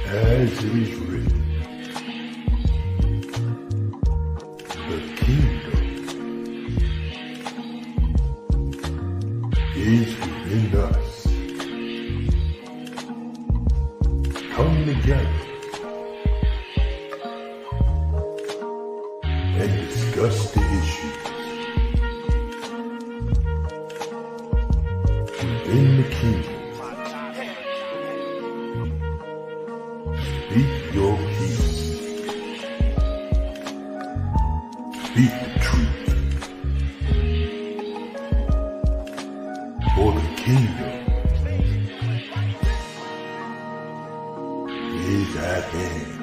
As it is written, the kingdom is within us. Come together and discuss the issues within the kingdom. Speak your peace. Speak the truth. For the kingdom is at hand.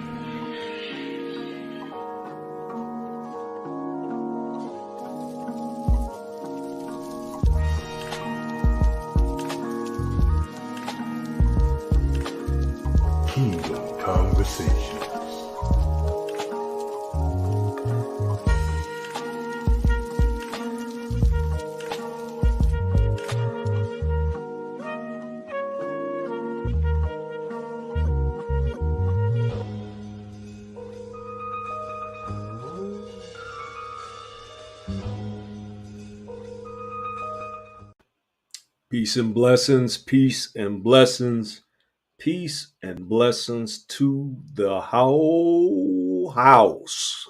Kingdom Conversations. Peace and blessings, peace and blessings, peace and blessings to the whole house.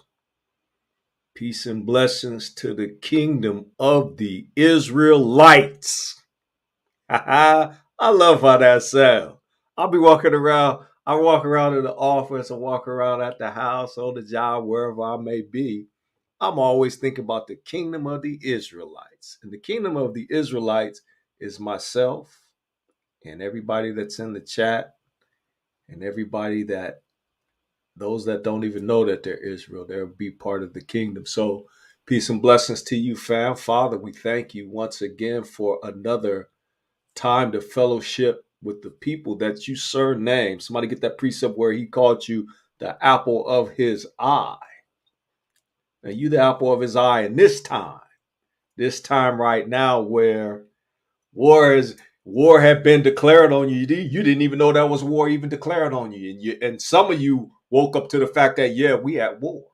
Peace and blessings to the kingdom of the Israelites. I love how that sounds. I'll be walking around. I walk around in the office, I walk around at the house, on the job, wherever I may be. I'm always thinking about the kingdom of the Israelites. And the kingdom of the Israelites is myself and everybody that's in the chat and everybody that those that don't even know that they're Israel, they'll be part of the kingdom. So peace and blessings to you, fam. Father, we thank you once again for another time to fellowship with the people that you surname. Somebody get that precept where he called you the apple of his eye. And you the apple of his eye in this time right now where war had been declared on you. You didn't even know that was war even declared on you. And some of you woke up to the fact that, yeah, we at war.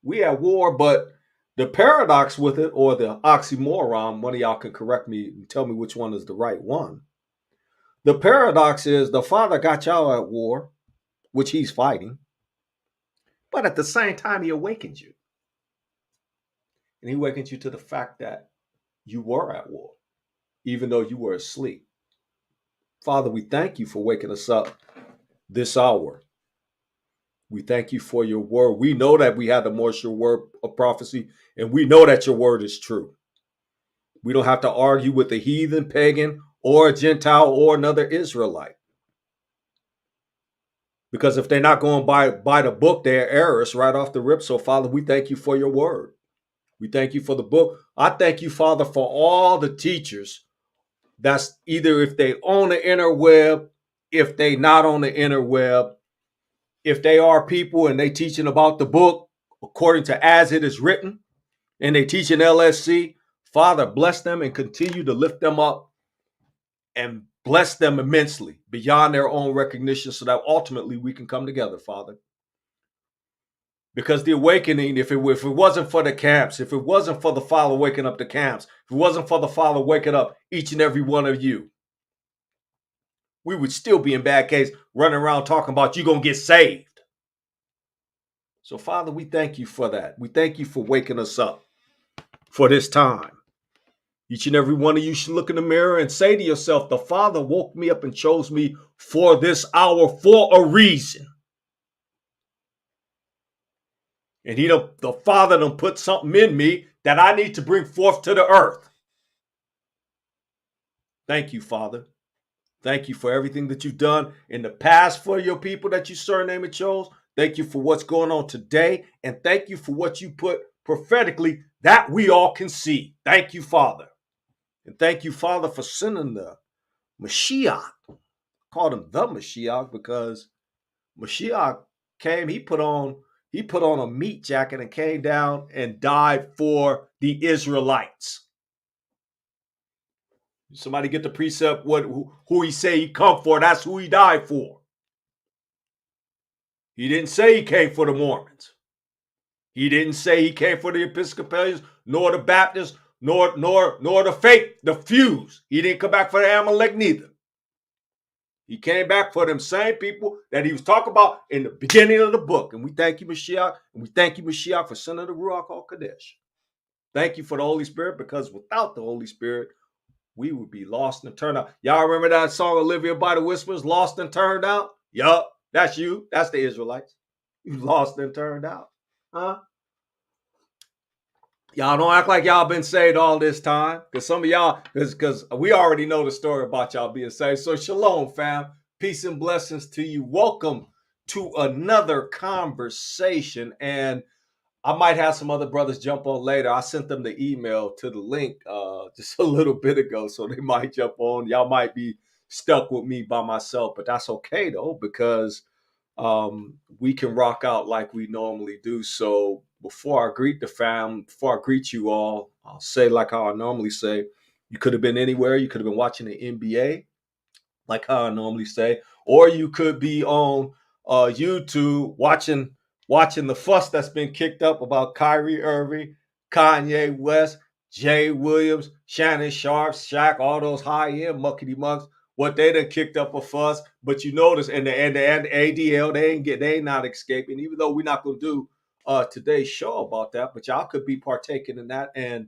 We at war, but the paradox with it, or the oxymoron, one of y'all can correct me and tell me which one is the right one. The paradox is the Father got y'all at war, which he's fighting, but at the same time, he awakened you. And he awakened you to the fact that you were at war, even though you were asleep. Father, we thank you for waking us up this hour. We thank you for your word. We know that we had the more sure word of prophecy, and we know that your word is true. We don't have to argue with a heathen, pagan, or a Gentile, or another Israelite. Because if they're not going by the book, they're errors right off the rip. So, Father, we thank you for your word. We thank you for the book. I thank you, Father, for all the teachers. That's either if they on the interweb, if they not on the interweb, if they are people and they teaching about the book according to as it is written, and they teach in LSC, Father, bless them and continue to lift them up and bless them immensely beyond their own recognition so that ultimately we can come together, Father. Because the awakening, if it wasn't for the camps, if it wasn't for the Father waking up the camps, if it wasn't for the Father waking up each and every one of you, we would still be in bad case running around talking about you going to get saved. So, Father, we thank you for that. We thank you for waking us up for this time. Each and every one of you should look in the mirror and say to yourself, the Father woke me up and chose me for this hour for a reason. And the Father done put something in me that I need to bring forth to the earth. Thank you, Father. Thank you for everything that you've done in the past for your people that you surname and chose. Thank you for what's going on today. And thank you for what you put prophetically that we all can see. Thank you, Father. And thank you, Father, for sending the Mashiach. I called him the Mashiach because Mashiach came, he put on a meat jacket and came down and died for the Israelites. Somebody get the precept, who he say he come for, that's who he died for. He didn't say he came for the Mormons. He didn't say he came for the Episcopalians, nor the Baptists, nor the fews. He didn't come back for the Amalek neither. He came back for them same people that he was talking about in the beginning of the book. And we thank you, Mashiach, and we thank you, Mashiach, for sending the Ruach HaKodesh. Thank you for the Holy Spirit, because without the Holy Spirit, we would be lost and turned out. Y'all remember that song, Olivia by the Whispers, Lost and Turned Out? Yup, that's you. That's the Israelites. You lost and turned out. Huh? Y'all don't act like y'all been saved all this time. Because some of y'all, because we already know the story about y'all being saved. So shalom, fam. Peace and blessings to you. Welcome to another conversation. And I might have some other brothers jump on later. I sent them the email to the link just a little bit ago, so they might jump on. Y'all might be stuck with me by myself, but that's okay though, because we can rock out like we normally do. So before I greet the fam, before I greet you all, I'll say like how I normally say, you could have been anywhere. You could have been watching the NBA, like how I normally say, or you could be on YouTube watching the fuss that's been kicked up about Kyrie Irving, Kanye West, Jay Williams, Shannon Sharp, Shaq, all those high-end muckety mucks. What they done kicked up a fuss, but you notice, and the ADL, they ain't not escaping. Even though we're not gonna do today's show about that, but y'all could be partaking in that. And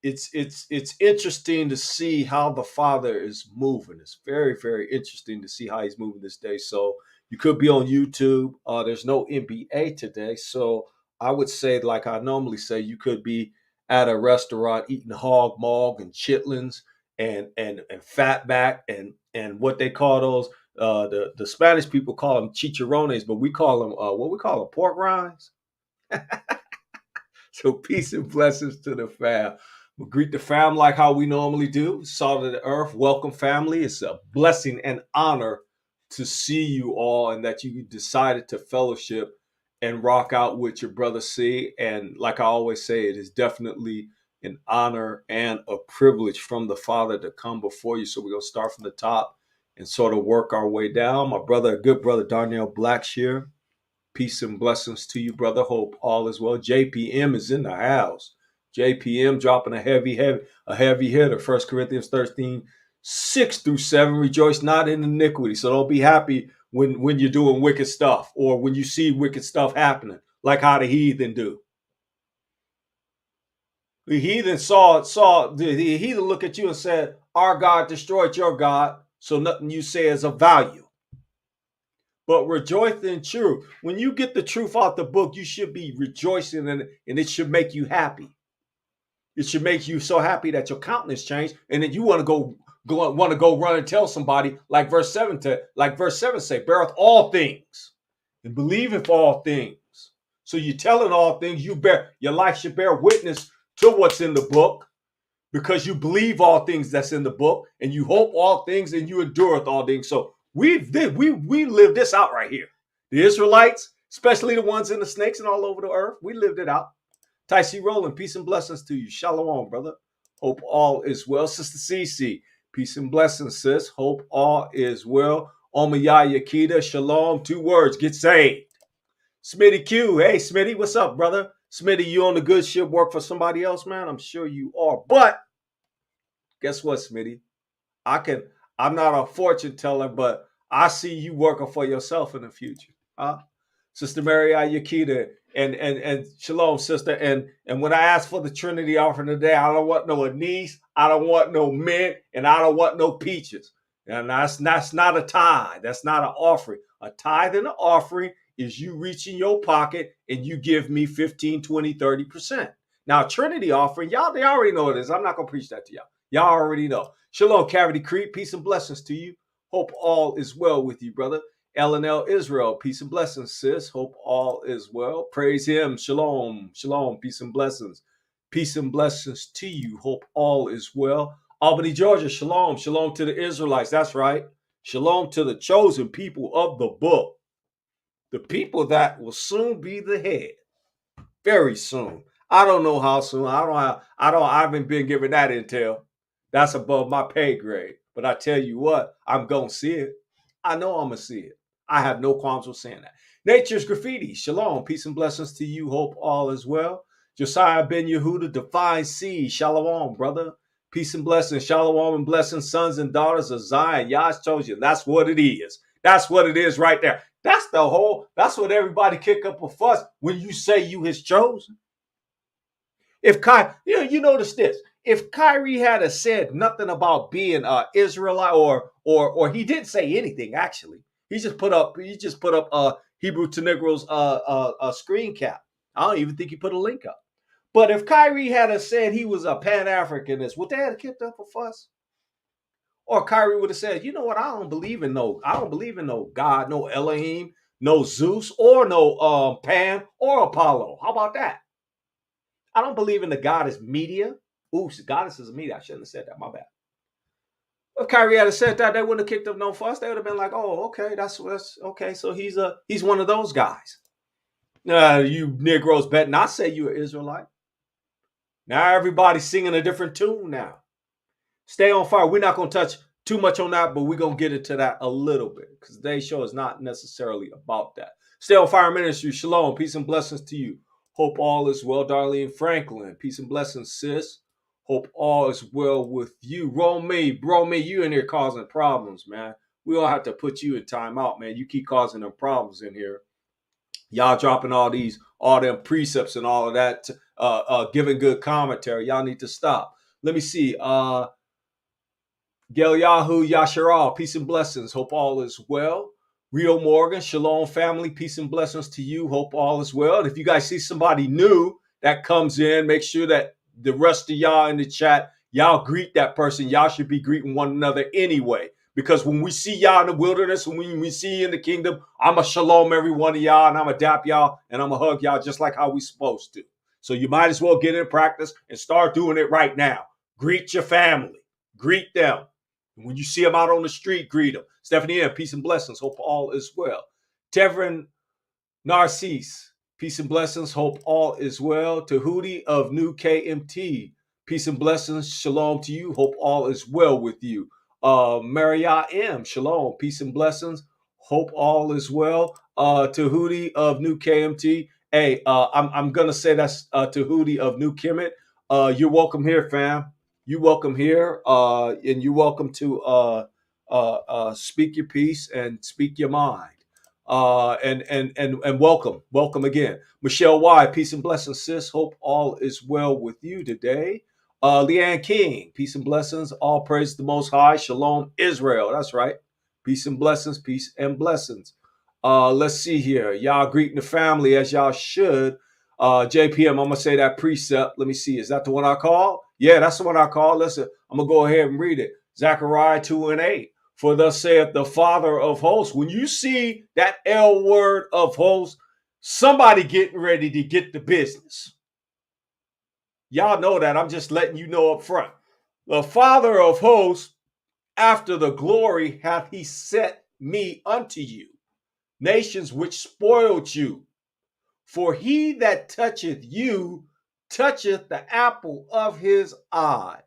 it's interesting to see how the Father is moving. It's very, very interesting to see how he's moving this day. So you could be on YouTube. There's no NBA today, so I would say, like I normally say, you could be at a restaurant eating hog mog and chitlins and fatback and what they call those. The Spanish people call them chicharrones, but we call them what we call them, pork rinds. So peace and blessings to the fam. We'll greet the fam like how we normally do. Salt of the earth, welcome family. It's a blessing and honor to see you all, and that you decided to fellowship and rock out with your brother C. And like I always say, it is definitely an honor and a privilege from the Father to come before you. So we're going to start from the top and sort of work our way down. My brother, good brother Darnell Blackshear. Peace and blessings to you, brother. Hope all is well. JPM is in the house. JPM dropping a heavy hitter. 1 Corinthians 13, 6-7. Rejoice not in iniquity. So don't be happy when you're doing wicked stuff, or when you see wicked stuff happening, like how the heathen do. The heathen the heathen look at you and said, our God destroyed your God, so nothing you say is of value. But rejoice in truth. When you get the truth out the book, you should be rejoicing in it, and it should make you happy. It should make you so happy that your countenance changed, and then you want to go run and tell somebody, like verse 7 say, beareth all things and believeth all things. So you're telling all things, your life should bear witness to what's in the book, because you believe all things that's in the book, and you hope all things, and you endureth all things. So we live this out right here. The Israelites, especially the ones in the snakes and all over the earth, we lived it out. Ty C. Rowland, peace and blessings to you. Shalom, brother. Hope all is well. Sister Cece, peace and blessings, sis. Hope all is well. Omaya Yakita, shalom. 2 words, get saved. Smitty Q, hey Smitty, what's up, brother? Smitty, you on the good ship work for somebody else, man? I'm sure you are. But guess what, Smitty? I'm not a fortune teller, but I see you working for yourself in the future. Huh? Sister Mary Ayakita and shalom, sister. And when I ask for the Trinity offering today, I don't want no anise, I don't want no mint, and I don't want no peaches. And that's not a tithe. That's not an offering. A tithe and an offering is you reach in your pocket and you give me 15, 20, 30%. Now, Trinity offering, they already know what it is. I'm not going to preach that to y'all. Y'all already know. Shalom, Cavity Creek. Peace and blessings to you. Hope all is well with you, brother. L&L Israel. Peace and blessings, sis. Hope all is well. Praise him. Shalom. Shalom. Peace and blessings. Peace and blessings to you. Hope all is well. Albany, Georgia. Shalom. Shalom to the Israelites. That's right. Shalom to the chosen people of the book. The people that will soon be the head. Very soon. I don't know how soon. I haven't been given that intel. That's above my pay grade. But I tell you what, I'm going to see it. I know I'm going to see it. I have no qualms with saying that. Nature's Graffiti. Shalom. Peace and blessings to you. Hope all is well. Josiah Ben Yehuda, Divine Seed. Shalom, brother. Peace and blessings. Shalom and blessings, sons and daughters of Zion. Yah's chosen. That's what it is. That's what it is right there. That's what everybody kick up a fuss when you say you his chosen. If you notice this. If Kyrie had said nothing about being Israelite or he didn't say anything actually. He just put up Hebrew to Negro's screen cap. I don't even think he put a link up. But if Kyrie had said he was a Pan-Africanist, would they have kicked up a fuss? Or Kyrie would have said, you know what, I don't believe in no God, no Elohim, no Zeus, or no Pan or Apollo. How about that? I don't believe in the goddess media. Oops, goddesses of media. I shouldn't have said that. My bad. If Kyrie had said that, they wouldn't have kicked up no fuss. They would have been like, "Oh, okay, that's okay." So he's one of those guys. You Negroes better not say you're Israelite. Now everybody's singing a different tune now. Stay on fire. We're not going to touch too much on that, but we're going to get into that a little bit because today's show is not necessarily about that. Stay on fire ministry. Shalom. Peace and blessings to you. Hope all is well, Darlene Franklin. Peace and blessings, sis. Hope all is well with you. Roll me, you in here causing problems, man. We all have to put you in timeout, man. You keep causing them problems in here. Y'all dropping all them precepts and all of that, giving good commentary. Y'all need to stop. Let me see. Gel Yahoo Yasharal, peace and blessings. Hope all is well. Rio Morgan, shalom family, peace and blessings to you. Hope all is well. And if you guys see somebody new that comes in, make sure that the rest of y'all in the chat, y'all greet that person. Y'all should be greeting one another anyway. Because when we see y'all in the wilderness, when we see you in the kingdom, I'm a shalom every one of y'all, and I'm a dap y'all, and I'm a hug y'all just like how we supposed to. So you might as well get in practice and start doing it right now. Greet your family. Greet them. When you see them out on the street, greet them. Stephanie M., peace and blessings. Hope all is well. Tevin Narcisse, peace and blessings. Hope all is well. Tahuti of New KMT, peace and blessings. Shalom to you. Hope all is well with you. Maria M., shalom. Peace and blessings. Hope all is well. Tahuti of New KMT. Hey, I'm going to say that's Tahuti of New Kemet. You're welcome here, fam. You welcome here, and you're welcome to speak your piece and speak your mind. And welcome again. Michelle Y, peace and blessings, sis. Hope all is well with you today. Leanne King, peace and blessings. All praise the Most High. Shalom, Israel. That's right. Peace and blessings, peace and blessings. Let's see here. Y'all greeting the family as y'all should. JPM, I'm going to say that precept. Let me see. Is that the one I call? Yeah, that's the one I call. Listen, I'm going to go ahead and read it. Zechariah 2:8. For thus saith the Father of hosts. When you see that L word of hosts, somebody getting ready to get the business. Y'all know that. I'm just letting you know up front. The Father of hosts, after the glory hath he set me unto you, nations which spoiled you. For he that toucheth you toucheth the apple of his eye.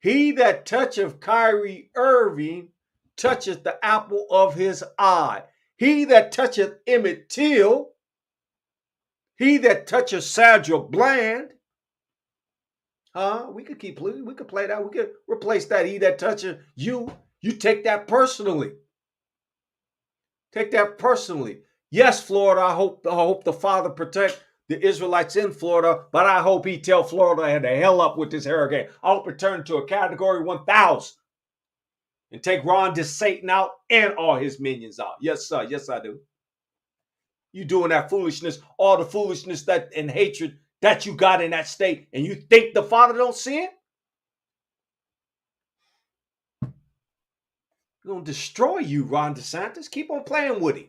He that toucheth Kyrie Irving toucheth the apple of his eye. He that toucheth Emmett Till, he that toucheth Sandra Bland, we could play that. We could replace that. He that toucheth you, you take that personally. Take that personally. Yes, Florida, I hope the Father protect the Israelites in Florida, but I hope he tell Florida to hell up with this hurricane. I hope it turn to a category 1,000 and take Ron DeSatan out and all his minions out. Yes, sir. Yes, I do. You doing that foolishness, all the foolishness that and hatred that you got in that state, and you think the Father don't see it? We're going to destroy you, Ron DeSantis. Keep on playing with him.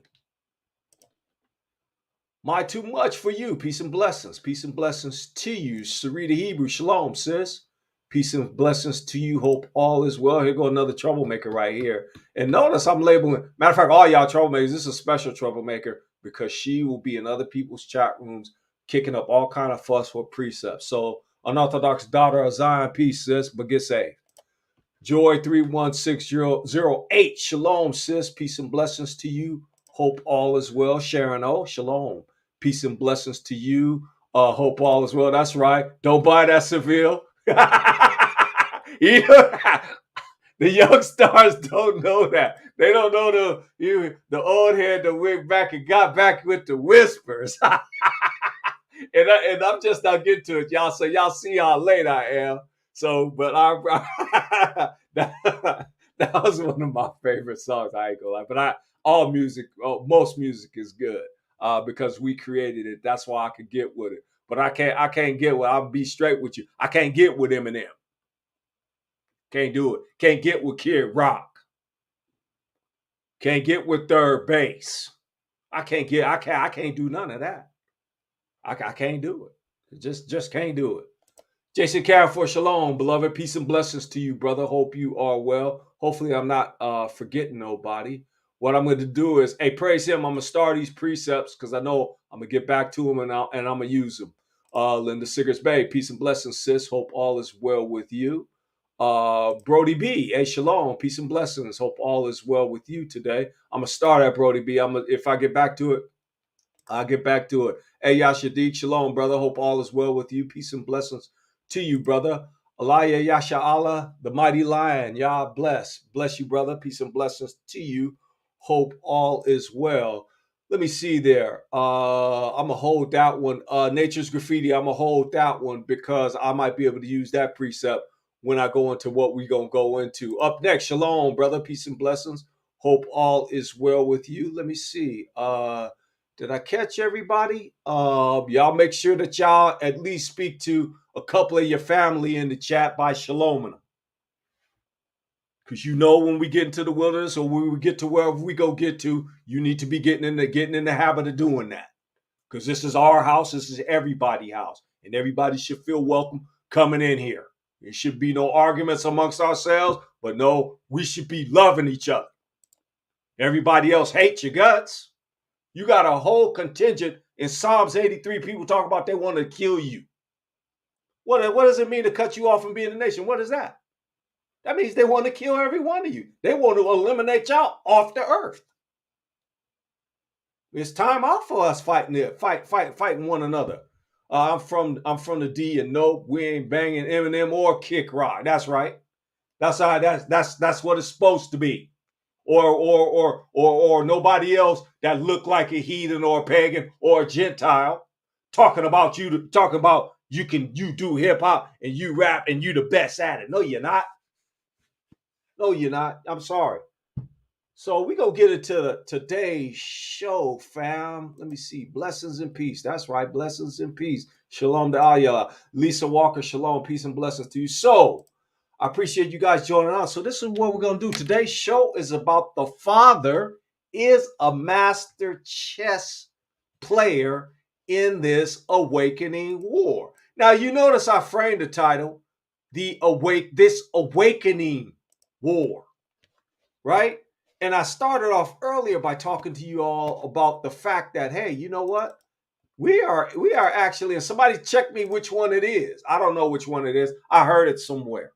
My too much for you. Peace and blessings. Peace and blessings to you. Sarita Hebrew. Shalom, sis. Peace and blessings to you. Hope all is well. Here go another troublemaker right here. And notice I'm labeling, matter of fact, all y'all troublemakers, this is a special troublemaker because she will be in other people's chat rooms kicking up all kind of fuss for precepts. So unorthodox daughter of Zion, peace, sis, but get saved. Joy 316008. Shalom, sis. Peace and blessings to you. Hope all is well. Sharon O. Shalom. Peace and blessings to you. Hope all is well. That's right. Don't buy that Seville. The young stars don't know that. They don't know the old head that went back and got back with the whispers. and I'm just not getting to it, y'all. So y'all see how late I am. So, but that was one of my favorite songs. I ain't gonna lie, but most music is good because we created it. That's why I could get with it. But I can't get with. I'll be straight with you. I can't get with Eminem. Can't do it. Can't get with Kid Rock. Can't get with Third Base. I can't do none of that. I can't do it. Just can't do it. Jason for Shalom, beloved. Peace and blessings to you, brother. Hope you are well. Hopefully I'm not forgetting nobody. What I'm going to do is, praise him. I'm going to start these precepts because I know I'm going to get back to them and I'm going to use them. Linda Siggers Bay, peace and blessings, sis. Hope all is well with you. Brody B, shalom, peace and blessings. Hope all is well with you today. I'm going to start at Brody B. If I get back to it, I'll get back to it. Hey, Yashadiq, shalom, brother. Hope all is well with you. Peace and blessings to you, brother. Aliyah Yasha Allah, the mighty lion. Yah bless. Bless you, brother. Peace and blessings to you. Hope all is well. Let me see there. I'm going to hold that one. Nature's Graffiti, I'm going to hold that one because I might be able to use that precept when I go into what we're going to go into. Up next, shalom, brother. Peace and blessings. Hope all is well with you. Let me see. Did I catch everybody? Y'all make sure that y'all at least speak to a couple of your family in the chat by shaloming them. Because you know when we get into the wilderness or when we get to wherever we go get to, you need to be getting in the habit of doing that. Because this is our house, this is everybody's house. And everybody should feel welcome coming in here. There should be no arguments amongst ourselves, but no, we should be loving each other. Everybody else hates your guts. You got a whole contingent in Psalms 83. People talk about they want to kill you. What does it mean to cut you off from being a nation? What is that? That means they want to kill every one of you. They want to eliminate y'all off the earth. It's time out for us fighting one another. I'm from the D, and nope, we ain't banging Eminem or Kick Rock. That's right. That's what it's supposed to be. Or nobody else that look like a heathen or a pagan or a Gentile talking about you do hip hop and you rap and you the best at it. No, you're not. No, you're not. I'm sorry. So we gonna get into today's show, fam. Let me see. Blessings and peace. That's right. Blessings and peace. Shalom to Ayala. Lisa Walker, shalom, peace and blessings to you. So I appreciate you guys joining us. So this is what we're going to do. Today's show is about the father is a master chess player in this awakening war. Now, you notice I framed the title, this awakening war, right? And I started off earlier by talking to you all about the fact that, hey, you know what? We are actually, and somebody check me which one it is. I don't know which one it is. I heard it somewhere.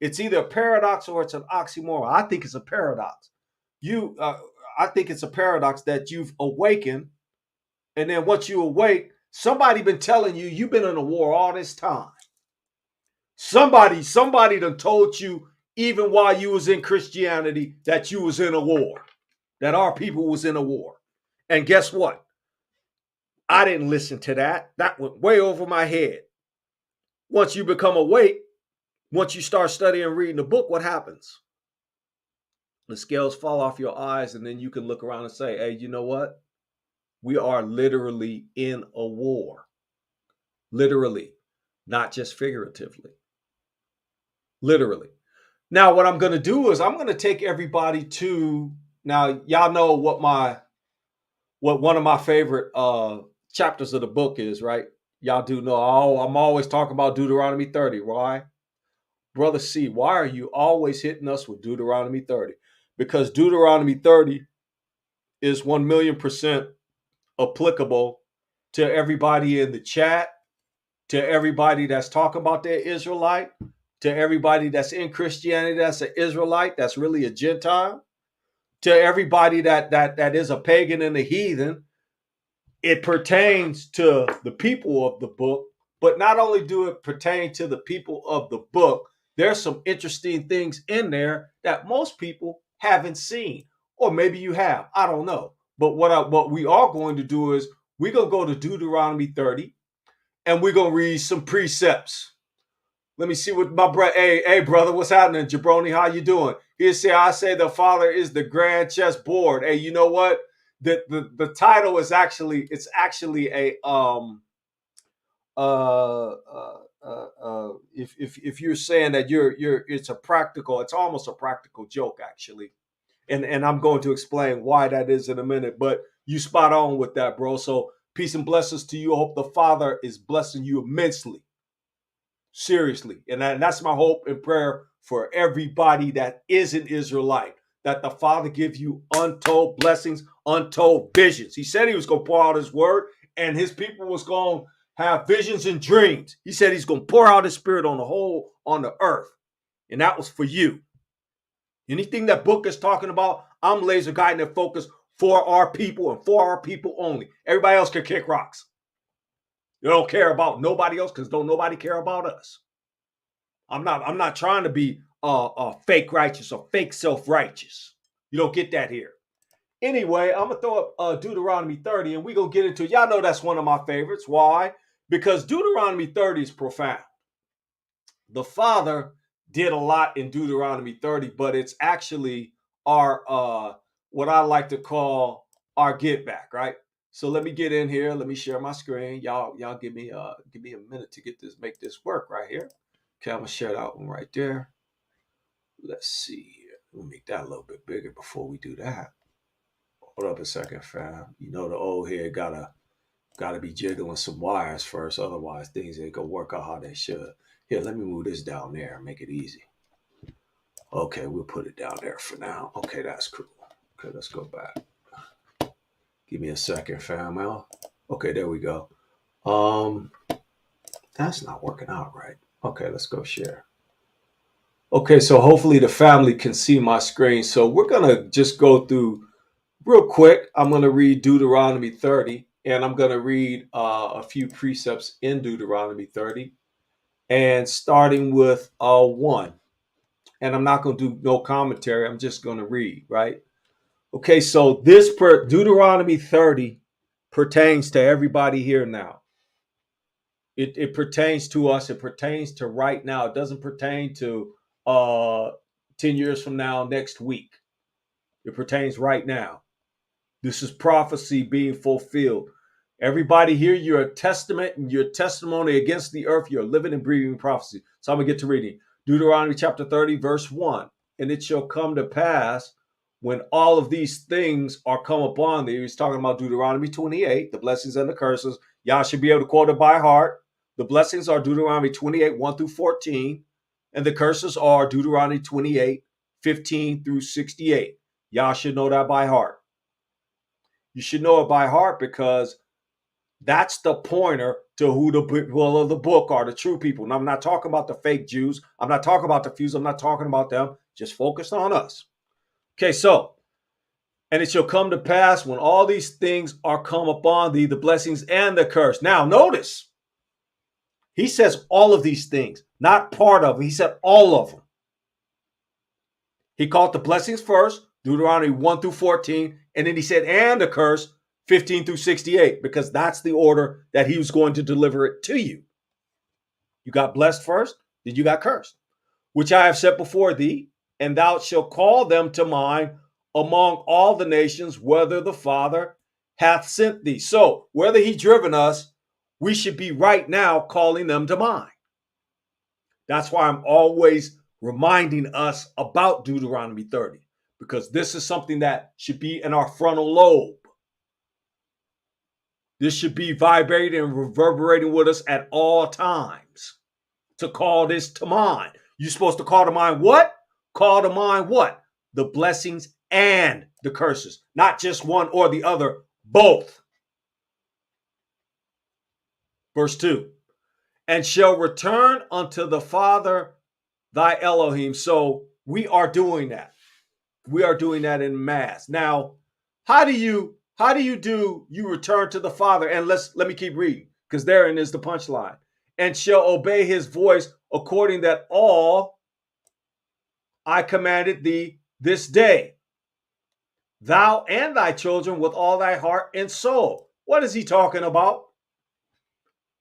It's either a paradox or it's an oxymoron. I think it's a paradox. I think it's a paradox that you've awakened, and then once you awake, somebody been telling you you've been in a war all this time. Somebody done told you even while you was in Christianity that you was in a war, that our people was in a war. And guess what? I didn't listen to that. That went way over my head. Once you become awake, once you start studying and reading the book, what happens? The scales fall off your eyes, and then you can look around and say, hey, you know what? We are literally in a war. Literally, not just figuratively. Literally. Now, what I'm going to do is I'm going to take everybody to, now, y'all know what one of my favorite chapters of the book is, right? Y'all do know, I'm always talking about Deuteronomy 30. Why? Brother C, why are you always hitting us with Deuteronomy 30? Because Deuteronomy 30 is 1,000,000% applicable to everybody in the chat, to everybody that's talking about their Israelite, to everybody that's in Christianity, that's an Israelite, that's really a Gentile, to everybody that is a pagan and a heathen. It pertains to the people of the book, but not only do it pertain to the people of the book, there's some interesting things in there that most people haven't seen, or maybe you have. I don't know. But what we are going to do is we're gonna go to Deuteronomy 30, and we're gonna read some precepts. Let me see what my brother. Hey, brother, what's happening, Jabroni? How you doing? I say the Father is the grand chessboard. Hey, you know what? The title is actually a if you're saying that it's almost a practical joke actually, and I'm going to explain why that is in a minute. But you spot on with that, bro. So peace and blessings to you. I hope the Father is blessing you immensely. Seriously. And that's my hope and prayer for everybody that is an Israelite, that the Father give you untold blessings, untold visions. He said he was going to pour out his word, and his people was going to have visions and dreams. He said he's going to pour out his spirit on the earth. And that was for you. Anything that book is talking about, I'm laser guiding and focused for our people and for our people only. Everybody else can kick rocks. You don't care about nobody else because don't nobody care about us. I'm not trying to be fake righteous or fake self-righteous. You don't get that here. Anyway, I'm going to throw up Deuteronomy 30, and we're going to get into it. Y'all know that's one of my favorites. Why? Because Deuteronomy 30 is profound. The Father did a lot in Deuteronomy 30, but it's actually our what I like to call our get back, right? So let me get in here. Let me share my screen. Y'all give me a minute to make this work right here. Okay, I'm gonna share that one right there. Let's see here. We'll make that a little bit bigger before we do that. Hold up a second, fam. You know the old head gotta be jiggling some wires first, otherwise things ain't gonna work out how they should. Here, let me move this down there and make it easy. Okay, we'll put it down there for now. Okay, that's cool. Okay, let's go back. Give me a second, fam. Okay, there we go. That's not working out right. Okay, let's go share. Okay, so hopefully the family can see my screen. So we're gonna just go through real quick. I'm gonna read Deuteronomy 30, and I'm gonna read a few precepts in Deuteronomy 30, and starting with 1. And I'm not gonna do no commentary. I'm just gonna read, right? Okay, so this Deuteronomy 30 pertains to everybody here now. It pertains to us. It pertains to right now. It doesn't pertain to 10 years from now, next week. It pertains right now. This is prophecy being fulfilled. Everybody here, you're a testament and your testimony against the earth. You're living and breathing prophecy. So I'm going to get to reading. Deuteronomy chapter 30, verse 1. And it shall come to pass when all of these things are come upon thee. He's talking about Deuteronomy 28, the blessings and the curses. Y'all should be able to quote it by heart. The blessings are Deuteronomy 28, 1 through 14. And the curses are Deuteronomy 28, 15 through 68. Y'all should know that by heart. You should know it by heart because that's the pointer to who the people of the book are, the true people. And I'm not talking about the fake Jews. I'm not talking about the fews. I'm not talking about them. Just focus on us. Okay, so, and it shall come to pass when all these things are come upon thee, the blessings and the curse. Now, notice, he says all of these things, not part of them. He said all of them. He called the blessings first, Deuteronomy 1 through 14, and then he said, and the curse, 15 through 68, because that's the order that he was going to deliver it to you. You got blessed first, then you got cursed, which I have set before thee, and thou shalt call them to mind among all the nations, whether the Father hath sent thee. So whether he driven us, we should be right now calling them to mind. That's why I'm always reminding us about Deuteronomy 30, because this is something that should be in our frontal lobe. This should be vibrating and reverberating with us at all times to call this to mind. You're supposed to call to mind what? Call to mind what? The blessings and the curses, not just one or the other, both. Verse 2, and shall return unto the Father thy Elohim. So we are doing that. We are doing that in mass. Now, how do you do you return to the Father? And let me keep reading, because therein is the punchline. And shall obey his voice according that all I commanded thee this day, thou and thy children with all thy heart and soul. What is he talking about?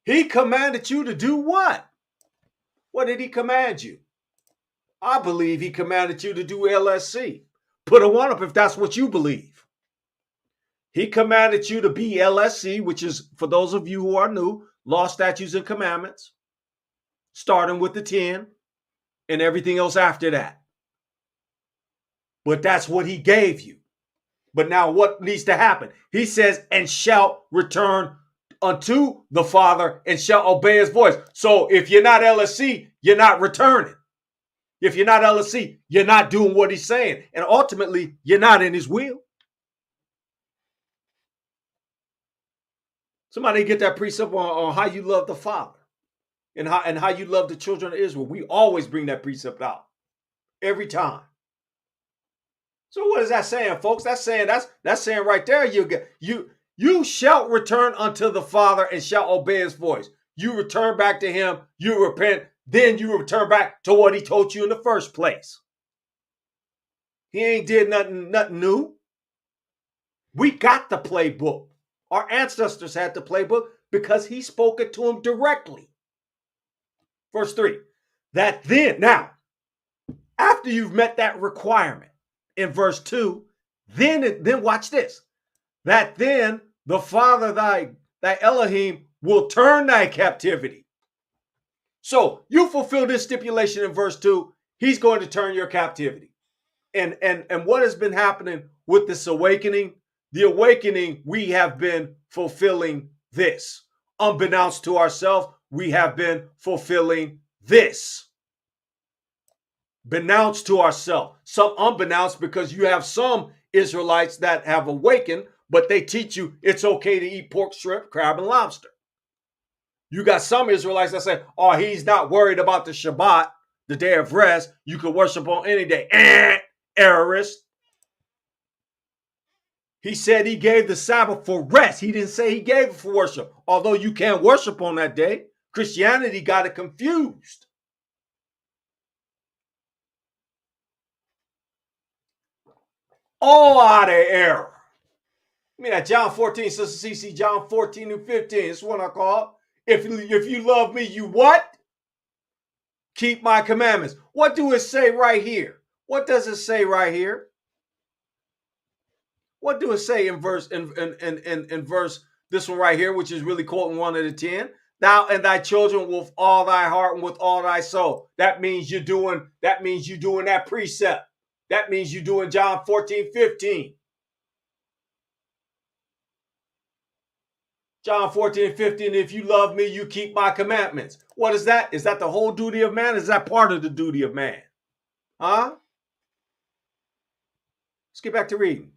He commanded you to do what? What did he command you? I believe he commanded you to do LSC. Put a one up if that's what you believe. He commanded you to be LSC, which is, for those of you who are new, law, statutes, and commandments, starting with the 10 and everything else after that. But that's what he gave you. But now what needs to happen? He says, and shall return unto the Father and shall obey his voice. So if you're not LSC, you're not returning. If you're not LSC, you're not doing what he's saying. And ultimately, you're not in his will. Somebody get that precept on how you love the Father and how you love the children of Israel. We always bring that precept out every time. So what is that saying, folks? That's saying right there, you shall return unto the Father and shall obey his voice. You return back to him, you repent, then you return back to what he told you in the first place. He ain't did nothing new. We got the playbook. Our ancestors had the playbook because he spoke it to them directly. Verse 3, that then, now, after you've met that requirement, in verse 2, then watch this. That then the Father thy Elohim will turn thy captivity. So you fulfill this stipulation in verse 2, he's going to turn your captivity. And what has been happening with this awakening? The awakening, we have been fulfilling this. Unbeknownst to ourselves, we have been fulfilling this. Beknownst to ourselves. Some unbeknownst, because you have some Israelites that have awakened, but they teach you it's okay to eat pork, shrimp, crab, and lobster. You got some Israelites that say, oh, he's not worried about the Shabbat, the day of rest. You can worship on any day. Errorist. He said he gave the Sabbath for rest. He didn't say he gave it for worship. Although you can't worship on that day. Christianity got it confused. All out of error. I mean, that John 14, Sister CC, John 14 and 15. This is what I call, if you love me, you what? Keep my commandments. What do it say right here? What does it say right here? What do it say in verse, in verse, this one right here, which is really quoting 1 of the 10? Thou and thy children with all thy heart and with all thy soul. That means you're doing that precept. That means you're doing John 14, 15. John 14, 15, if you love me, you keep my commandments. What is that? Is that the whole duty of man? Is that part of the duty of man? Huh? Let's get back to reading.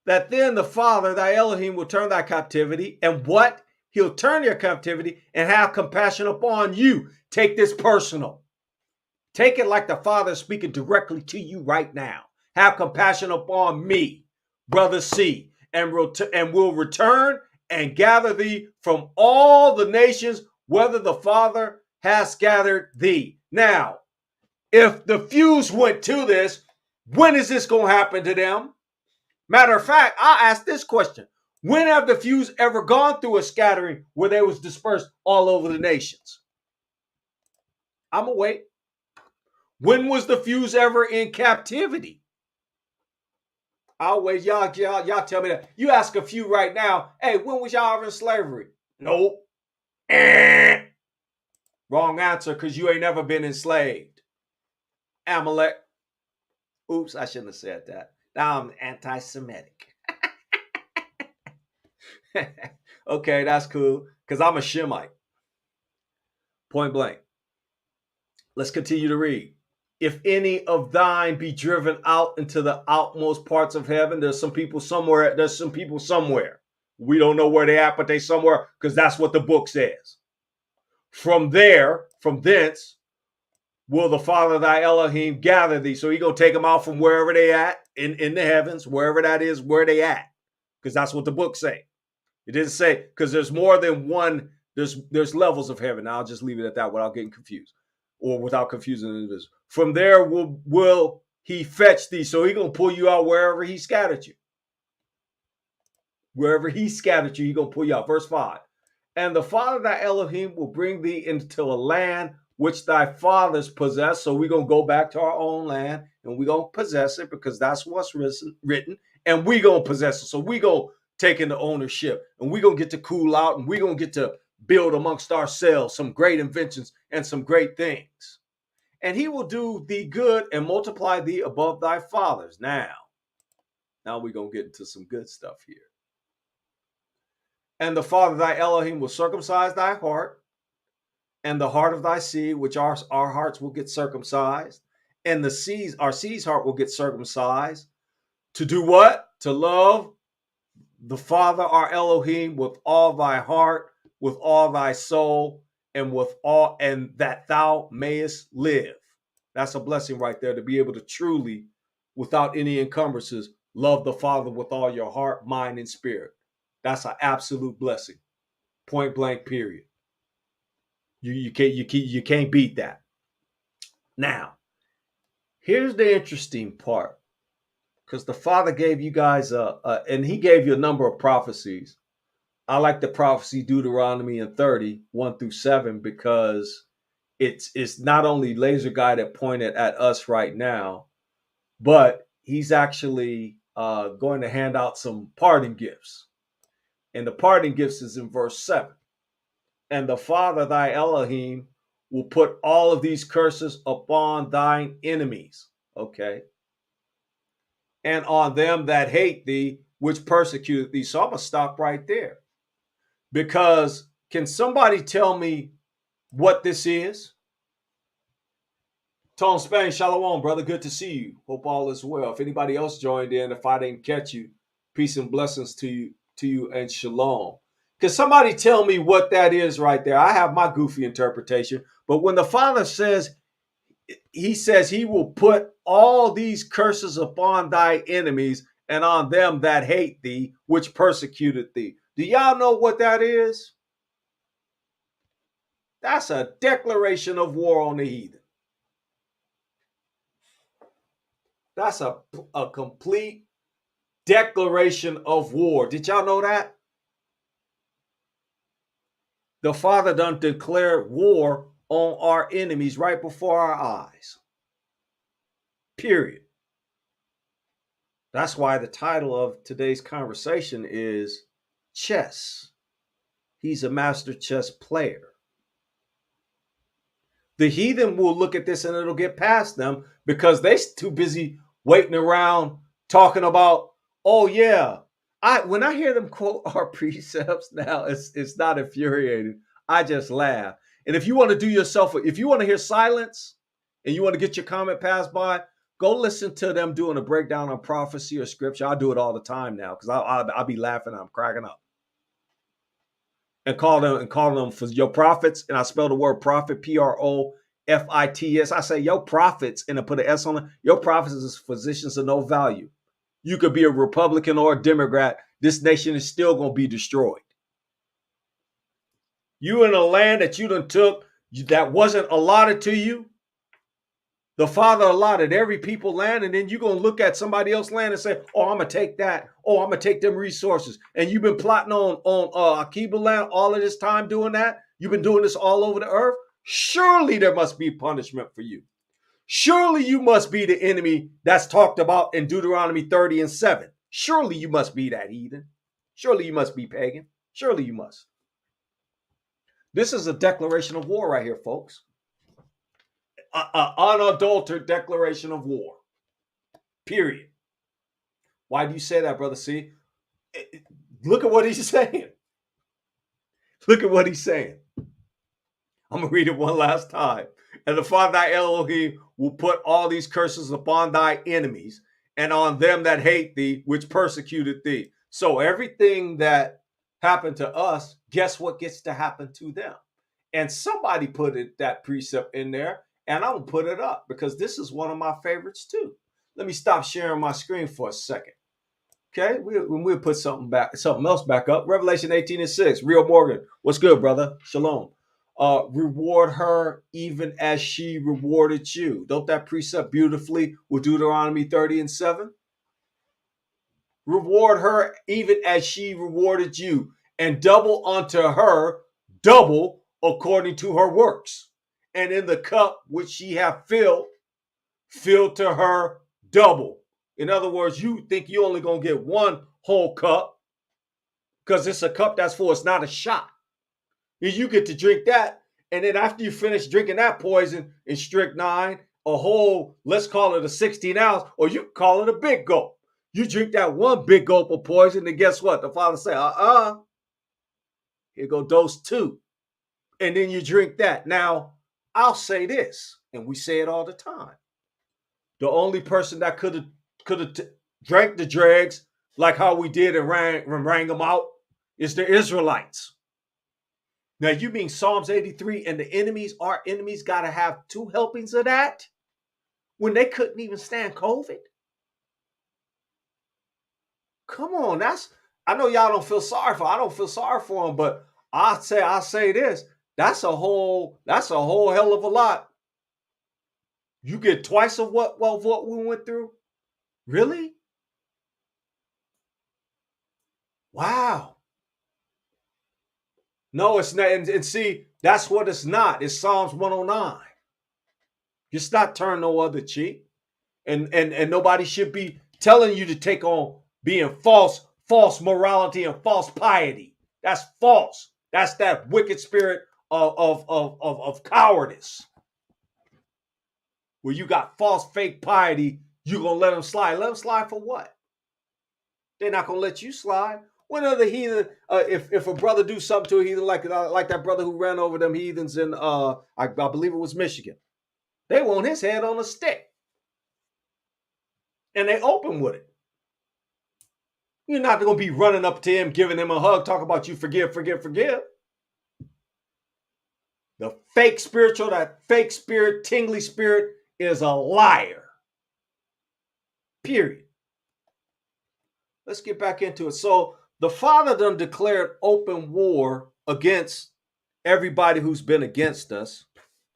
That then the Father, thy Elohim, will turn thy captivity. And what? He'll turn your captivity and have compassion upon you. Take this personal. Take it like the Father is speaking directly to you right now. Have compassion upon me, brother C, and will return and gather thee from all the nations, whether the Father has gathered thee. Now, if the fews went to this, when is this going to happen to them? Matter of fact, I'll ask this question. When have the fews ever gone through a scattering where they was dispersed all over the nations? I'm going to wait. When was the fews ever in captivity? I'll wait. Y'all tell me that. You ask a few right now, hey, when was y'all ever in slavery? Nope. Wrong answer, because you ain't never been enslaved. Amalek. Oops, I shouldn't have said that. Now I'm anti-Semitic. Okay, that's cool, because I'm a Shemite. Point blank. Let's continue to read. If any of thine be driven out into the outmost parts of heaven, there's some people somewhere. We don't know where they at, but they somewhere, because that's what the book says. From thence, will the Father thy Elohim gather thee. So he going to take them out from wherever they at in the heavens, wherever that is, where they at. Because that's what the book say. It didn't say, because there's more than one, there's levels of heaven. Now, I'll just leave it at that without getting confused or without confusing individuals. From there will he fetch thee. So he going to pull you out wherever he scattered you. Wherever he scattered you, he going to pull you out. Verse 5. And the Father thy Elohim will bring thee into a land which thy fathers possessed. So we're going to go back to our own land and we're going to possess it because that's what's written. And we're going to possess it. So we're going to take into ownership and we're going to get to cool out and we're going to get to build amongst ourselves some great inventions and some great things. And he will do thee good and multiply thee above thy fathers. Now we're going to get into some good stuff here. And the Father thy Elohim will circumcise thy heart and the heart of thy seed, which our hearts will get circumcised. And our seed's heart will get circumcised. To do what? To love the Father our Elohim with all thy heart, with all thy soul, and with all, and that thou mayest live. That's a blessing right there, to be able to truly, without any encumbrances, love the Father with all your heart, mind, and spirit. That's an absolute blessing. Point blank, period. You can't beat that. Now, here's the interesting part, because the Father gave you guys and he gave you a number of prophecies. I like the prophecy Deuteronomy and 30, 1-7, because it's not only laser guided pointed at us right now, but he's actually going to hand out some parting gifts. And the parting gifts is in verse 7. And the Father thy Elohim will put all of these curses upon thine enemies. Okay. And on them that hate thee, which persecute thee. So I'm going to stop right there. Because can somebody tell me what this is? Tone Spain, Shalom, brother. Good to see you. Hope all is well. If anybody else joined in, if I didn't catch you, peace and blessings to you and shalom. Can somebody tell me what that is right there? I have my goofy interpretation, but when the Father says, he says he will put all these curses upon thy enemies and on them that hate thee, which persecuted thee. Do y'all know what that is? That's a declaration of war on the heathen. That's a complete declaration of war. Did y'all know that? The Father done declared war on our enemies right before our eyes. Period. That's why the title of today's conversation is Chess. He's a master chess player. The heathen will look at this and it'll get past them because they're too busy waiting around talking about, oh yeah. When I hear them quote our precepts now, it's not infuriating. I just laugh. And if you want to do yourself, if you want to hear silence and you want to get your comment passed by, go listen to them doing a breakdown on prophecy or scripture. I do it all the time now because I'll be laughing. I'm cracking up. And call them for your prophets. And I spell the word prophet, Profits. I say your prophets, and I put an S on it. Your prophets is physicians of no value. You could be a Republican or a Democrat. This nation is still going to be destroyed. You in a land that you done took that wasn't allotted to you. The Father allotted every people land, and then you're going to look at somebody else's land and say, oh, I'm going to take that. Oh, I'm going to take them resources. And you've been plotting on Akiba land all of this time doing that. You've been doing this all over the earth. Surely there must be punishment for you. Surely you must be the enemy that's talked about in Deuteronomy 30 and 7. Surely you must be that heathen. Surely you must be pagan. Surely you must. This is a declaration of war right here, folks. Unadulterated declaration of war. Period. Why do you say that, brother? See, look at what he's saying. Look at what he's saying. I'm going to read it one last time. And the Father thy Elohim will put all these curses upon thy enemies and on them that hate thee, which persecuted thee. So everything that happened to us, guess what gets to happen to them? And somebody put that precept in there. And I'm going to put it up because this is one of my favorites too. Let me stop sharing my screen for a second. Okay, we'll put something else back up. Revelation 18:6. Real Morgan, what's good, brother? Shalom. Reward her even as she rewarded you. Don't that precept beautifully with Deuteronomy 30:7? Reward her even as she rewarded you, and double unto her double according to her works. And in the cup which she hath filled, fill to her double. In other words, you think you only gonna get one whole cup because it's a cup that's full. It's not a shot. You get to drink that, and then after you finish drinking that poison in strychnine, a whole, let's call it a 16 ounce, or you call it a big gulp. You drink that one big gulp of poison, and guess what? The Father say, here go dose 2, and then you drink that. Now, I'll say this, and we say it all the time. The only person that could have drank the dregs like how we did and rang them out is the Israelites. Now, you mean Psalms 83 and our enemies, got to have 2 helpings of that when they couldn't even stand COVID? Come on, I know y'all don't feel sorry for. I don't feel sorry for them, but I'll say this: that's a whole hell of a lot. You get twice of what we went through? Really? Wow. No, it's not. And see, that's what it's not. It's Psalms 109. It's not turn no other cheek. And nobody should be telling you to take on being false morality and false piety. That's false. That's that wicked spirit of cowardice. Where you got false fake piety, you gonna let them slide. Let them slide for what? They're not gonna let you slide. When are the heathen? If a brother do something to a heathen, like that brother who ran over them heathens in I believe it was Michigan, they want his head on a stick, and they open with it. You're not gonna be running up to him, giving him a hug, talk about you forgive. The fake spiritual, that fake spirit, tingly spirit, is a liar. Period. Let's get back into it. So the Father done declared open war against everybody who's been against us.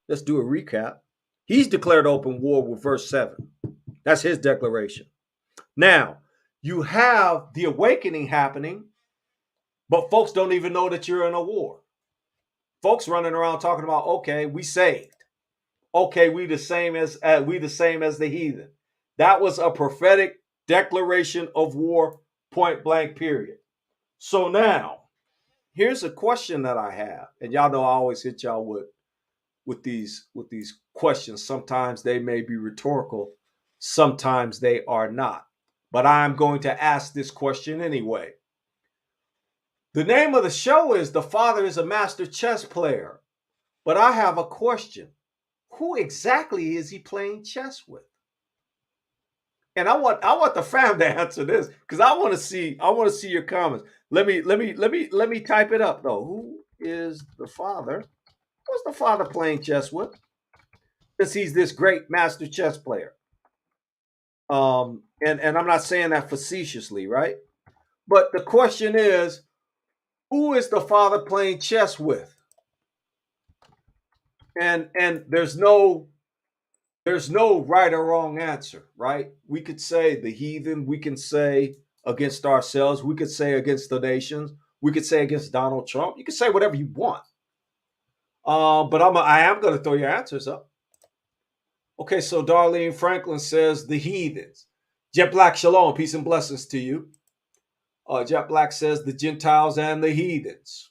Let's do a recap. He's declared open war with verse 7. That's his declaration. Now, you have the awakening happening, but folks don't even know that you're in a war. Folks running around talking about, okay, we saved. Okay, we the same as the heathen. That was a prophetic declaration of war, point blank, period. So now, here's a question that I have, and y'all know I always hit y'all with these questions. Sometimes they may be rhetorical, sometimes they are not. But I'm going to ask this question anyway. The name of the show is The Father is a Master Chess Player. But I have a question. Who exactly is he playing chess with? And I want the fam to answer this because I want to see your comments. Let me type it up though. Who is the Father? What's the Father playing chess with? Because he's this great master chess player. And I'm not saying that facetiously, right? But the question is, who is the Father playing chess with? And there's no right or wrong answer, right? We could say the heathen, we can say against ourselves, we could say against the nations, we could say against Donald Trump. You can say whatever you want. But I am going to throw your answers up. Okay, so Darlene Franklin says the heathens. Jet Black, shalom, peace and blessings to you. Jet Black says the Gentiles and the heathens.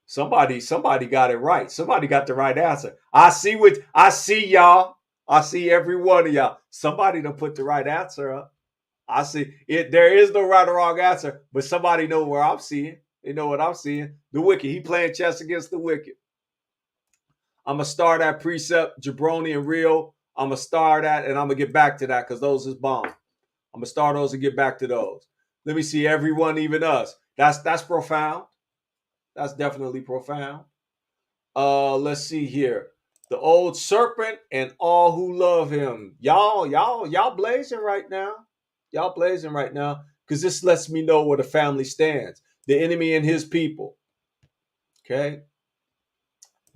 Somebody got it right. Somebody got the right answer. I see y'all. I see every one of y'all. Somebody done put the right answer up. I see it. There is no right or wrong answer, but somebody know where I'm seeing. They know what I'm seeing. The wicked. He playing chess against the wicked. I'm going to start that precept, Jabroni and Real. I'm going to start that, and I'm going to get back to that because those is bomb. I'm going to start those and get back to those. Let me see everyone, even us. That's profound. That's definitely profound. Let's see here. The old serpent and all who love him. Y'all blazing right now. Y'all blazing right now. Because this lets me know where the family stands. The enemy and his people. Okay.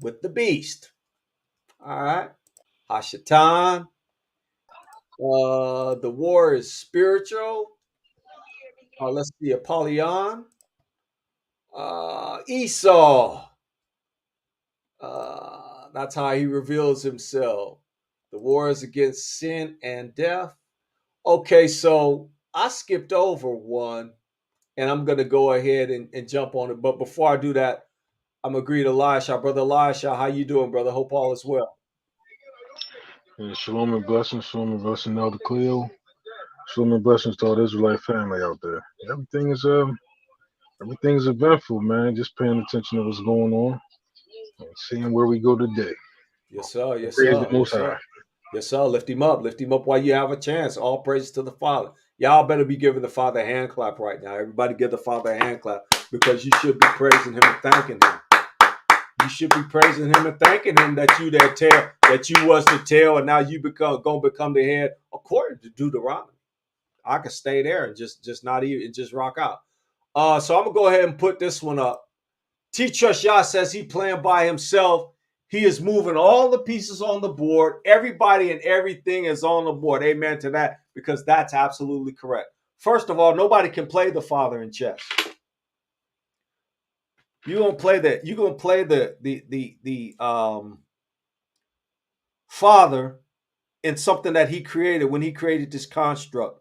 With the beast. All right. Hashatan. The war is spiritual. Let's see. Apollyon. Esau. That's how he reveals himself. The war is against sin and death. Okay, so I skipped over one, and I'm going to go ahead and jump on it. But before I do that, I'm going to greet Elisha. Brother Elisha, how you doing, brother? Hope all is well. And shalom and blessing, Elder Cleo. Shalom and blessings to all the Israelite family out there. Everything is eventful, man. Just paying attention to what's going on and seeing where we go today. Yes, sir. Yes, Praise sir. the Most Yes, High. sir. Yes, sir. Lift him up. Lift him up while you have a chance. All praise to the Father. Y'all better be giving the Father a hand clap right now. Everybody give the Father a hand clap because you should be praising him and thanking him. You should be praising him and thanking him that you that tail, that you was the tail, and now you gonna become the head according to Deuteronomy. I could stay there and just not even just rock out. So I'm gonna go ahead and put this one up. T. Trust Yah says he playing by himself. He is moving all the pieces on the board. Everybody and everything is on the board. Amen to that, because that's absolutely correct. First of all, nobody can play the Father in chess. You're gonna play that. You're gonna play the Father in something that he created when he created this construct.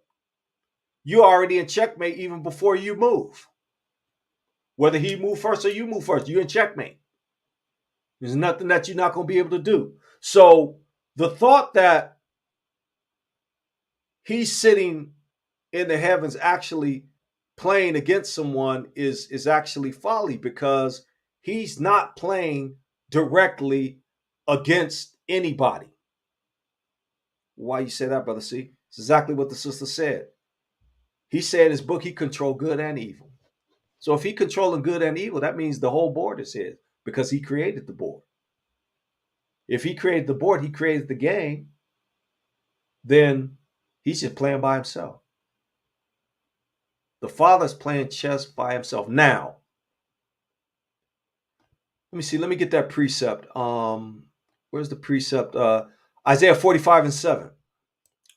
You're already in checkmate even before you move. Whether he move first or you move first, you're in checkmate. There's nothing that you're not going to be able to do. So the thought that he's sitting in the heavens actually playing against someone is actually folly, because he's not playing directly against anybody. Why you say that, brother? See, it's exactly what the sister said. He said in his book he controlled good and evil. So if he controlling good and evil, that means the whole board is his, because he created the board. If he created the board, he created the game, then he's just playing by himself. The Father's playing chess by himself. Now, let me see. Let me get that precept. Where's the precept? Isaiah 45 and 7.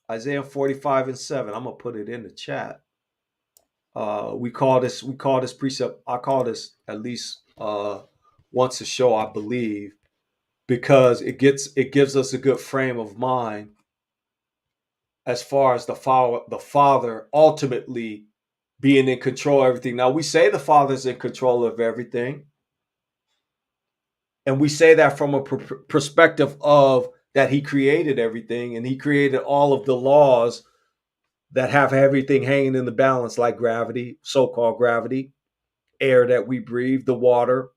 Isaiah 45 and 7. I'm gonna put it in the chat. We call this precept. I call this at least once a show, I believe, because it gives us a good frame of mind as far as the Father ultimately being in control of everything. Now, we say the Father's in control of everything, and we say that from a perspective of that he created everything, and he created all of the laws that have everything hanging in the balance, like gravity, so-called gravity, air that we breathe, the water,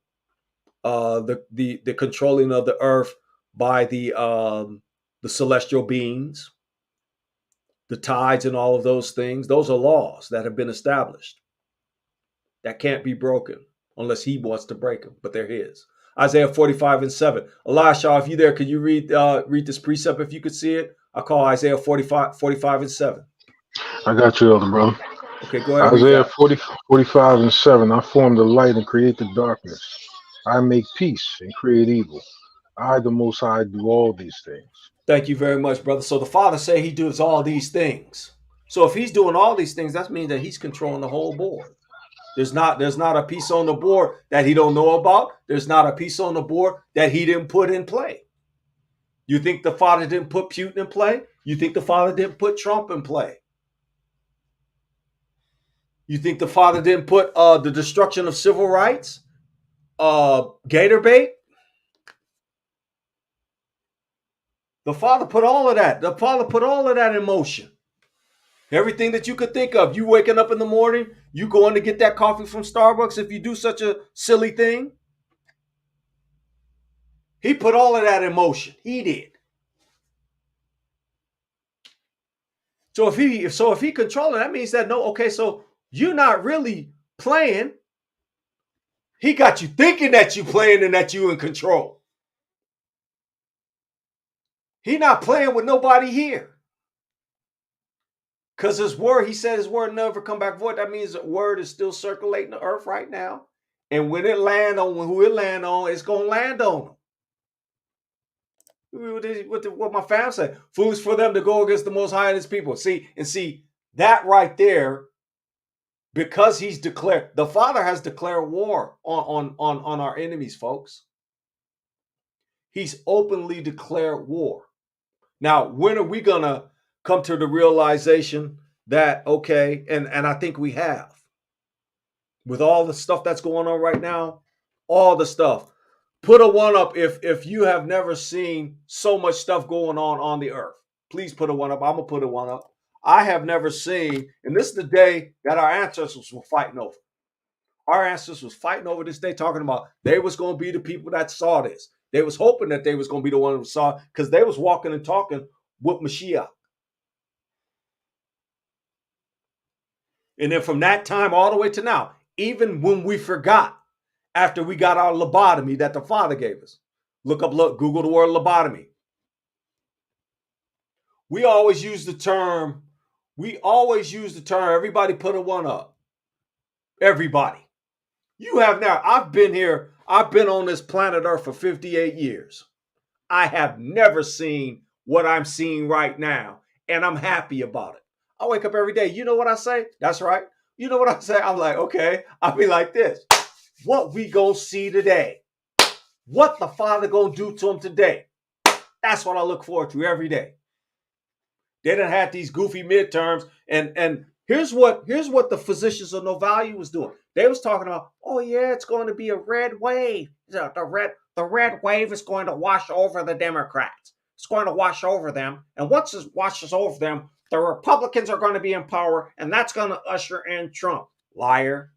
the controlling of the earth by the celestial beings, the tides, and all of those things. Those are laws that have been established that can't be broken unless he wants to break them, but they're his. Isaiah 45 and 7. Elisha, if you there, can you read this precept if you could see it? I call Isaiah 45 and 7. I got you, Elder brother. Okay, go ahead and read Isaiah that. 45 and 7. I form the light and create the darkness. I make peace and create evil. I, the Most High, do all these things. Thank you very much, brother. So the Father say he does all these things. So if he's doing all these things, that means that he's controlling the whole board. There's not a piece on the board that he don't know about. There's not a piece on the board that he didn't put in play. You think the Father didn't put Putin in play? You think the Father didn't put Trump in play? You think the Father didn't put the destruction of civil rights? Gator bait? The Father put all of that. The Father put all of that in motion. Everything that you could think of. You waking up in the morning, you going to get that coffee from Starbucks if you do such a silly thing. He put all of that in motion. He did. So if he controlling, that means that so you're not really playing. He got you thinking that you playing and that you in control. He not playing with nobody here. Because his word, he said his word never come back void. That means the word is still circulating the earth right now. And when it land on who it land on, it's going to land on them. What my fam said, foolish for them to go against the Most High and his people. See that right there, because he's declared, the Father has declared war on our enemies, folks. He's openly declared war. Now, when are we gonna come to the realization that, okay, and I think we have, with all the stuff that's going on right now, all the stuff. Put a one up if you have never seen so much stuff going on the earth. Please put a one up. I'm gonna put a one up. I have never seen, and this is the day that our ancestors were fighting over. Our ancestors was fighting over this day, talking about they was going to be the people that saw this. They was hoping that they was going to be the one who saw, because they was walking and talking with Mashiach. And then from that time all the way to now, even when we forgot, after we got our lobotomy that the Father gave us, Google the word lobotomy. We always use the term, everybody put a one up. Everybody. You have now, I've been on this planet Earth for 58 years. I have never seen what I'm seeing right now, and I'm happy about it. I wake up every day. You know what I say? That's right. You know what I say? I'm like, okay, I'll be like this. What we gonna see today? What the Father gonna do to him today? That's what I look forward to every day. They done had these goofy midterms, and here's what the physicians of no value was doing. They was talking about, oh yeah, it's going to be a red wave. The red wave is going to wash over the Democrats. It's going to wash over them, and once it washes over them, the Republicans are going to be in power, and that's going to usher in Trump. Liar.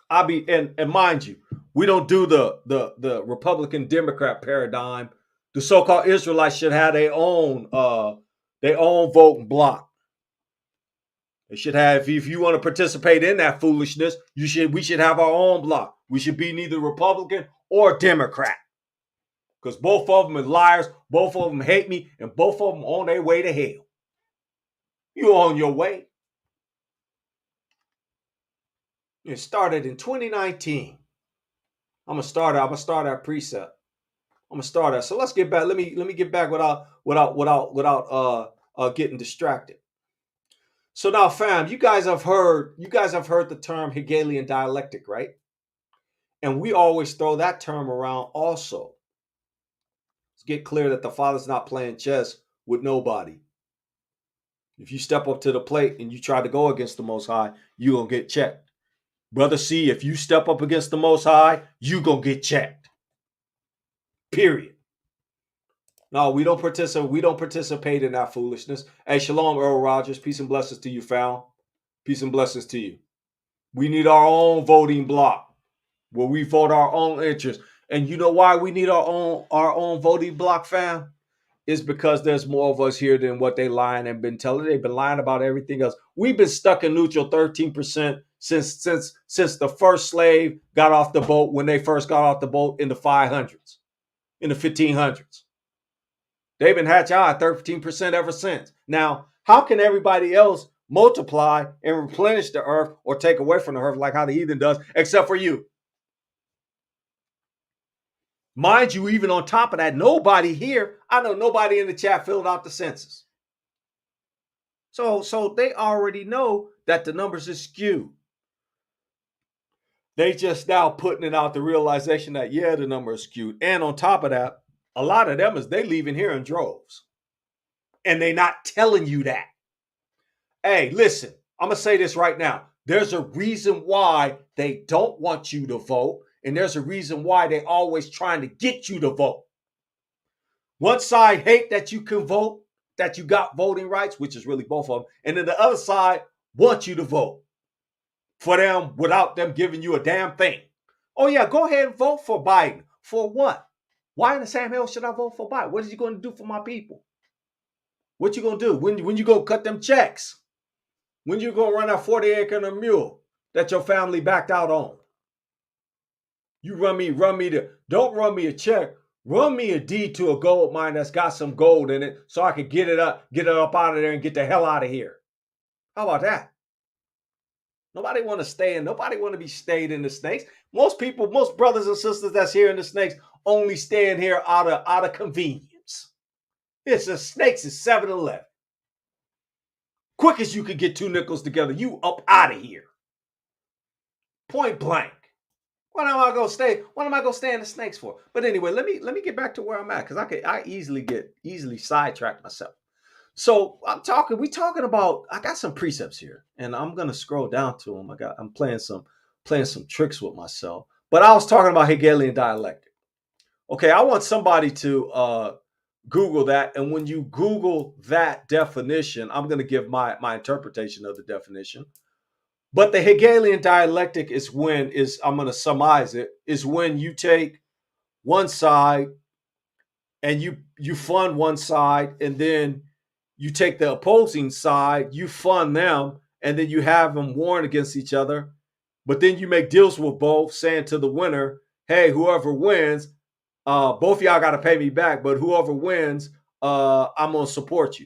And mind you, we don't do the Republican Democrat paradigm. The so-called Israelites should have their own voting block. They should have, if you want to participate in that foolishness, we should have our own block. We should be neither Republican or Democrat. Because both of them are liars, both of them hate me, and both of them on their way to hell. You on your way. It started in 2019. I'm gonna start our precept. I'm gonna start that. So let's get back. Let me get back without getting distracted. So now, fam, you guys have heard the term Hegelian dialectic, right? And we always throw that term around also. Let's get clear that the Father's not playing chess with nobody. If you step up to the plate and you try to go against the Most High, you're gonna get checked. Brother C, if you step up against the Most High, you're gonna get checked. Period. No, we don't participate in that foolishness. Hey, shalom, Earl Rogers. Peace and blessings to you, fam. Peace and blessings to you. We need our own voting block where we vote our own interests. And you know why we need our own voting block, fam? It's because there's more of us here than what they lying and been telling. They've been lying about everything else. We've been stuck in neutral 13% since the first slave got off the boat, when they first got off the boat in the 500s, in the 1500s. They've been hatched out at 13% ever since. Now, how can everybody else multiply and replenish the earth or take away from the earth like how the heathen does, except for you? Mind you, even on top of that, nobody here, I know nobody in the chat filled out the census. So they already know that the numbers are skewed. They just now putting it out, the realization that, yeah, the number is skewed. And on top of that, a lot of them they leaving here in droves. And they not telling you that. Hey, listen, I'm going to say this right now. There's a reason why they don't want you to vote. And there's a reason why they always trying to get you to vote. One side hate that you can vote, that you got voting rights, which is really both of them. And then the other side want you to vote for them without them giving you a damn thing. Oh yeah, go ahead and vote for Biden. For what? Why in the same hell should I vote for Biden? What is he going to do for my people? What you going to do? When you going to cut them checks? When you going to run that 40 acre and a mule that your family backed out on? You don't run me a check. Run me a deed to a gold mine that's got some gold in it so I could get it up out of there and get the hell out of here. How about that? Nobody want to stay in. Nobody want to be stayed in the snakes. Most people, most brothers and sisters that's here in the snakes only stay in here out of convenience. It's the snakes is 7-Eleven. Quick as you could get 2 nickels together, you up out of here. Point blank. What am I gonna stay? What am I gonna stay in the snakes for? But anyway, let me get back to where I'm at, because I easily sidetrack myself. So we talking about, I got some precepts here, and I'm gonna scroll down to them. I'm playing some tricks with myself. But I was talking about Hegelian dialectic. Okay, I want somebody to Google that, and when you Google that definition, I'm gonna give my interpretation of the definition. But the Hegelian dialectic I'm gonna summarize it, is when you take one side and you fund one side, and then you take the opposing side, you fund them, and then you have them warn against each other. But then you make deals with both, saying to the winner, hey, whoever wins, both of y'all got to pay me back, but whoever wins, I'm going to support you,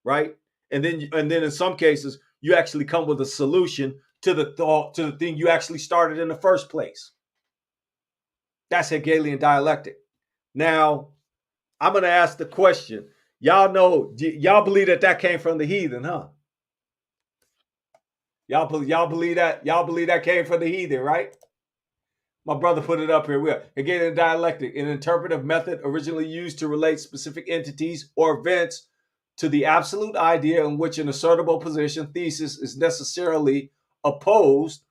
right? And then in some cases, you actually come with a solution to the thing you actually started in the first place. That's Hegelian dialectic. Now, I'm going to ask the question. Y'all believe that came from the heathen, huh? Y'all believe that came from the heathen, right? My brother put it up here. Hegelian dialectic, an interpretive method originally used to relate specific entities or events to the absolute idea in which an assertable position thesis is necessarily opposed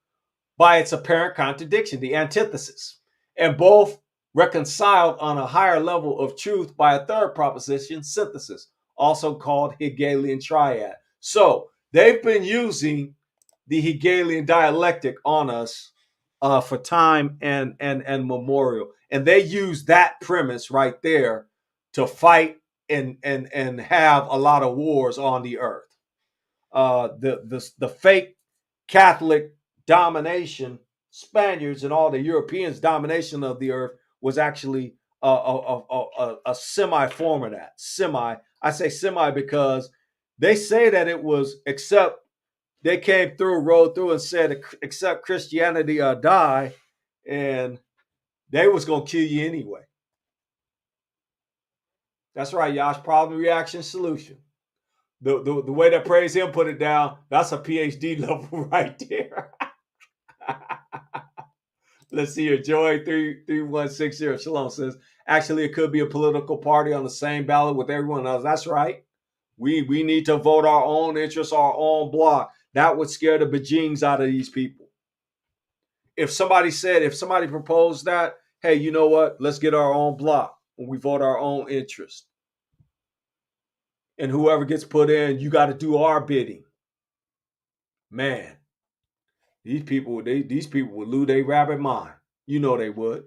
by its apparent contradiction, the antithesis, and both reconciled on a higher level of truth by a third proposition, synthesis, also called Hegelian triad. So they've been using the Hegelian dialectic on us for time and memorial, and they use that premise right there to fight and have a lot of wars on the earth. The fake Catholic domination, Spaniards and all the Europeans' domination of the earth was actually a semi form of that. I say semi because they say that it was, except they came through, rode through, and said, "Accept Christianity or die," and they was gonna kill you anyway. That's right, Yash. Problem, reaction, solution. The way that Praise Him put it down, that's a PhD level right there. Let's see here. Joy 3160 Shalom says, actually, it could be a political party on the same ballot with everyone else. That's right. We need to vote our own interests, our own block. That would scare the bejeans out of these people. If somebody proposed that, hey, you know what? Let's get our own block when we vote our own interest. And whoever gets put in, you got to do our bidding. Man, these people would lose their rabbit mind. You know they would.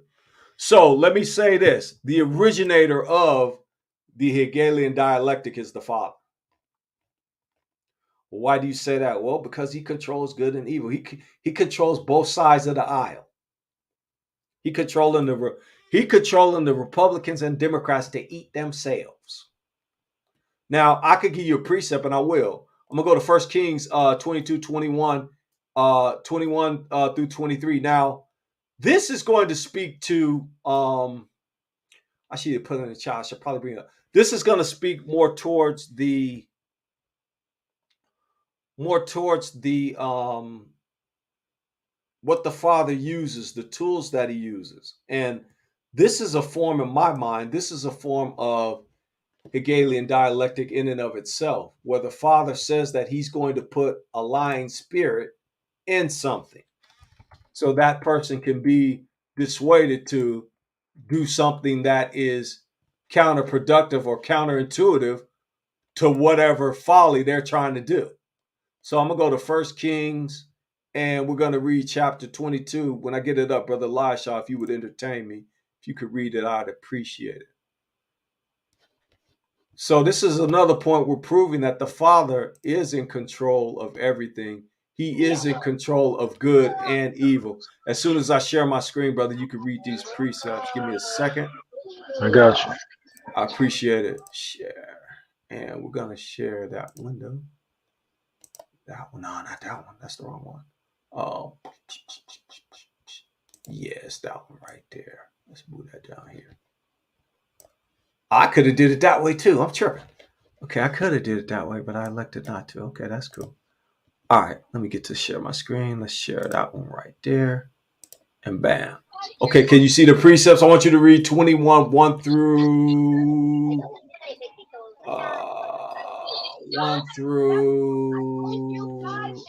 So let me say this. The originator of the Hegelian dialectic is the Father. Well, why do you say that? Well, because he controls good and evil. He controls both sides of the aisle. He controlling the Republicans and Democrats to eat themselves. Now, I could give you a precept, and I will. I'm going to go to 1 Kings 22, 21, 21 through 23. Now, this is going to speak to, I should put it in the chat. I should probably bring it up. This is going to speak more towards the what the Father uses, the tools that he uses. And this is a form, in my mind, this is a form of Hegelian dialectic in and of itself, where the Father says that he's going to put a lying spirit in something so that person can be dissuaded to do something that is counterproductive or counterintuitive to whatever folly they're trying to do. So I'm going to go to 1 Kings, and we're going to read chapter 22. When I get it up, Brother Elisha, if you would entertain me, if you could read it, I'd appreciate it. So this is another point we're proving that the Father is in control of everything. He is in control of good and evil. As soon as I share my screen, brother, you can read these precepts. Give me a second. I got you. I appreciate it. Share. And we're going to share that window. That one. No, not that one. That's the wrong one. Oh, yes, that one right there. Let's move that down here. I could have did it that way too. I'm tripping. Okay, I could have did it that way, but I elected not to. Okay, that's cool. All right, let me get to share my screen. Let's share that one right there. And bam. Okay, can you see the precepts? I want you to read 21, 1 through 1 through,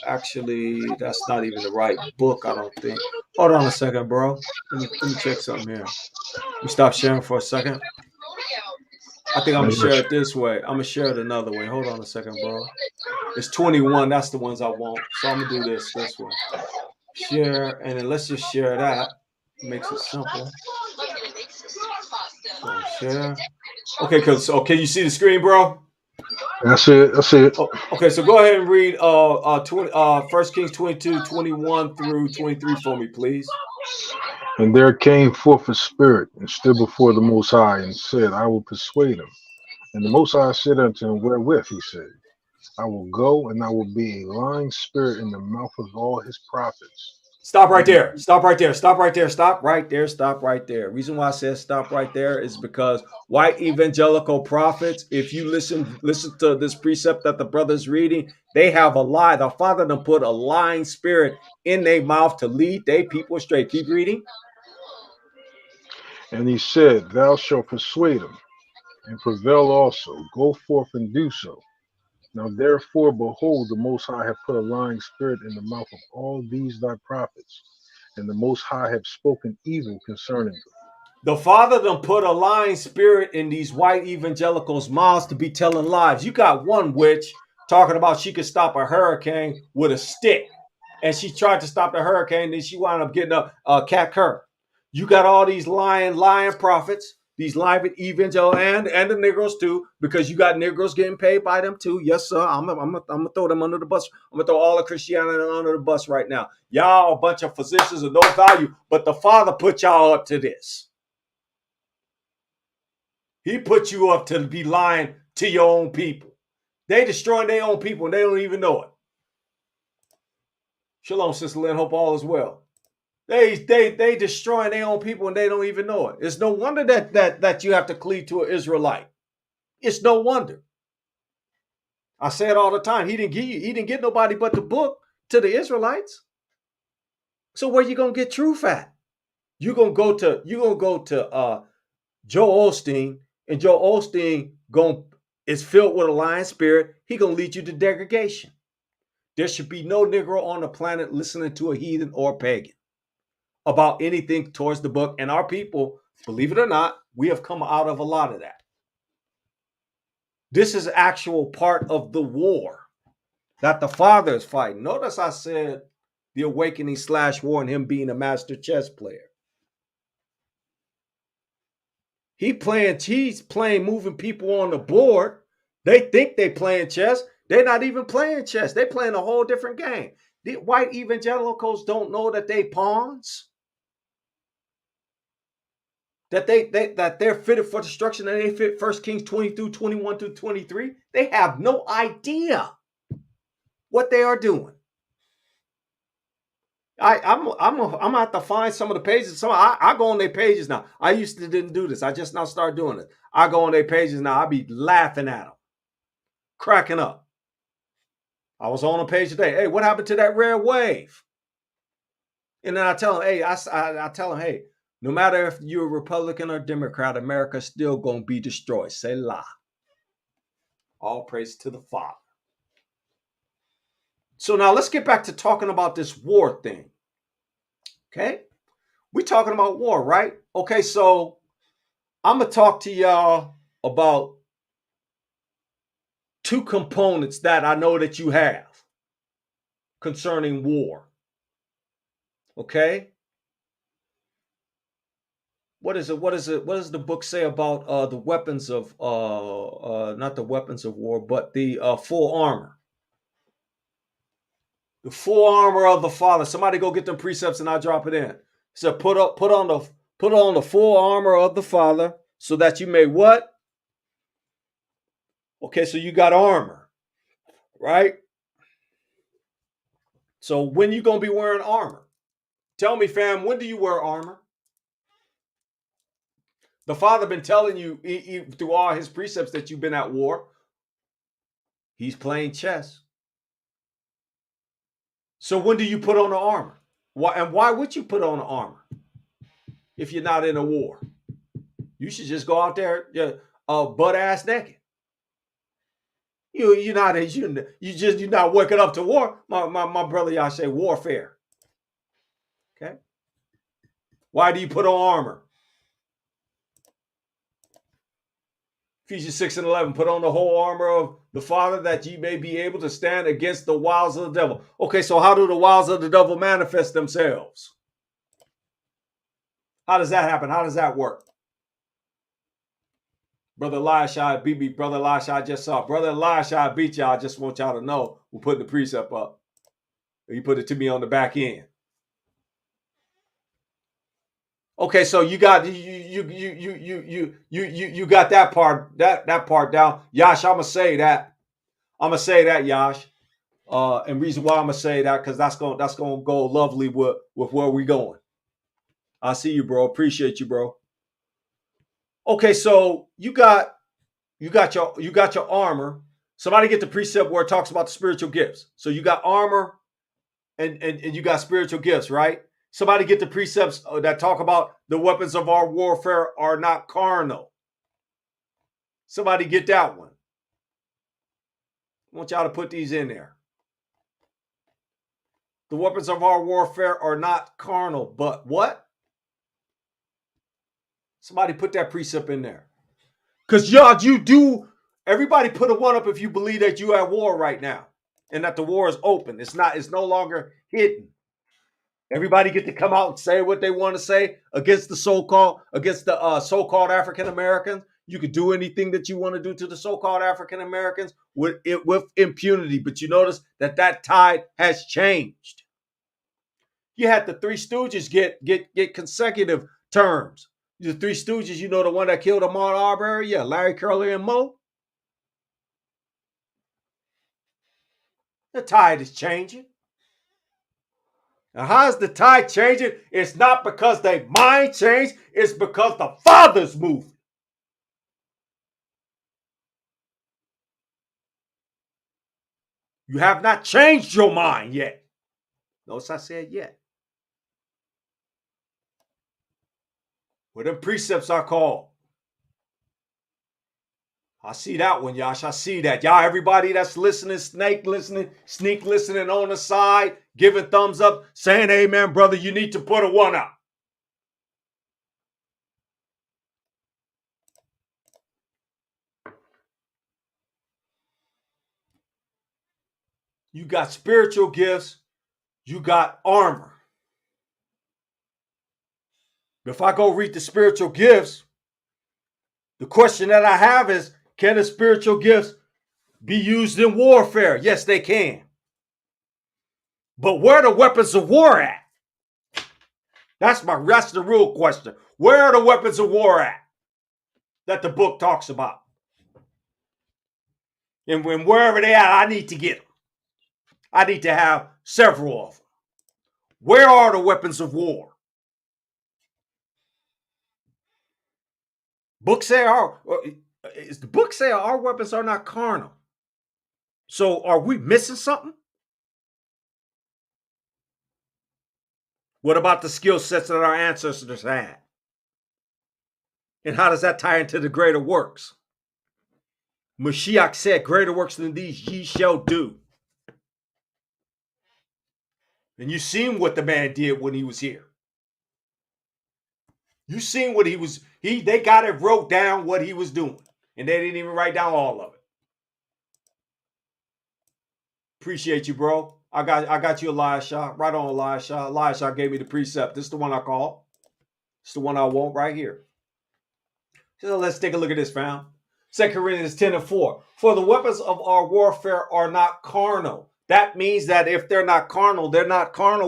actually, that's not even the right book, I don't think. Hold on a second, bro. Let me check something here. Let me stop sharing for a second. I think I'm I gonna got share you. it this way. I'm gonna share it another way. Hold on a second, bro. It's 21. That's the ones I want. So I'm gonna do this way. Share, and then let's just share that. Makes it simple. So share. Okay, so can you see the screen, bro? That's it. That's it. Oh, okay, so go ahead and read 1 Kings 22, 21 through 23 for me, please. And there came forth a spirit and stood before the Most High and said, I will persuade him. And the Most High said unto him, Wherewith? He said, I will go, and I will be a lying spirit in the mouth of all his prophets. Stop right there. Stop right there. Stop right there. Stop right there. Stop right there. Reason why I said stop right there is because white evangelical prophets, if you listen to this precept that the brother's reading, they have a lie. The Father done put a lying spirit in their mouth to lead their people straight. Keep reading. And he said, Thou shalt persuade him, and prevail also. Go forth and do so. Now therefore, behold, the Most High hath put a lying spirit in the mouth of all these thy prophets, and the Most High hath spoken evil concerning them. The Father done put a lying spirit in these white evangelicals' mouths to be telling lies. You got one witch talking about she could stop a hurricane with a stick. And she tried to stop the hurricane, then she wound up getting a cat cur. You got all these lying prophets, these lying evangel and the Negroes too, because you got Negroes getting paid by them too. Yes, sir. I'm gonna throw them under the bus. I'm gonna throw all of Christianity under the bus right now. Y'all a bunch of physicians of no value, but the Father put y'all up to this. He put you up to be lying to your own people. They destroying their own people and they don't even know it. Shalom, Sister Lynn. Hope all is well. They destroying their own people and they don't even know it. It's no wonder that you have to cleave to an Israelite. It's no wonder. I say it all the time. He didn't get nobody but the book to the Israelites. So where you gonna get truth at? You're gonna go to Joel Osteen, and Joel Osteen is filled with a lying spirit. He gonna lead you to degradation. There should be no Negro on the planet listening to a heathen or pagan about anything towards the book. And our people, believe it or not, we have come out of a lot of that. This is actual part of the war that the Father is fighting. Notice I said the awakening / war and him being a master chess player. He's playing moving people on the board. They think they playing chess. They're not even playing chess. They're playing a whole different game. The white evangelicals don't know that they pawns. That they're fitted for destruction, and they fit 1 Kings 20 through 21 through 23. They have no idea what they are doing. I'm gonna have to find some of the pages. I go on their pages now. I used to didn't do this. I just now start doing it. I go on their pages now. I be laughing at them, cracking up. I was on a page today. Hey, what happened to that rare wave? And then I tell them, hey, I tell them, hey, no matter if you're a Republican or Democrat, America's still gonna be destroyed. Selah. All praise to the Father. So now let's get back to talking about this war thing. Okay? We're talking about war, right? Okay, so I'm going to talk to y'all about two components that I know that you have concerning war. Okay? What does the book say about the weapons of not the weapons of war, but the full armor? The full armor of the Father. Somebody go get them precepts and I'll drop it in. It said put on the full armor of the Father So that you may what? Okay, so you got armor, right? So when you going to be wearing armor? Tell me, fam, when do you wear armor? The Father been telling you through all his precepts that you've been at war. He's playing chess. So when do you put on the armor? Why would you put on the armor if you're not in a war? You should just go out there butt ass naked. You're not waking up to war. My brother, y'all say warfare. Okay. Why do you put on armor? Ephesians 6 and 11, put on the whole armor of the Father that ye may be able to stand against the wiles of the devil. Okay, so how do the wiles of the devil manifest themselves? How does that happen? How does that work? Brother Elisha beat me. Brother Elisha, I just saw. Brother Elisha beat y'all. I just want y'all to know we're putting the precept up. You put it to me on the back end. Okay, so you got you got that part down. Yash, I'm gonna say that. Yash. And reason why I'm gonna say that because that's gonna go lovely with where we going. I see you, bro. Appreciate you, bro. Okay, so you got your armor. Somebody get the precept where it talks about the spiritual gifts. So you got armor and you got spiritual gifts, right? Somebody get the precepts that talk about the weapons of our warfare are not carnal. Somebody get that one. I want y'all to put these in there. The weapons of our warfare are not carnal, but what? Somebody put that precept in there. Because y'all, everybody put a one up if you believe that you're at war right now and that the war is open. It's no longer hidden. Everybody get to come out and say what they want to say against the so-called African Americans. You could do anything that you want to do to the so-called African Americans with impunity. But you notice that tide has changed. You had the Three Stooges get consecutive terms. The Three Stooges, you know, the one that killed Ahmaud Arbery? Yeah, Larry, Curly, and Moe. The tide is changing. Now, how is the tide changing? It's not because they mind changed. It's because the Father's moving. You have not changed your mind yet. Notice I said yet. What them precepts are called. I see that one, Yash. I see that. Y'all, everybody that's listening, sneak listening on the side, giving thumbs up, saying, amen, brother, you need to put a one up. You got spiritual gifts. You got armor. If I go read the spiritual gifts, the question that I have is, can the spiritual gifts be used in warfare? Yes, they can. But where are the weapons of war at? That's the real question. Where are the weapons of war at that the book talks about? And when wherever they are, I need to get them. I need to have several of them. Where are the weapons of war? Is the book say our weapons are not carnal? So are we missing something? What about the skill sets that our ancestors had? And how does that tie into the greater works? Mashiach said, greater works than these ye shall do. And you seen what the man did when he was here. You seen what they got it wrote down what he was doing. And they didn't even write down all of it. Appreciate you, bro. I got you, Elisha. Right on, Elisha. Elisha gave me the precept. This is the one I call. It's the one I want right here. So let's take a look at this, fam. 2 Corinthians 10 and 4. For the weapons of our warfare are not carnal. That means that if they're not carnal,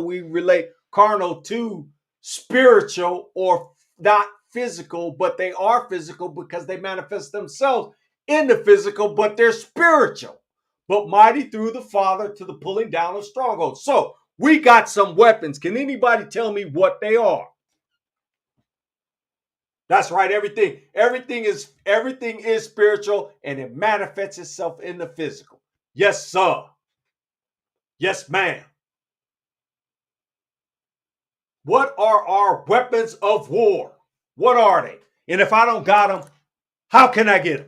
we relate carnal to spiritual or not physical, but they are physical because they manifest themselves in the physical, but they're spiritual. But mighty through the Father to the pulling down of strongholds. So we got some weapons. Can anybody tell me what they are? That's right. Everything is spiritual, and it manifests itself in the physical. Yes, sir. Yes, ma'am. What are our weapons of war? What are they? And if I don't got them, how can I get them?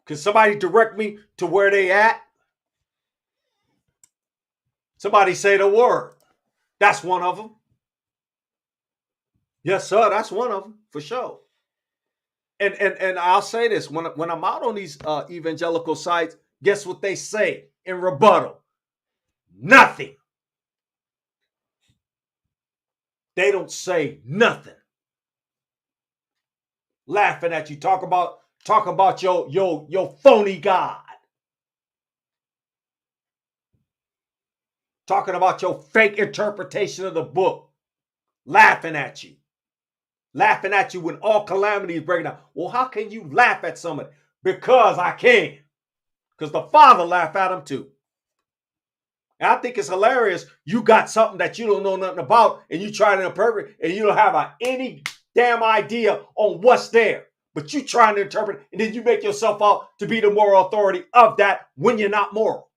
Can somebody direct me to where they at? Somebody say the word. That's one of them. Yes, sir. That's one of them for sure. And I'll say this: when I'm out on these evangelical sites, guess what they say in rebuttal? Nothing. They don't say nothing. Laughing at you, talk about your phony God. Talking about your fake interpretation of the book. Laughing at you. Laughing at you when all calamity is breaking down. Well, how can you laugh at somebody? Because I can. Because the Father laughed at him too. And I think it's hilarious. You got something that you don't know nothing about, and you try to interpret, and you don't have any damn idea on what's there. But you trying to interpret, and then you make yourself out to be the moral authority of that when you're not moral.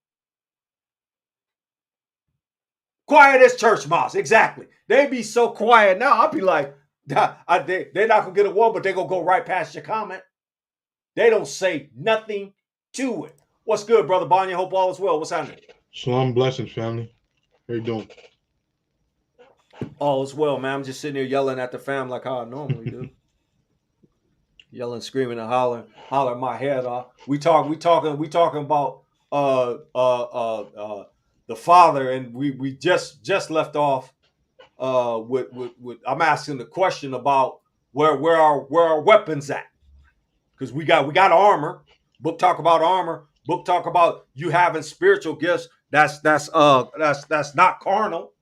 Quiet as church mouse. Exactly. They be so quiet now. I'll be like, they're not going to get a word, but they're going to go right past your comment. They don't say nothing to it. What's good, Brother Bonnie? Hope all is well. What's happening? Shalom, blessings, family. How you doing? All is well, man. I'm just sitting here yelling at the fam like how I normally do. Yelling, screaming, and hollering my head off. We talking about the Father, and we just left off with I'm asking the question about where our weapons at, because we got armor. Book talk about armor. Book talk about you having spiritual gifts. That's not carnal.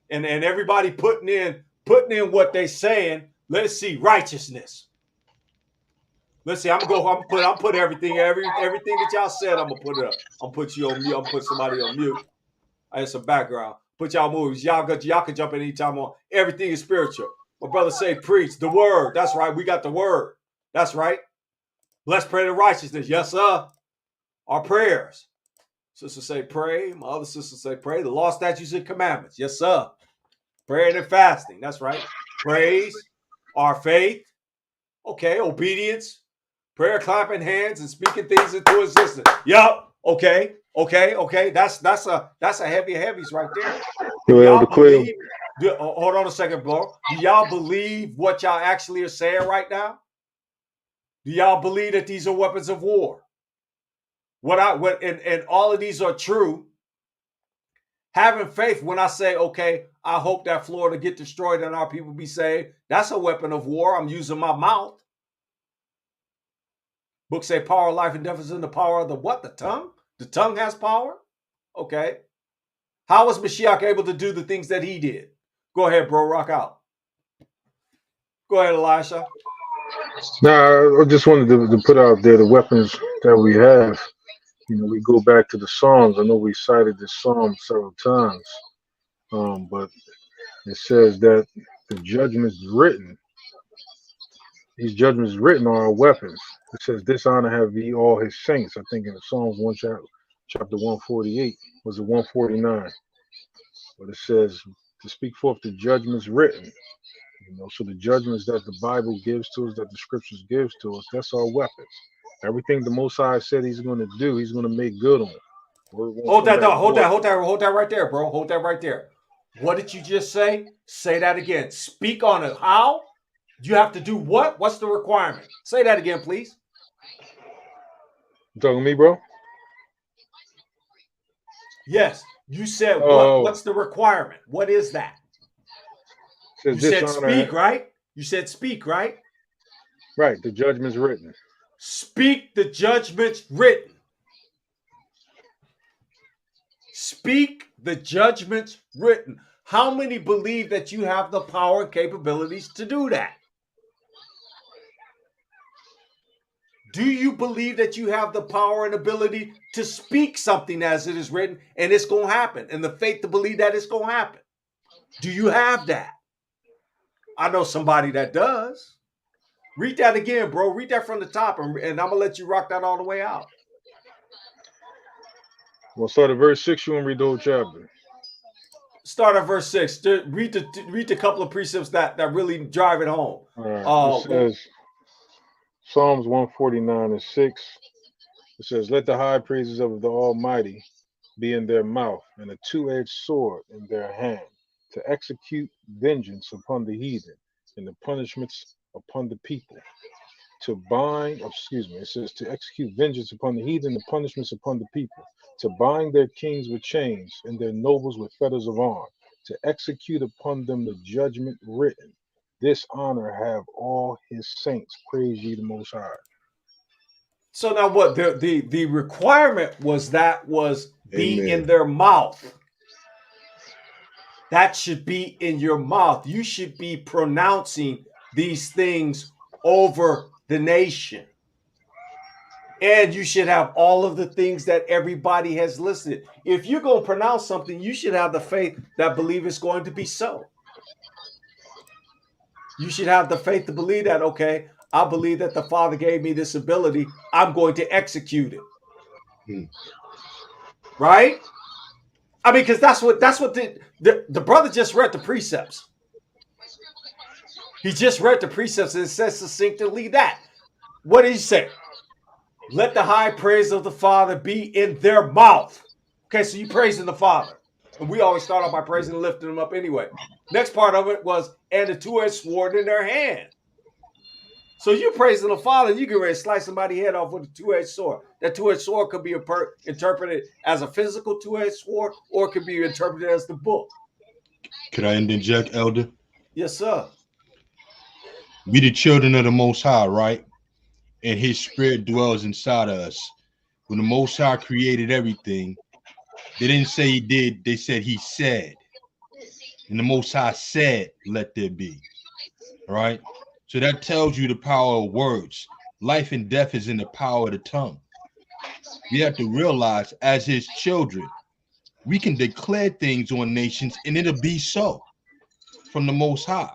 And everybody putting in what they saying. Let's see, righteousness. Let's see. I'm put everything that y'all said. I'm gonna put it up. I'm gonna put you on mute. I'm gonna put somebody on mute. I had some background. Put y'all movies. Y'all can jump in anytime on. Everything is spiritual. My brother say preach the word. That's right. We got the word. That's right. Let's pray to righteousness. Yes, sir. Our prayers. Sister say pray. My other sister say pray. The law, statutes, and commandments. Yes, sir. Praying and fasting. That's right. Praise. Our faith. Okay. Obedience. Prayer, clapping hands, and speaking things into existence. Yup. Okay. That's a heavy heavies right there. Do y'all believe? Hold on a second, bro. Do y'all believe what y'all actually are saying right now? Do y'all believe that these are weapons of war? And all of these are true. Having faith, when I say, okay, I hope that Florida get destroyed and our people be saved, that's a weapon of war. I'm using my mouth. Books say power, life, and death is in the power of the what? The tongue? The tongue has power? Okay. How was Mashiach able to do the things that he did? Go ahead, bro. Rock out. Go ahead, Elisha. Now, I just wanted to put out there the weapons that we have. You know, we go back to the Psalms. I know we cited this Psalm several times, but it says that the judgments written, these judgments written are our weapons. It says, dishonor have ye all his saints. I think in Psalms 1 chapter 148, was it 149? But it says to speak forth the judgments written. You know, so the judgments that the Bible gives to us, that the scriptures gives to us, that's our weapons. Everything the Most High said he's going to do, he's going to make good on. Hold that right there, bro. Hold that right there. What did you just say? Say that again. Speak on it. How? You have to do what? What's the requirement? Say that again, please. You talking to me, bro? Yes. You said what? What's the requirement? What is that? You said speak, right? You said speak, right? Right. The judgment's written. Speak the judgments written. Speak the judgments written. How many believe that you have the power and capabilities to do that? Do you believe that you have the power and ability to speak something as it is written and it's going to happen, and the faith to believe that it's going to happen? Do you have that? I know somebody that does. Read that again, bro. Read that from the top, and I'm going to let you rock that all the way out. We'll start at verse 6. You want to read the whole chapter? Start at verse 6. Read the couple of precepts that really drive it home. All right. It says, Psalms 149:6. It says, let the high praises of the Almighty be in their mouth, and a two-edged sword in their hand, to execute vengeance upon the heathen, and the punishments upon the people. It says to execute vengeance upon the heathen, the punishments upon the people, to bind their kings with chains, and their nobles with fetters of arm, to execute upon them the judgment written. This honor have all his saints. Praise ye the Most High. So now what? The requirement was be Amen. in their mouth. That should be in your mouth. You should be pronouncing these things over the nation. And you should have all of the things that everybody has listed. If you're going to pronounce something, you should have the faith that believe it's going to be so. You should have the faith to believe that, okay, I believe that the Father gave me this ability. I'm going to execute it. Right? I mean, because that's what the brother just read the precepts. He just read the precepts, and it says succinctly that. What did he say? Let the high praise of the Father be in their mouth. Okay, so you praising the Father. And we always start off by praising and lifting him up anyway. Next part of it was, and a two-edged sword in their hand. So you praising the Father, you get ready to slice somebody's head off with a two-edged sword. That two-edged sword could be interpreted as a physical two-edged sword, or it could be interpreted as the book. Could I interject, Elder? Yes, sir. We the children of the Most High, right? And his spirit dwells inside of us. When the Most High created everything, they didn't say he did, they said he said. And the Most High said, let there be. Right? So that tells you the power of words. Life and death is in the power of the tongue. We have to realize, as his children, we can declare things on nations and it'll be so from the Most High.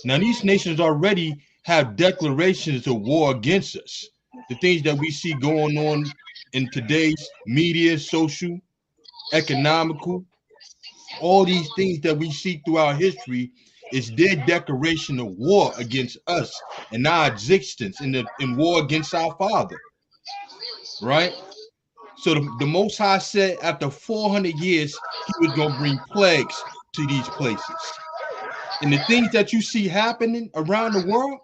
Now, these nations already have declarations of war against us. The things that we see going on in today's media, social, economical, all these things that we see throughout history is their declaration of war against us and our existence in war against our Father, right? So the Most High said after 400 years, he was going to bring plagues to these places. And the things that you see happening around the world,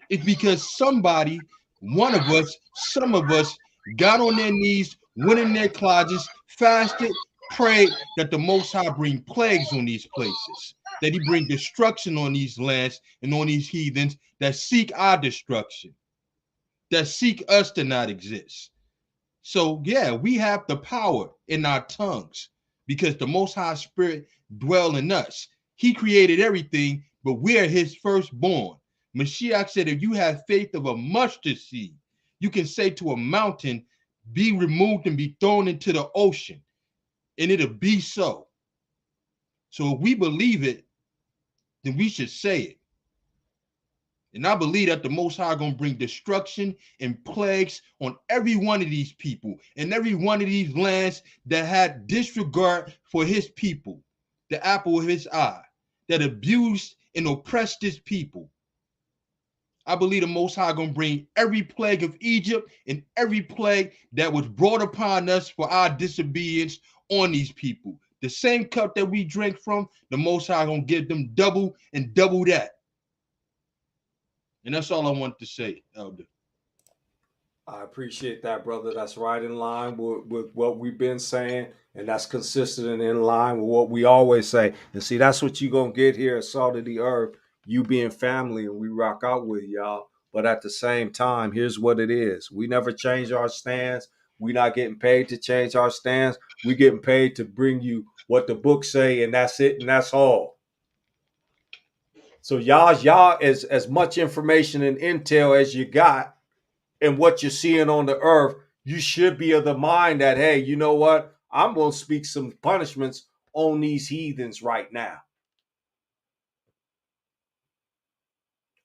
it's because somebody, one of us, some of us got on their knees, went in their closets, fasted, prayed that the Most High bring plagues on these places, that he bring destruction on these lands and on these heathens that seek our destruction, that seek us to not exist. So yeah, we have the power in our tongues because the Most High Spirit dwells in us. He created everything, but we're his firstborn. Mashiach said, if you have faith of a mustard seed, you can say to a mountain, be removed and be thrown into the ocean, and it'll be so. So if we believe it, then we should say it. And I believe that the Most High going to bring destruction and plagues on every one of these people and every one of these lands that had disregard for his people, the apple of his eye, that abused and oppressed his people. I believe the Most High going to bring every plague of Egypt and every plague that was brought upon us for our disobedience on these people. The same cup that we drank from, the Most High going to give them double and double that. And that's all I want to say, Elder. I appreciate that, brother. That's right in line with what we've been saying, and that's consistent and in line with what we always say. And see, that's what you're going to get here at Salt of the Earth, you being family, and we rock out with y'all. But at the same time, here's what it is. We never change our stance. We're not getting paid to change our stance. We're getting paid to bring you what the books say, and that's it, and that's all. So y'all as much information and intel as you got, and what you're seeing on the earth, you should be of the mind that, hey, you know what? I'm going to speak some punishments on these heathens right now.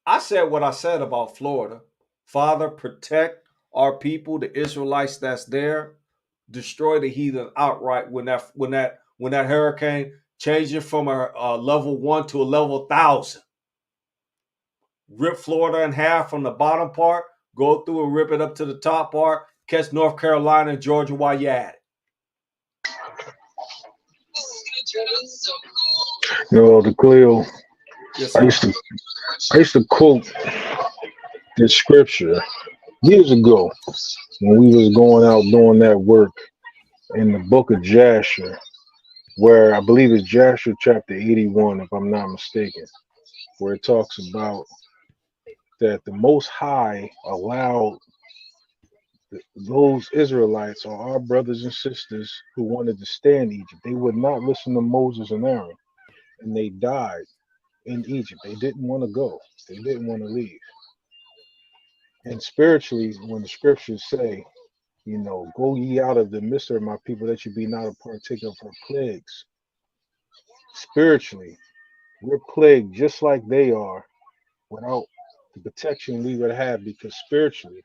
I said what I said about Florida. Father, protect our people, the Israelites that's there. Destroy the heathen outright when that hurricane changes from a level 1 to a level 1,000. Rip Florida in half from the bottom part, go through and rip it up to the top part, catch North Carolina and Georgia while you're at it. The Cleo, Yes, I sir. used to quote this scripture years ago when we was going out doing that work in the book of Jasher, where I believe it's Jasher chapter 81, if I'm not mistaken, where it talks about that the Most High allowed those Israelites, or our brothers and sisters who wanted to stay in Egypt, they would not listen to Moses and Aaron, and they died in Egypt. They didn't want to go. They didn't want to leave. And spiritually, when the scriptures say, go ye out of the midst of my people that you be not a partaker of her plagues. Spiritually, we're plagued just like they are without the protection we would have, because spiritually,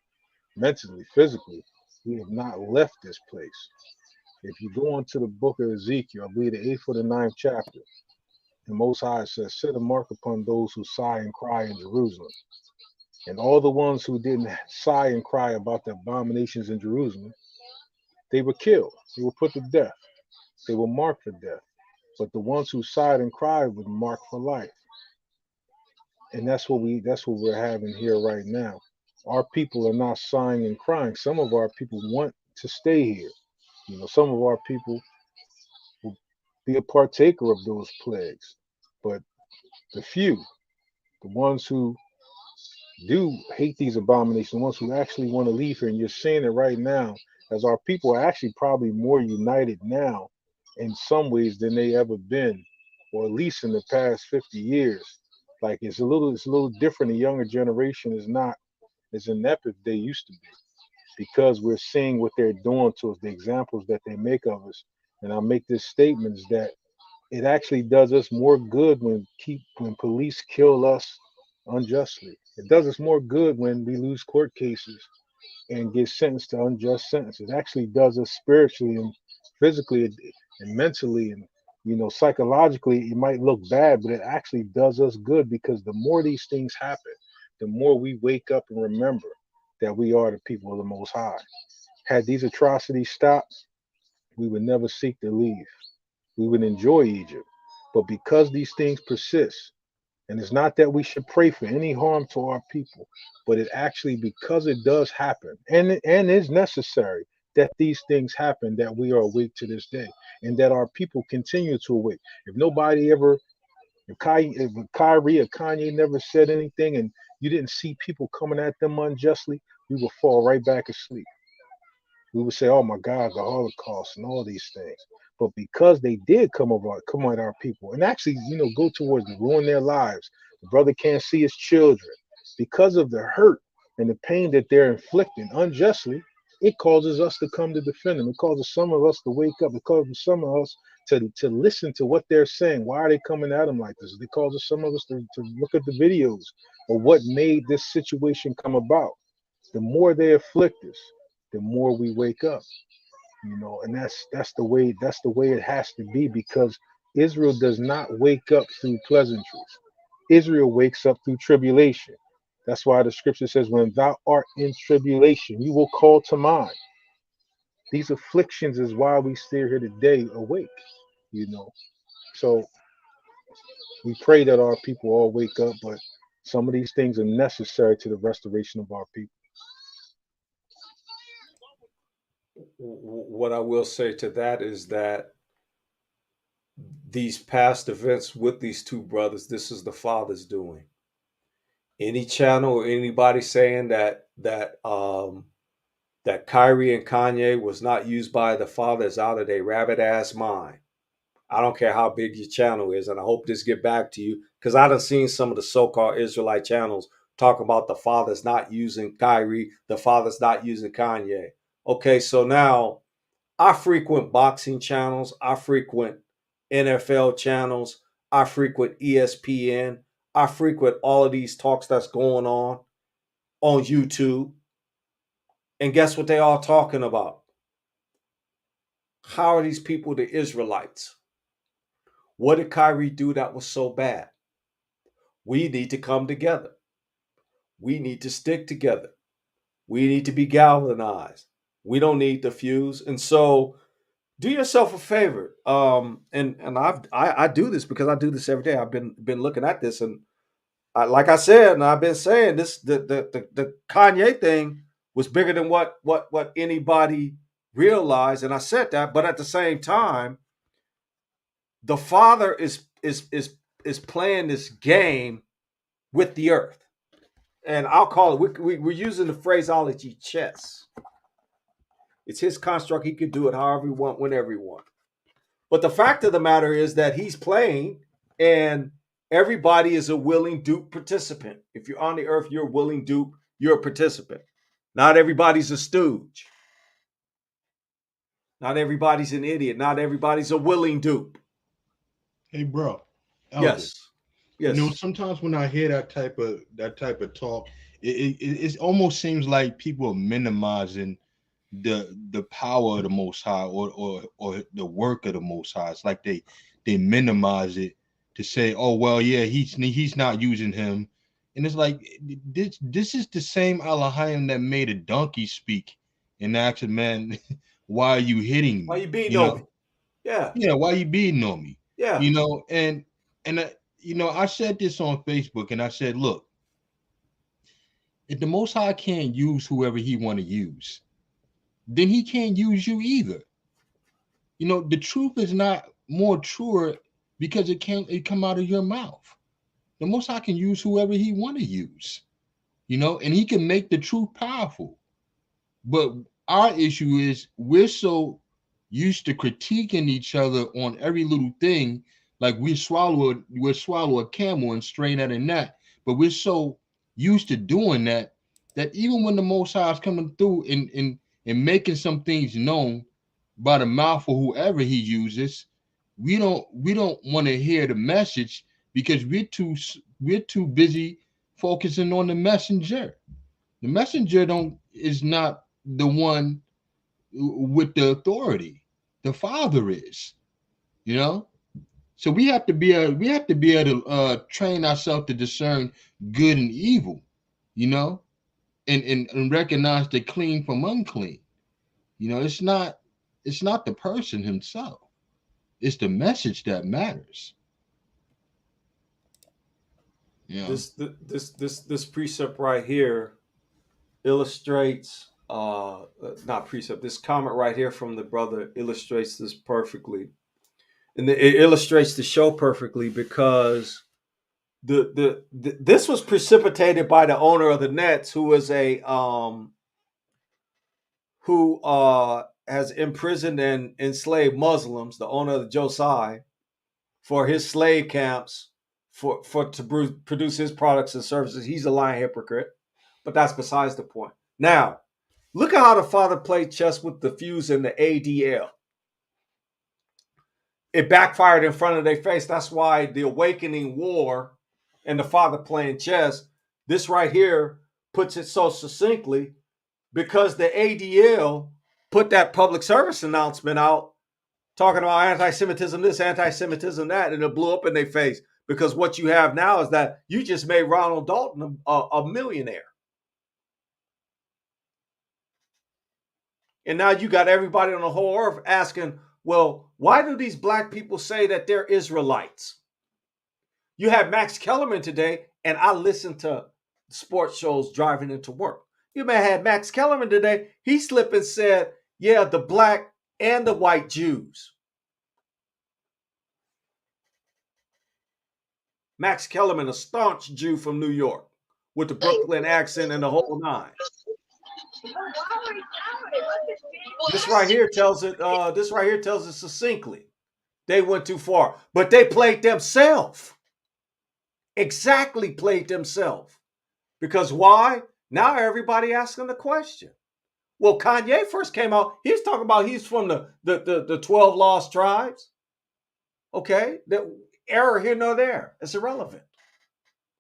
mentally, physically, we have not left this place. If you go into the book of Ezekiel, I believe the 8th or the 9th chapter, the Most High says, set a mark upon those who sigh and cry in Jerusalem. And all the ones who didn't sigh and cry about the abominations in Jerusalem, they were killed. They were put to death. They were marked for death. But the ones who sighed and cried were marked for life. And that's what we're having here right now. Our people are not sighing and crying. Some of our people want to stay here. Some of our people will be a partaker of those plagues. But the few, the ones who do hate these abominations, the ones who actually want to leave here, and you're seeing it right now, as our people are actually probably more united now in some ways than they ever been, or at least in the past 50 years. Like it's a little different. The younger generation is not as inept as they used to be, because we're seeing what they're doing to us, the examples that they make of us. And I'll make this statement, is that it actually does us more good when police kill us unjustly. It does us more good when we lose court cases and get sentenced to unjust sentences. It actually does us spiritually and physically and mentally, and psychologically. It might look bad, but it actually does us good, because the more these things happen, the more we wake up and remember that we are the people of the Most High. Had these atrocities stopped, we would never seek to leave. We would enjoy Egypt. But because these things persist, and it's not that we should pray for any harm to our people, but it actually, because it does happen, and is necessary that these things happen, that we are awake to this day, and that our people continue to awake. If Kyrie or Kanye never said anything, and you didn't see people coming at them unjustly, we will fall right back asleep. We would say, oh my God, the Holocaust and all these things. But because they did come at our people and actually, go towards to ruin their lives, the brother can't see his children. Because of the hurt and the pain that they're inflicting unjustly, it causes us to come to defend them. It causes some of us to wake up. It causes some of us to listen to what they're saying. Why are they coming at them like this? It causes some of us to look at the videos of what made this situation come about. The more they afflict us, the more we wake up. And that's the way it has to be, because Israel does not wake up through pleasantries. Israel wakes up through tribulation. That's why the scripture says, when thou art in tribulation, you will call to mind. These afflictions is why we stay here today awake, So we pray that our people all wake up, but some of these things are necessary to the restoration of our people. What I will say to that is that these past events with these two brothers, this is the Father's doing. Any channel or anybody saying that Kyrie and Kanye was not used by the Father is out of their rabbit ass mind. I don't care how big your channel is, and I hope this get back to you, because I done seen some of the so-called Israelite channels talking about the father's not using Kyrie, the father's not using Kanye. Okay, so now I frequent boxing channels, I frequent NFL channels, I frequent ESPN, I frequent all of these talks that's going on YouTube. And guess what they all talking about? How are these people the Israelites? What did Kyrie do that was so bad? We need to come together. We need to stick together. We need to be galvanized. We don't need to fuse. And so do yourself a favor. And I do this because I do this every day. I've been looking at this, and like I said, and I've been saying this, the Kanye thing was bigger than what anybody realized. And I said that, but at the same time, the father is playing this game with the earth. And I'll call it, we're using the phraseology chess. It's his construct. He can do it however he want, whenever he want. But the fact of the matter is that he's playing, and everybody is a willing dupe participant. If you're on the earth, you're a willing dupe. You're a participant. Not everybody's a stooge. Not everybody's an idiot. Not everybody's a willing dupe. Hey, bro. Elder, Yes. Yes. You know, sometimes when I hear that type of talk, it almost seems like people are minimizing the power of the Most High, or the work of the Most High. It's like they minimize it to say, oh well, yeah, he's not using him, and it's like this is the same Elohim that made a donkey speak and asked a man, why are you hitting me? Why you beating on me? Yeah, why you beating on me? Yeah. You know, and I said this on Facebook, and I said, look, if the Most High can't use whoever he want to use, then he can't use you either. You know, the truth is not more truer because it come out of your mouth. The Most High can use whoever he want to use, and he can make the truth powerful. But our issue is we're so used to critiquing each other on every little thing, like we swallow a camel and strain at a gnat. But we're so used to doing that even when the Most High is coming through and making some things known by the mouth of whoever he uses, we don't want to hear the message because we're too busy focusing on the messenger. The messenger is not the one with the authority. The Father is, So we have to be able to train ourselves to discern good and evil, and recognize the clean from unclean. It's not the person himself. It's the message that matters. This precept right here illustrates not precept. This comment right here from the brother illustrates this perfectly, and it illustrates the show perfectly because this was precipitated by the owner of the Nets, who is who has imprisoned and enslaved Muslims, the owner of the Josiah, for his slave camps to produce his products and services. He's a lying hypocrite, but that's besides the point. Now, look at how the father played chess with the fuse and the ADL. It backfired in front of their face. That's why the awakening war and the father playing chess, this right here puts it so succinctly, because the ADL put that public service announcement out talking about anti-Semitism this, anti-Semitism that, and it blew up in their face. Because what you have now is that you just made Ronald Dalton a millionaire. And now you got everybody on the whole earth asking, well, why do these black people say that they're Israelites? You have Max Kellerman today, and I listen to sports shows driving into work. You may have had Max Kellerman today. He slipped and said, yeah, the black and the white Jews. Max Kellerman, a staunch Jew from New York, with the Brooklyn accent and the whole nine. This right here tells it. This right here tells it succinctly. They went too far, but they played themselves. Exactly played themselves, Because why? Now everybody asking the question. Well, Kanye first came out, he was talking about he's from the 12 lost tribes. Okay, the error here nor there. It's irrelevant.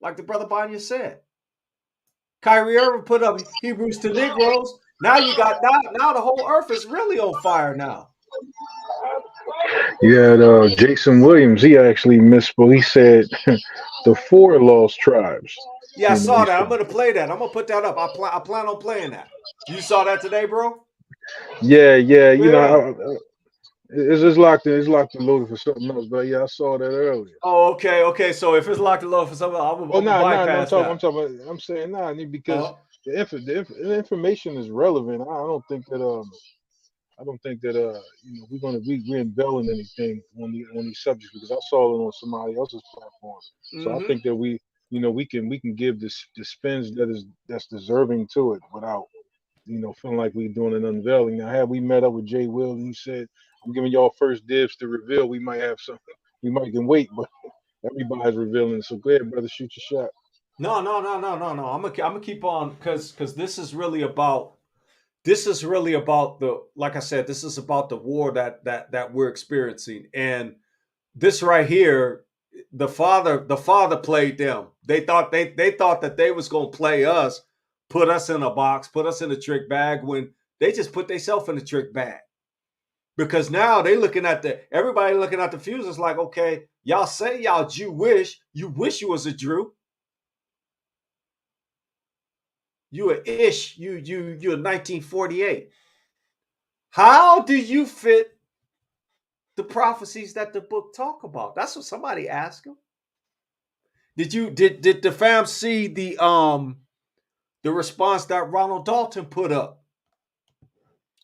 Like the brother Banya said. Kyrie Irving put up Hebrews to Negroes. Now you got now the whole earth is really on fire now. Yeah, Jason Williams, he actually misspoke. He said the 4 lost tribes. Yeah, I You know, saw he that. said, I'm gonna play that. I'm gonna put that up. I plan on playing that. You saw that today, bro? yeah, yeah. You know, Yeah. it's locked in. It's locked and loaded for something else. But yeah, I saw that earlier. Oh, okay, okay. So if it's locked and loaded for something, I'm Oh, gonna no. bypass I'm that. talking. I'm saying because Uh-huh. the information is relevant. I don't think that we're gonna be unveiling anything on these subjects because I saw it on somebody else's platform. So I Mm-hmm. think that we can give the spins that's deserving to it without feeling like we're doing an unveiling. Now, had we met up with Jay Will and he said, "I'm giving y'all first dibs to reveal," we might have something. We might can wait, but everybody's revealing. So go ahead, brother, shoot your shot. No. I'm gonna keep on because this is really about the, like I said, this is about the war that we're experiencing. And this right here, the father played them. They thought that they was gonna play us, put us in a box, put us in a trick bag when they just put themselves in a trick bag. Because now they looking at everybody looking at the fuses like, okay, y'all say y'all Jewish, you wish you was a Jew. You a ish, you're 1948. How do you fit the prophecies that the book talk about? That's what somebody asked him. Did the fam see the response that Ronald Dalton put up?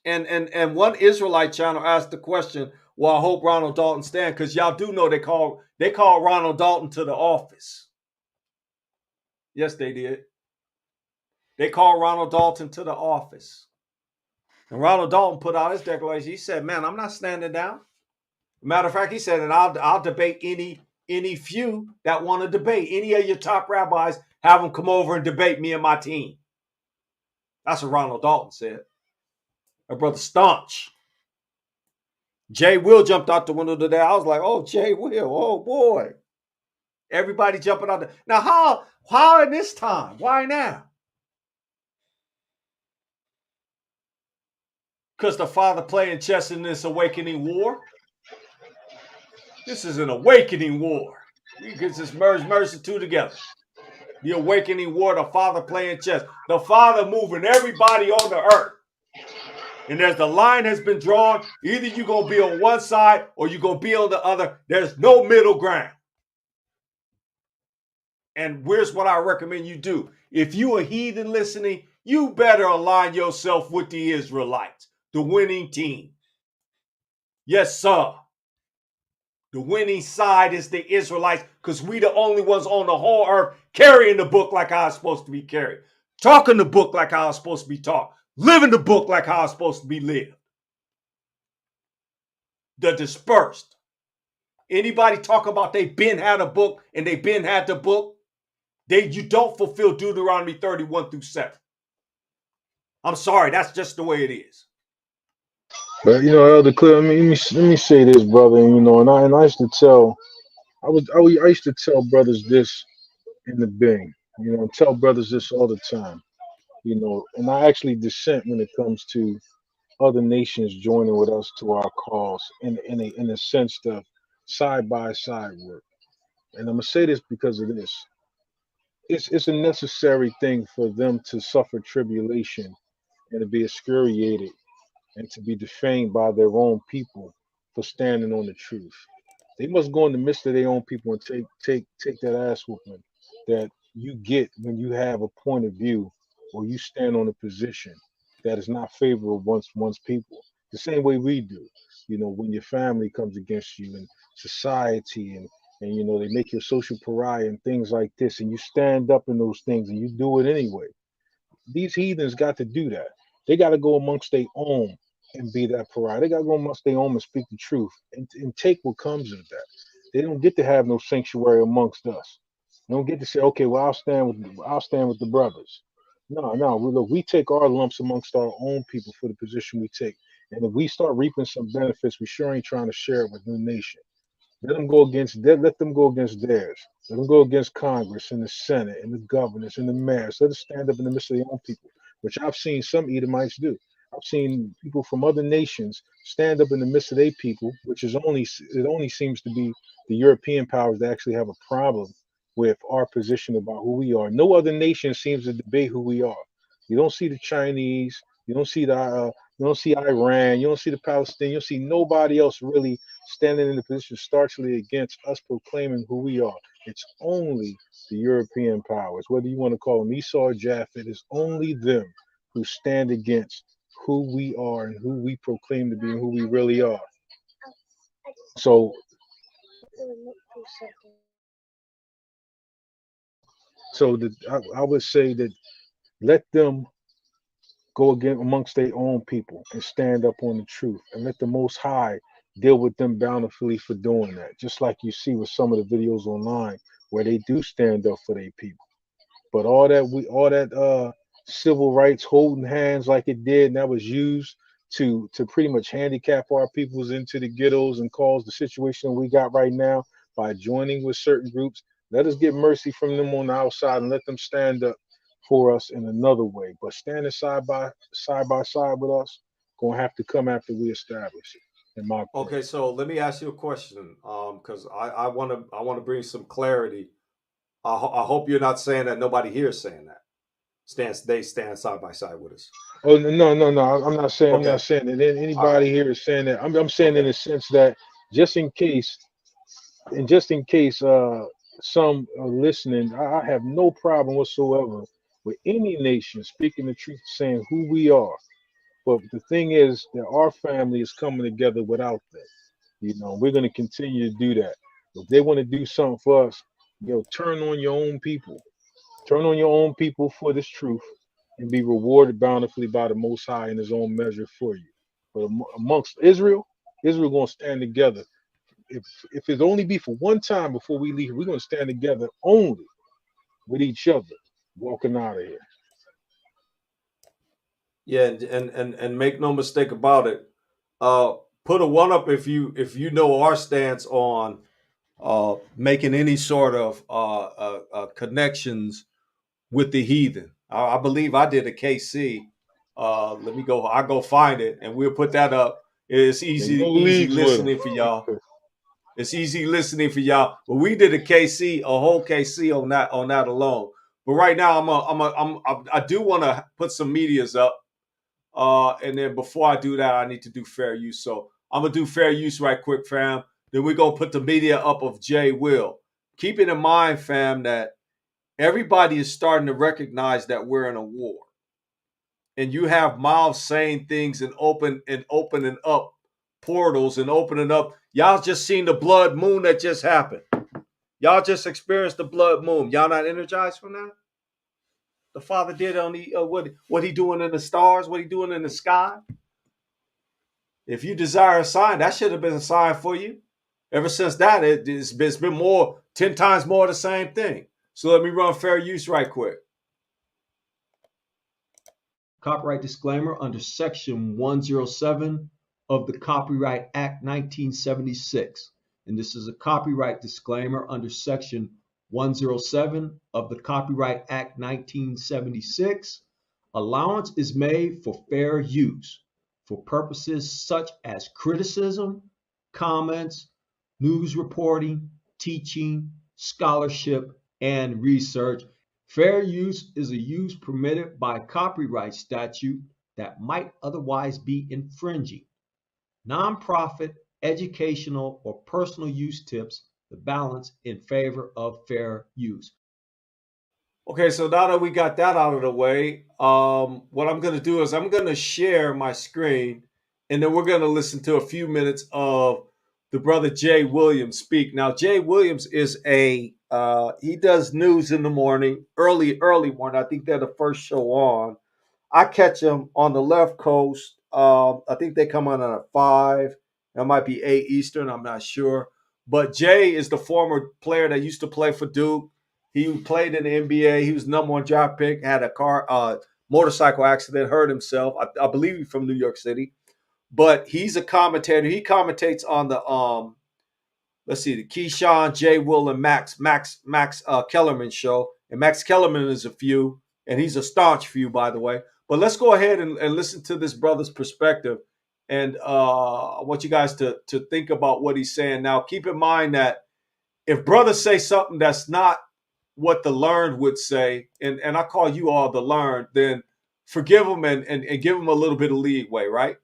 And one Israelite channel asked the question, well, I hope Ronald Dalton stand, because y'all do know they call Ronald Dalton to the office. Yes, they did. They called Ronald Dalton to the office. And Ronald Dalton put out his declaration. He said, man, I'm not standing down. Matter of fact, he said, and I'll debate any few that want to debate. Any of your top rabbis, have them come over and debate me and my team. That's what Ronald Dalton said. My brother staunch. Jay Will jumped out the window today. I was like, oh, Jay Will, oh boy. Everybody jumping out there. Now, how in this time? Why now? Because the father playing chess in this awakening war? This is an awakening war. We can just merge the two together. The awakening war, the father playing chess, the father moving everybody on the earth. And as the line has been drawn, either you're going to be on one side or you're going to be on the other. There's no middle ground. And here's what I recommend you do. If you a heathen listening, you better align yourself with the Israelites, the winning team. Yes, sir. The winning side is the Israelites, because we the only ones on the whole earth carrying the book like how it's supposed to be carried. Talking the book like how it's supposed to be taught. Living the book like how it's supposed to be lived. The dispersed. Anybody talk about they been had a book and they been had the book, you don't fulfill Deuteronomy 31 through 7. I'm sorry, that's just the way it is. But Elder Clear, let me say this, brother. And I used to tell, I used to tell brothers this in the Bing. Tell brothers this all the time. And I actually dissent when it comes to other nations joining with us to our cause in a sense of side by side work. And I'm gonna say this because of this. It's a necessary thing for them to suffer tribulation and to be excoriated and to be defamed by their own people for standing on the truth. They must go in the midst of their own people and take that ass whooping that you get when you have a point of view or you stand on a position that is not favorable one's people. The same way we do. When your family comes against you and society and they make you a social pariah and things like this, and you stand up in those things and you do it anyway. These heathens got to do that. They got to go amongst their own and be that pariah. They got to go amongst their own and speak the truth and take what comes of that. They don't get to have no sanctuary amongst us. You don't get to say, okay, well, I'll stand with the brothers. No, no. Look, we take our lumps amongst our own people for the position we take, and if we start reaping some benefits, we sure ain't trying to share it with the nation. Let them go against theirs. Let them go against Congress and the Senate and the governors and the mayors. Let us stand up in the midst of their own people, which I've seen some Edomites do. I've seen people from other nations stand up in the midst of their people, which is only it only seems to be the European powers that actually have a problem with our position about who we are. No other nation seems to debate who we are. You don't see the Chinese. You don't see Iran. You don't see the Palestinians. You don't see nobody else really standing in the position starchly against us proclaiming who we are. It's only the European powers, whether you want to call them Esau or Japhet, it's only them who stand against who we are and who we proclaim to be and who we really are. So, I would say that let them go again amongst their own people and stand up on the truth and let the Most High deal with them bountifully for doing that. Just like you see with some of the videos online where they do stand up for their people. But all that civil rights holding hands like it did, and that was used to pretty much handicap our peoples into the ghettos and cause the situation we got right now by joining with certain groups. Let us get mercy from them on the outside and let them stand up for us in another way. But standing side by side with us, gonna have to come after we establish it, in my opinion. Okay, so let me ask you a question, because I want to bring some clarity. I hope you're not saying that nobody here is saying that. They stand side by side with us. Oh no. I'm Okay, not saying that all right, anybody here is saying that. I'm saying in okay. the sense that just in case, and just in case some are listening, I have no problem whatsoever with any nation speaking the truth, saying who we are. But the thing is that our family is coming together without that. We're going to continue to do that. If they want to do something for us, turn on your own people. Turn on your own people for this truth and be rewarded bountifully by the Most High in His own measure for you. But amongst Israel going to stand together. If it only be for one time before we leave, we're going to stand together only with each other, walking out of here. Yeah, and make no mistake about it. Uh, put a one up if you know our stance on making any sort of connections with the heathen. I believe I did a KC. Let me go. I go find it, and we'll put that up. It's And go easy leagues with them. listening for y'all. It's easy listening for y'all. But we did a KC, a whole KC on that alone. But right now, I do want to put some medias up. And then before I do that, I need to do fair use. So I'm gonna do fair use right quick, fam. Then we're gonna put the media up of Jay Will. Keep it in mind, fam, that everybody is starting to recognize that we're in a war. And you have mouths saying things and opening up portals and opening up. Y'all just seen the blood moon that just happened. Y'all just experienced the blood moon. Y'all not energized from that? The Father did on the what he doing in the stars, what he doing in the sky. If you desire a sign, that should have been a sign for you. Ever since that, it's been more 10 times more the same thing. So let me run fair use right quick. Copyright disclaimer under Section 107 of the Copyright Act 1976. And this is a copyright disclaimer under Section 107 of the Copyright Act 1976. Allowance is made for fair use for purposes such as criticism, comments, news reporting, teaching, scholarship, and research. Fair use is a use permitted by copyright statute that might otherwise be infringing. Nonprofit, educational, or personal use tips the balance in favor of fair use. Okay, so now that we got that out of the way, what I'm going to do is I'm going to share my screen, and then we're going to listen to a few minutes of the brother Jay Williams speak. Now, Jay Williams is he does news in the morning, early morning. I think they're the first show on. I catch them on the left coast. I think they come on at 5. That might be 8 Eastern. I'm not sure. But Jay is the former player that used to play for Duke. He played in the NBA. He was #1 draft pick. Had a motorcycle accident, hurt himself. I believe he's from New York City, but he's a commentator. He commentates on the let's see, the Keyshawn, J. Will, and Max Kellerman show. And Max Kellerman is a few, and he's a staunch few, by the way. But let's go ahead and listen to this brother's perspective. And I want you guys to think about what he's saying. Now, keep in mind that if brothers say something that's not what the learned would say, and I call you all the learned, then forgive them and give them a little bit of leeway, right?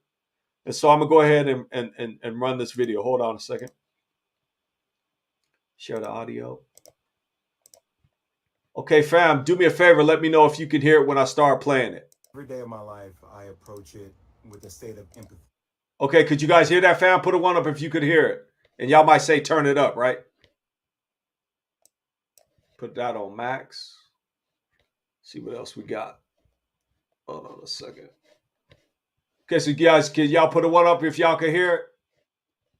And so I'm going to go ahead and run this video. Hold on a second. Share the audio. Okay, fam, do me a favor. Let me know if you can hear it when I start playing it. Every day of my life, I approach it with a state of empathy. Okay, could you guys hear that, fam? Put a 1 up if you could hear it. And y'all might say turn it up, right? Put that on max. See what else we got. Hold on a second. Okay, so guys, can y'all put a 1 up if y'all can hear it?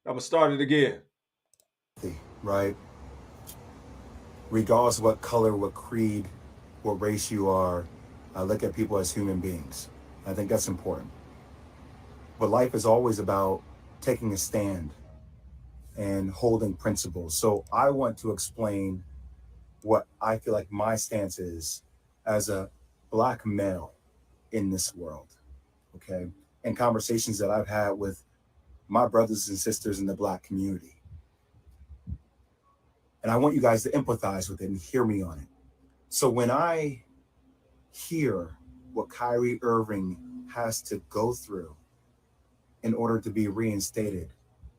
I'm going to start it again. Right? Regardless of what color, what creed, what race you are, I look at people as human beings. I think that's important. But life is always about taking a stand and holding principles. So I want to explain what I feel like my stance is as a Black male in this world, okay? And conversations that I've had with my brothers and sisters in the Black community. And I want you guys to empathize with it and hear me on it. So when I hear what Kyrie Irving has to go through in order to be reinstated,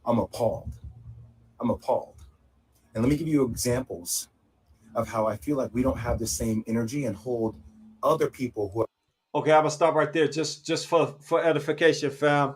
I'm appalled. I'm appalled. And let me give you examples of how I feel like we don't have the same energy and hold other people who are. Okay, I'm gonna stop right there. Just for edification, fam.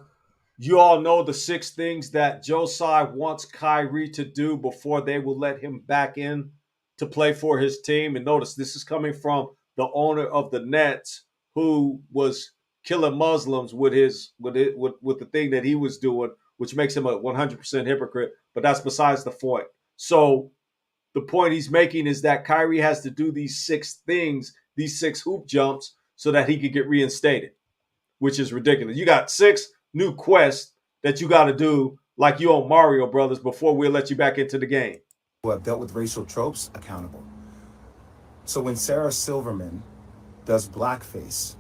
You all know the 6 things that Josiah wants Kyrie to do before they will let him back in to play for his team. And notice this is coming from the owner of the Nets, who was killing Muslims with the thing that he was doing, which makes him a 100% hypocrite. But that's besides the point. So the point he's making is that Kyrie has to do these 6 things, these 6 hoop jumps, so that he could get reinstated, which is ridiculous. You got 6 new quests that you got to do like you on Mario Brothers before we'll let you back into the game. Who have dealt with racial tropes accountable. So when Sarah Silverman does blackface,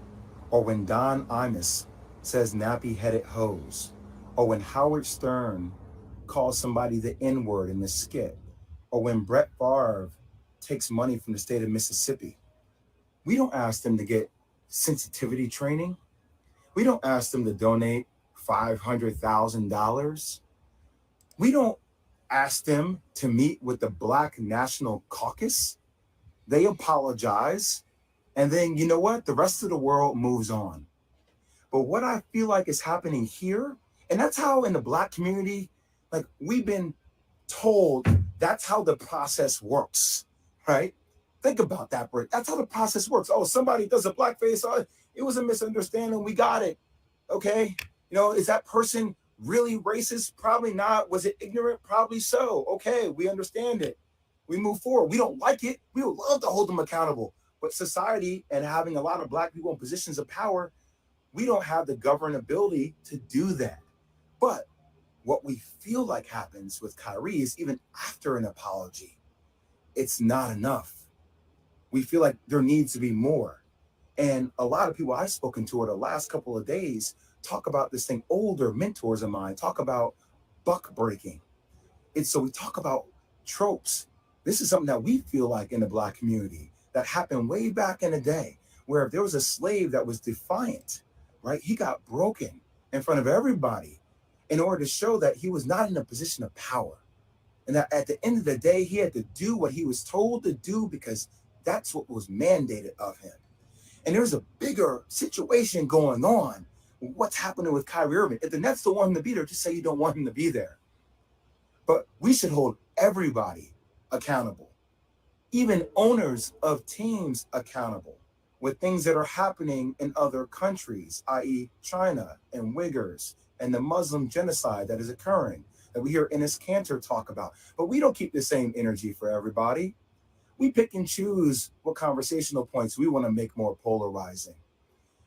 or when Don Imus says nappy-headed hose, or when Howard Stern calls somebody the N-word in the skit, or when Brett Favre takes money from the state of Mississippi, we don't ask them to get sensitivity training. We don't ask them to donate $500,000. We don't ask them to meet with the Black National Caucus. They apologize. And then, you know what? The rest of the world moves on. But what I feel like is happening here, and that's how in the Black community, like we've been told that's how the process works, right? Think about that, Britt. That's how the process works. Oh, somebody does a blackface. Oh, it was a misunderstanding. We got it. Okay. You know, is that person really racist? Probably not. Was it ignorant? Probably so. Okay. We understand it. We move forward. We don't like it. We would love to hold them accountable. But society and having a lot of Black people in positions of power, we don't have the governability to do that. But what we feel like happens with Kyrie is even after an apology, it's not enough. We feel like there needs to be more. And a lot of people I've spoken to over the last couple of days talk about this thing. Older mentors of mine talk about buck breaking. And so we talk about tropes. This is something that we feel like in the Black community that happened way back in the day, where if there was a slave that was defiant, right, he got broken in front of everybody in order to show that he was not in a position of power. And that at the end of the day, he had to do what he was told to do because that's what was mandated of him. And there's a bigger situation going on. What's happening with Kyrie Irving? If the Nets don't want him to be there, just say you don't want him to be there. But we should hold everybody accountable, even owners of teams accountable with things that are happening in other countries, i.e. China and Uyghurs and the Muslim genocide that is occurring, that we hear Enes Kanter talk about. But we don't keep the same energy for everybody. we pick and choose what conversational points we want to make more polarizing.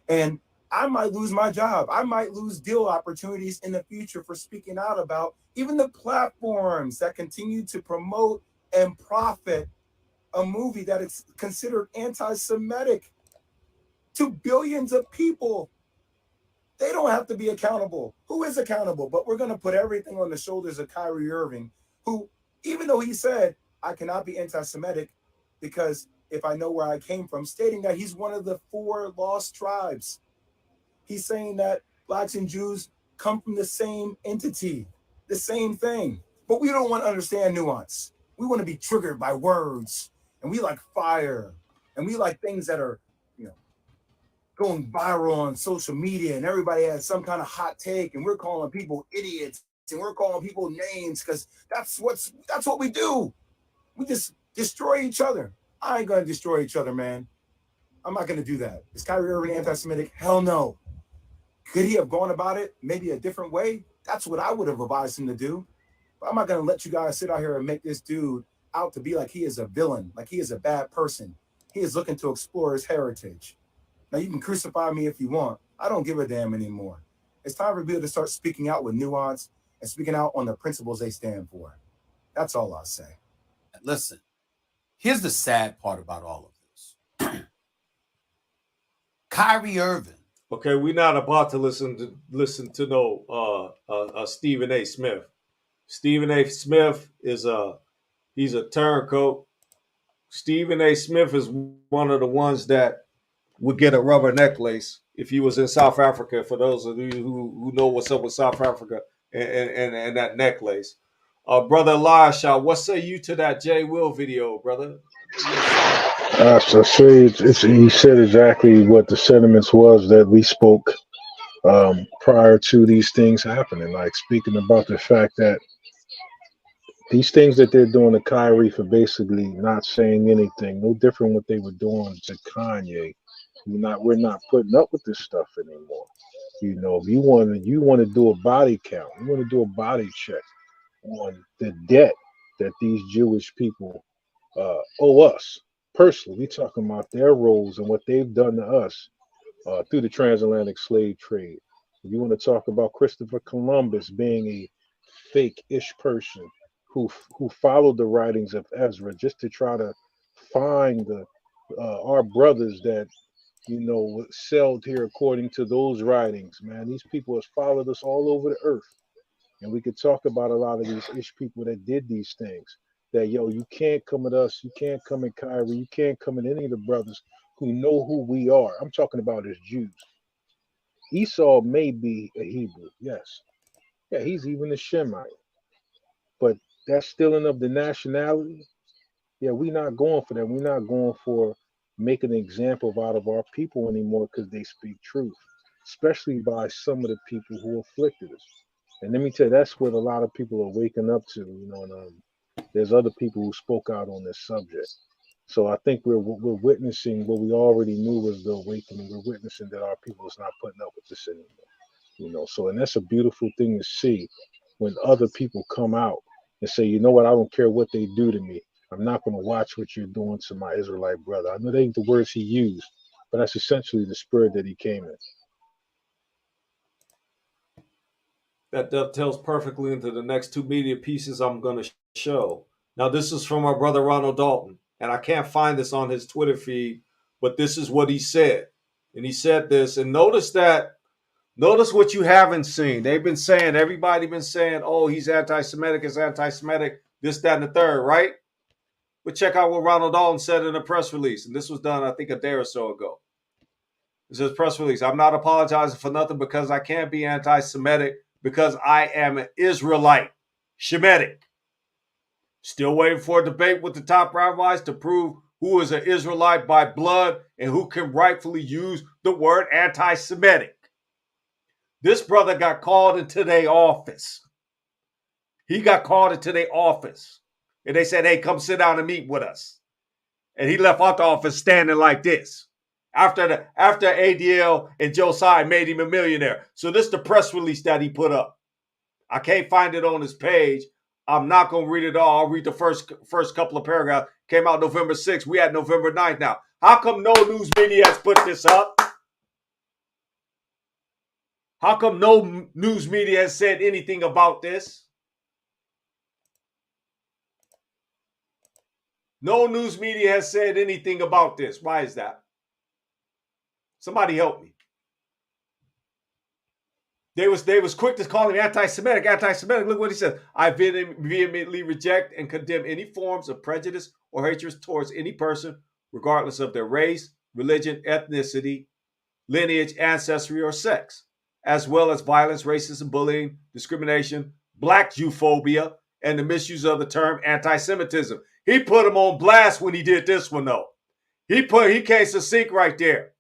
And I might lose my job. I might lose deal opportunities in the future for speaking out about even the platforms that continue to promote and profit a movie that is considered anti-Semitic to billions of people. They don't have to be accountable. Who is accountable? But we're going to put everything on the shoulders of Kyrie Irving, who, even though he said, I cannot be anti-Semitic because if I know where I came from, stating that he's one of the 4 lost tribes. He's saying that blacks and Jews come from the same entity, the same thing. But we don't want to understand nuance. We want to be triggered by words, and we like fire, and we like things that are, going viral on social media, and everybody has some kind of hot take, and we're calling people idiots, and we're calling people names because that's what we do. We just destroy each other. I ain't gonna destroy each other, man. I'm not gonna do that. Is Kyrie Irving anti-Semitic? Hell no. Could he have gone about it maybe a different way? That's what I would have advised him to do. But I'm not gonna let you guys sit out here and make this dude out to be like he is a villain, like he is a bad person. He is looking to explore his heritage. Now, you can crucify me if you want. I don't give a damn anymore. It's time for people to start speaking out with nuance and speaking out on the principles they stand for. That's all I'll say. Listen, here's the sad part about all of this. Kyrie Irving. Okay, we're not about to listen to no Stephen A. Smith. Stephen A. Smith he's a turncoat. Stephen A. Smith is one of the ones that would get a rubber necklace if he was in South Africa. For those of you who know what's up with South Africa and that necklace. Brother Elisha, what say you to that Jay Will video, brother? So say he said exactly what the sentiments was that we spoke prior to these things happening, like speaking about the fact that these things that they're doing to Kyrie for basically not saying anything, no different what they were doing to Kanye. We're not putting up with this stuff anymore. If you want to do a body count, you want to do a body check on the debt that these Jewish people owe us personally. We're talking about their roles and what they've done to us through the transatlantic slave trade. If you want to talk about Christopher Columbus being a fake-ish person who followed the writings of Ezra just to try to find our brothers that sailed here according to those writings, man. These people has followed us all over the earth. And we could talk about a lot of these ish people that did these things. That, you can't come at us. You can't come at Kyrie. You can't come at any of the brothers who know who we are. I'm talking about as Jews. Esau may be a Hebrew, yes. Yeah, he's even a Shemite. But that's stealing of the nationality. Yeah, we're not going for that. We're not going for making an example out of our people anymore because they speak truth, especially by some of the people who afflicted us. And let me tell you, that's what a lot of people are waking up to, and there's other people who spoke out on this subject. So I think we're witnessing what we already knew was the awakening. We're witnessing that our people is not putting up with this anymore. So, and that's a beautiful thing to see when other people come out and say, you know what, I don't care what they do to me. I'm not going to watch what you're doing to my Israelite brother. I know they ain't the words he used, but that's essentially the spirit that he came in. That dovetails perfectly into the next 2 media pieces I'm going to show. Now, this is from our brother Ronald Dalton, and I can't find this on his Twitter feed, but this is what he said. And he said this, and notice what you haven't seen. Everybody been saying, oh, he's anti-Semitic, this, that, and the third, right? But check out what Ronald Dalton said in a press release. And this was done, I think, a day or so ago. It says press release. I'm not apologizing for nothing because I can't be anti-Semitic because I am an Israelite. Shemitic. Still waiting for a debate with the top rabbis to prove who is an Israelite by blood and who can rightfully use the word anti-Semitic. This brother got called into their office. He got called into their office. And they said, hey, come sit down and meet with us. And he left out the office standing like this. After ADL and Josiah made him a millionaire. So this is the press release that he put up. I can't find it on his page. I'm not going to read it all. I'll read the first couple of paragraphs. Came out November 6th. We had November 9th now. How come no news media has put this up? How come no news media has said anything about this? No news media has said anything about this. Why is that? Somebody help me. They was quick to call him anti-Semitic. Look what he says. I vehemently reject and condemn any forms of prejudice or hatred towards any person, regardless of their race, religion, ethnicity, lineage, ancestry, or sex, as well as violence, racism, bullying, discrimination, black Jew-phobia, and the misuse of the term anti-Semitism. He put him on blast when he did this one, though. He came succinct right there,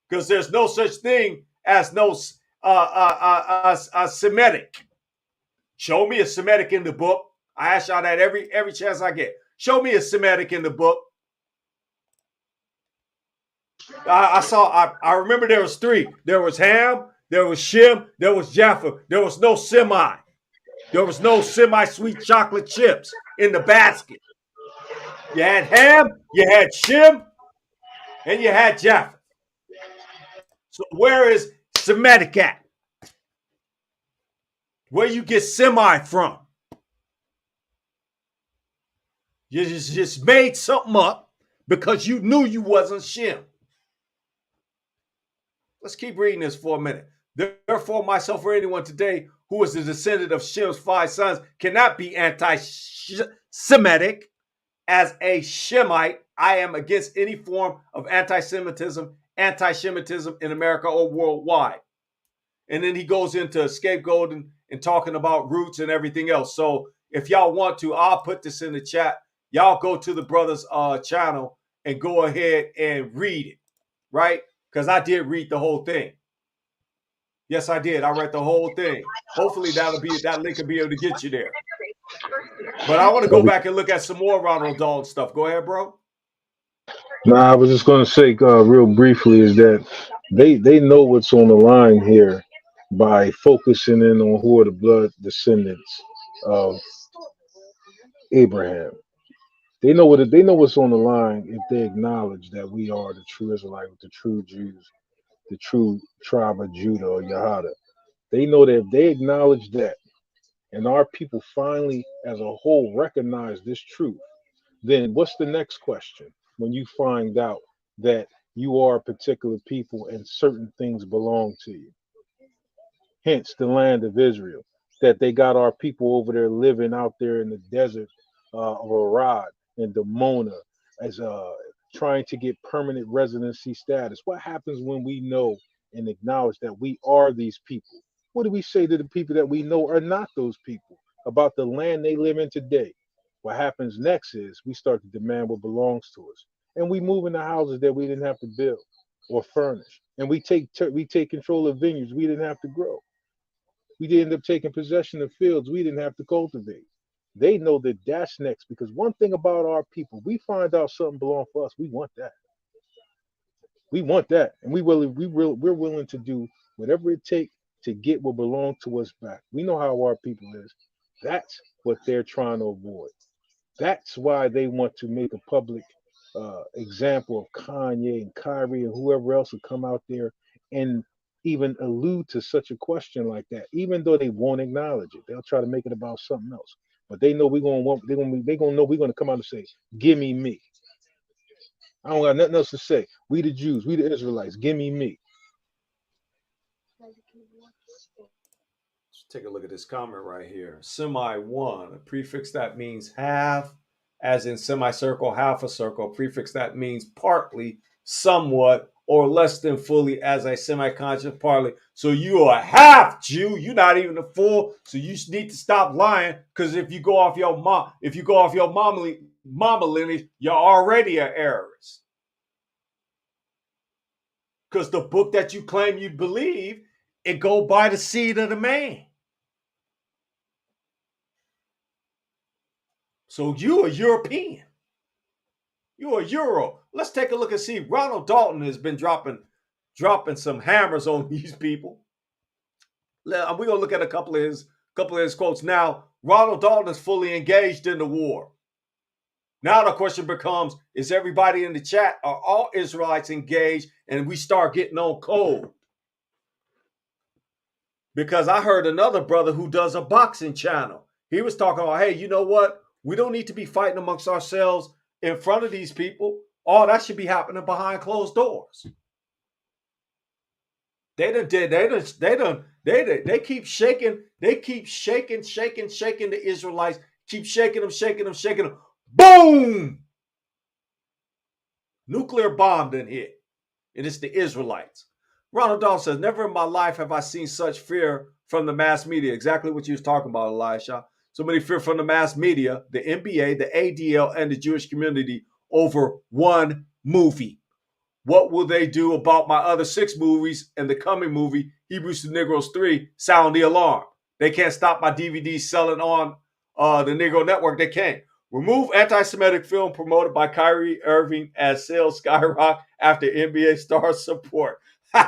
because there's no such thing as no Semitic. Show me a Semitic in the book. I ask y'all that every chance I get. Show me a Semitic in the book. I remember there was three. There was Ham, there was Shem, there was Japheth. There was no semi. There was no semi-sweet chocolate chips in the basket. You had Ham, you had Shem, and you had Japheth. So where is Semitic at? Where you get semi from? You just made something up because you knew you wasn't Shem. Let's keep reading this for a minute. Therefore, myself or anyone today who is the descendant of Shem's 5 sons cannot be anti-Semitic. As a Shemite, I am against any form of anti-Semitism in America or worldwide. And then he goes into scapegoating and talking about roots and everything else. So if y'all want to, I'll put this in the chat. Y'all go to the brother's channel and go ahead and read it, right? Because I did read the whole thing. Yes, I did. I read the whole thing. Hopefully that link will be able to get you there. But I want to go back and look at some more Ronald Dalton stuff. Go ahead, bro. Nah, I was just going to say real briefly is that they know what's on the line here by focusing in on who are the blood descendants of Abraham. They know what's on the line if they acknowledge that we are the true Israelites, the true Jews, the true tribe of Judah or Yahada. They know that if they acknowledge that, and our people finally as a whole recognize this truth, then what's the next question when you find out that you are a particular people and certain things belong to you? Hence the land of Israel, that they got our people over there living out there in the desert of Arad and Damona as trying to get permanent residency status. What happens when we know and acknowledge that we are these people? What do we say to the people that we know are not those people about the land they live in today? What happens next is we start to demand what belongs to us, and we move into houses that we didn't have to build or furnish, and we take control of vineyards we didn't have to grow. We did end up taking possession of fields we didn't have to cultivate. They know that that's next, because one thing about our people, we find out something belongs for us, we want that. We want that, and we're willing to do whatever it takes to get what belongs to us back. We know how our people is. That's what they're trying to avoid. That's why they want to make a public example of Kanye and Kyrie and whoever else will come out there and even allude to such a question like that, even though they won't acknowledge it. They'll try to make it about something else. But they know they're gonna know we're gonna come out and say, "Give me." I don't got nothing else to say. We the Jews, we the Israelites. Give me. Let's take a look at this comment right here. Semi-1, a prefix that means half, as in semicircle, half a circle. Prefix that means partly, somewhat, or less than fully, as a semi-conscious partly. So you are a half Jew. You're not even a full. So you need to stop lying, because if you go off your mama lineage, you're already an heiress. Because the book that you claim you believe, it go by the seed of the man. So you are European. You are Euro. Let's take a look and see. Ronald Dalton has been dropping some hammers on these people. We're gonna look at a couple of his quotes. Now, Ronald Dalton is fully engaged in the war. Now the question becomes, is everybody in the chat, are all Israelites engaged? And we start getting on code. Because I heard another brother who does a boxing channel. He was talking about, hey, you know what? We don't need to be fighting amongst ourselves in front of these people. All that should be happening behind closed doors. They keep shaking the Israelites, keep shaking them. Boom! Nuclear bomb done hit. And it's the Israelites. Ronald Dalton says, never in my life have I seen such fear from the mass media. Exactly what you was talking about, Elisha. So many fear from the mass media, the NBA, the ADL, and the Jewish community over one movie. What will they do about my other 6 movies and the coming movie, Hebrews to Negroes 3, Sound the Alarm? They can't stop my DVDs selling on the Negro Network. They can't. Remove anti-Semitic film promoted by Kyrie Irving as sales skyrocket after NBA star support. Look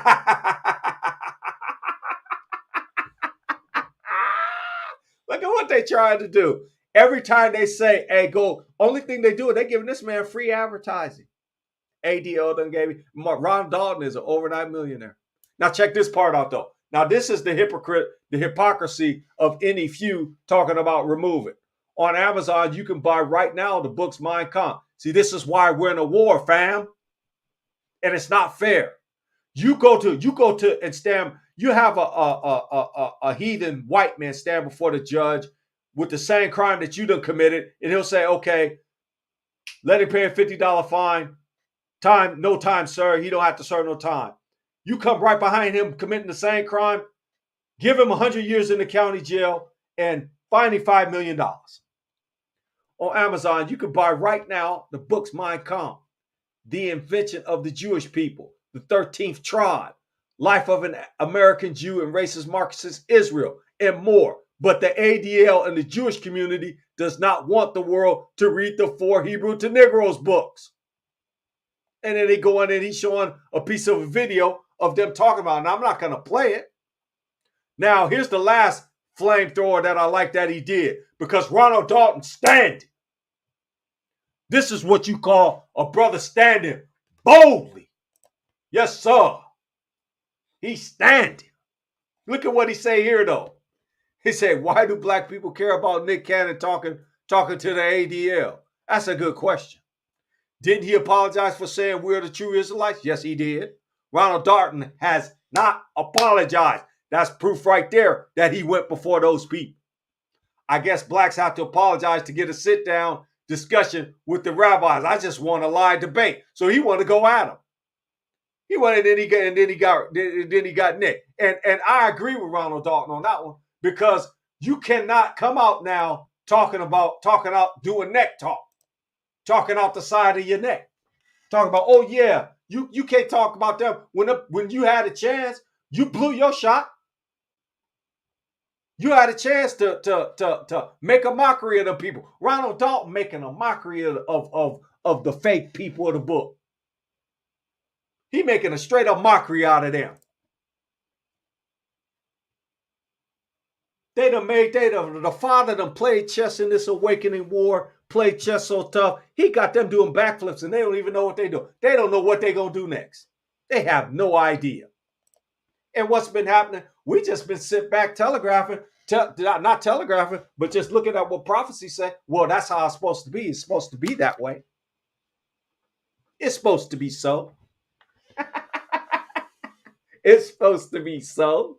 at what they trying to do. Every time they say, hey, go, only thing they do is they giving this man free advertising. ADL done gave me. Ron Dalton is an overnight millionaire. Now check this part out though. Now this is the hypocrisy of any few talking about remove it. On Amazon, you can buy right now the books Mein Kampf. See, this is why we're in a war, fam. And it's not fair. You go to and stand, you have a heathen white man stand before the judge with the same crime that you done committed, and he'll say, okay, let him pay a $50 fine. Time, no time, sir. He don't have to serve no time. You come right behind him committing the same crime, give him 100 years in the county jail, and fine him $5 million. On Amazon, you can buy right now the books Mein Kampf, The Invention of the Jewish People, The 13th Tribe, Life of an American Jew and Racist Marxist Israel, and more. But the ADL and the Jewish community does not want the world to read the 4 Hebrew to Negroes books. And then they go in and he's showing a piece of a video of them talking about it. Now, I'm not going to play it. Now, here's the last flamethrower that I like that he did, because Ronald Dalton standing. This is what you call a brother standing boldly. Yes, sir. He's standing. Look at what he say here, though. He said, why do black people care about Nick Cannon talking to the ADL? That's a good question. Didn't he apologize for saying we're the true Israelites? Yes, he did. Ronald Dalton has not apologized. That's proof right there that he went before those people. I guess blacks have to apologize to get a sit-down discussion with the rabbis. I just want a live debate. So he wanted to go at him. He wanted, and then he got Nick. And I agree with Ronald Dalton on that one, because you cannot come out now talking out, doing neck talk, talking out the side of your neck, talking about, oh yeah, you can't talk about them when you had a chance, you blew your shot. You had a chance to make a mockery of the people. Ronald Dalton making a mockery of the fake people of the book. He making a straight up mockery out of them. The father done played chess in this awakening war, played chess so tough. He got them doing backflips and they don't even know what they do. They don't know what they're going to do next. They have no idea. And what's been happening, we just been sitting back telegraphing, not telegraphing, but just looking at what prophecy say. Well, that's how it's supposed to be. It's supposed to be that way. It's supposed to be so. It's supposed to be so.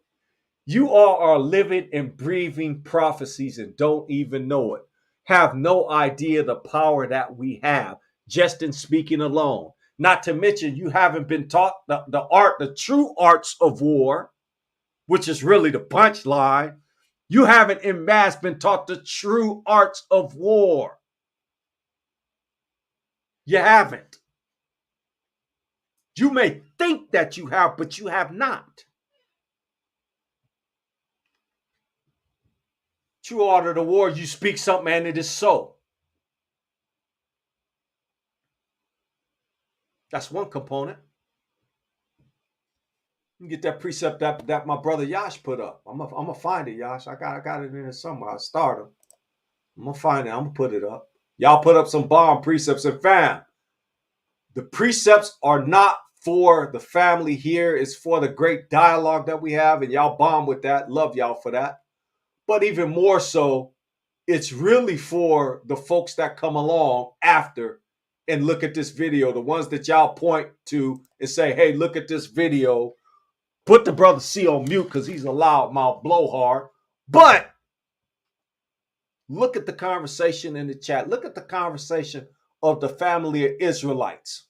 You all are living and breathing prophecies and don't even know it. Have no idea the power that we have just in speaking alone. Not to mention, you haven't been taught the true arts of war, which is really the punchline. You haven't en masse been taught the true arts of war. You haven't. You may think that you have, but you have not. True art of the war, you speak something and it is so. That's one component. You get that precept that my brother Yash put up. I'm gonna find it, Yash. I got it in there somewhere. I started. I'm gonna find it. I'm gonna put it up. Y'all put up some bomb precepts, and fam, the precepts are not for the family here. It's for the great dialogue that we have, and y'all bomb with that. Love y'all for that. But even more so, it's really for the folks that come along after and look at this video, the ones that y'all point to and say, hey, look at this video. Put the brother C on mute because he's a loudmouth blowhard. But look at the conversation in the chat. Look at the conversation of the family of Israelites.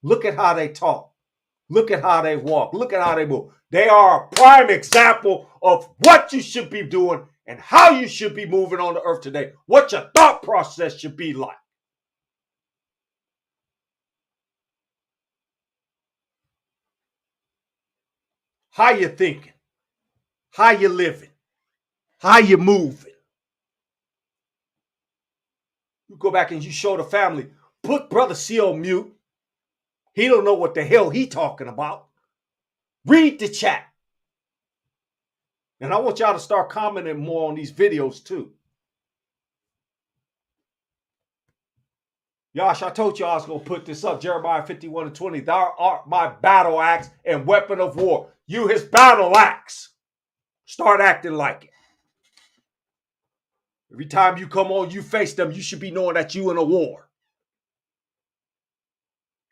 Look at how they talk. Look at how they walk. Look at how they move. They are a prime example of what you should be doing and how you should be moving on the earth today. What your thought process should be like. How you thinking. How you living. How you moving. You go back and you show the family. Put Brother C on mute. He don't know what the hell he talking about. Read the chat. And I want y'all to start commenting more on these videos too. Yash, I told you I was going to put this up. Jeremiah 51:20. Thou art my battle axe and weapon of war. You his battle axe. Start acting like it. Every time you come on, you face them, you should be knowing that you in a war.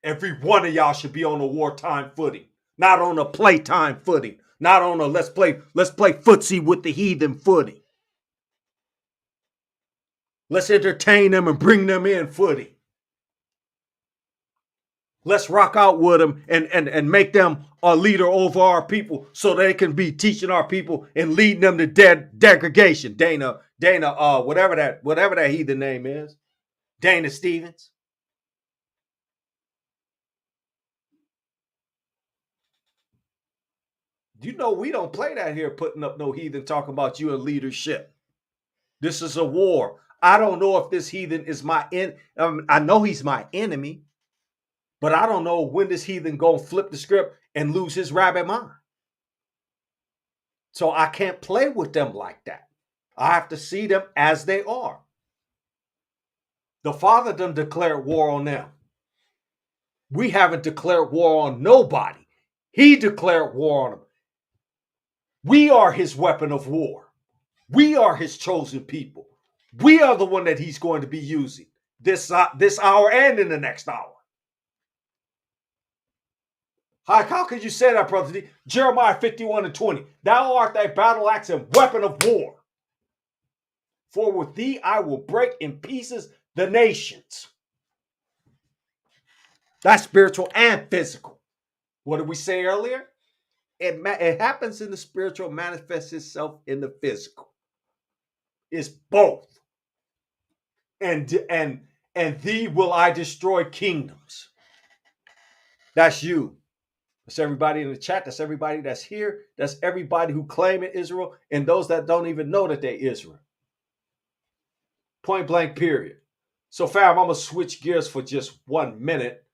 Every one of y'all should be on a wartime footing, not on a playtime footing, not on a let's play footsie with the heathen footing. Let's entertain them and bring them in footing. Let's rock out with them and make them a leader over our people so they can be teaching our people and leading them to degradation. Dana, whatever that heathen name is. Dana Stevens. You know we don't play that here, putting up no heathen talking about you in leadership. This is a war. I don't know if this heathen is I know he's my enemy. But I don't know when this heathen gonna flip the script and lose his rabbit mind. So I can't play with them like that. I have to see them as they are. The Father done declared war on them. We haven't declared war on nobody. He declared war on them. We are his weapon of war. We are his chosen people. We are the one that he's going to be using this hour and in the next hour. How could you say that, Brother D? Jeremiah 51:20. Thou art thy battle axe and weapon of war. For with thee I will break in pieces the nations. That's spiritual and physical. What did we say earlier? It happens in the spiritual, manifests itself in the physical. It's both. And thee will I destroy kingdoms. That's you. That's everybody in the chat. That's everybody that's here. That's everybody who claim it Israel and those that don't even know that they're Israel. Point blank, period. So, fam, I'm going to switch gears for just 1 minute.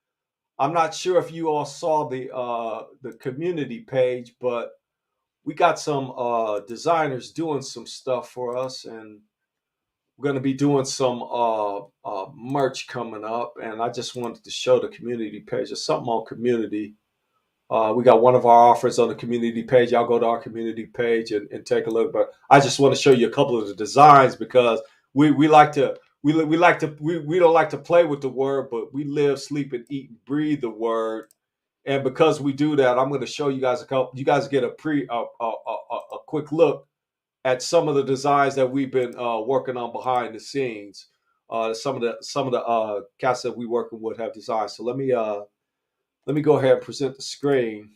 I'm not sure if you all saw the community page, but we got some designers doing some stuff for us, and we're going to be doing some merch coming up. And I just wanted to show the community page. There's something on community. We got one of our offers on the community page. Y'all go to our community page and take a look. But I just want to show you a couple of the designs because we don't like to play with the word, but we live, sleep, and eat and breathe the word. And because we do that, I'm going to show you guys a couple. You guys get a quick look at some of the designs that we've been working on behind the scenes. Some of the cats that we working with have designs. So let me go ahead and present the screen.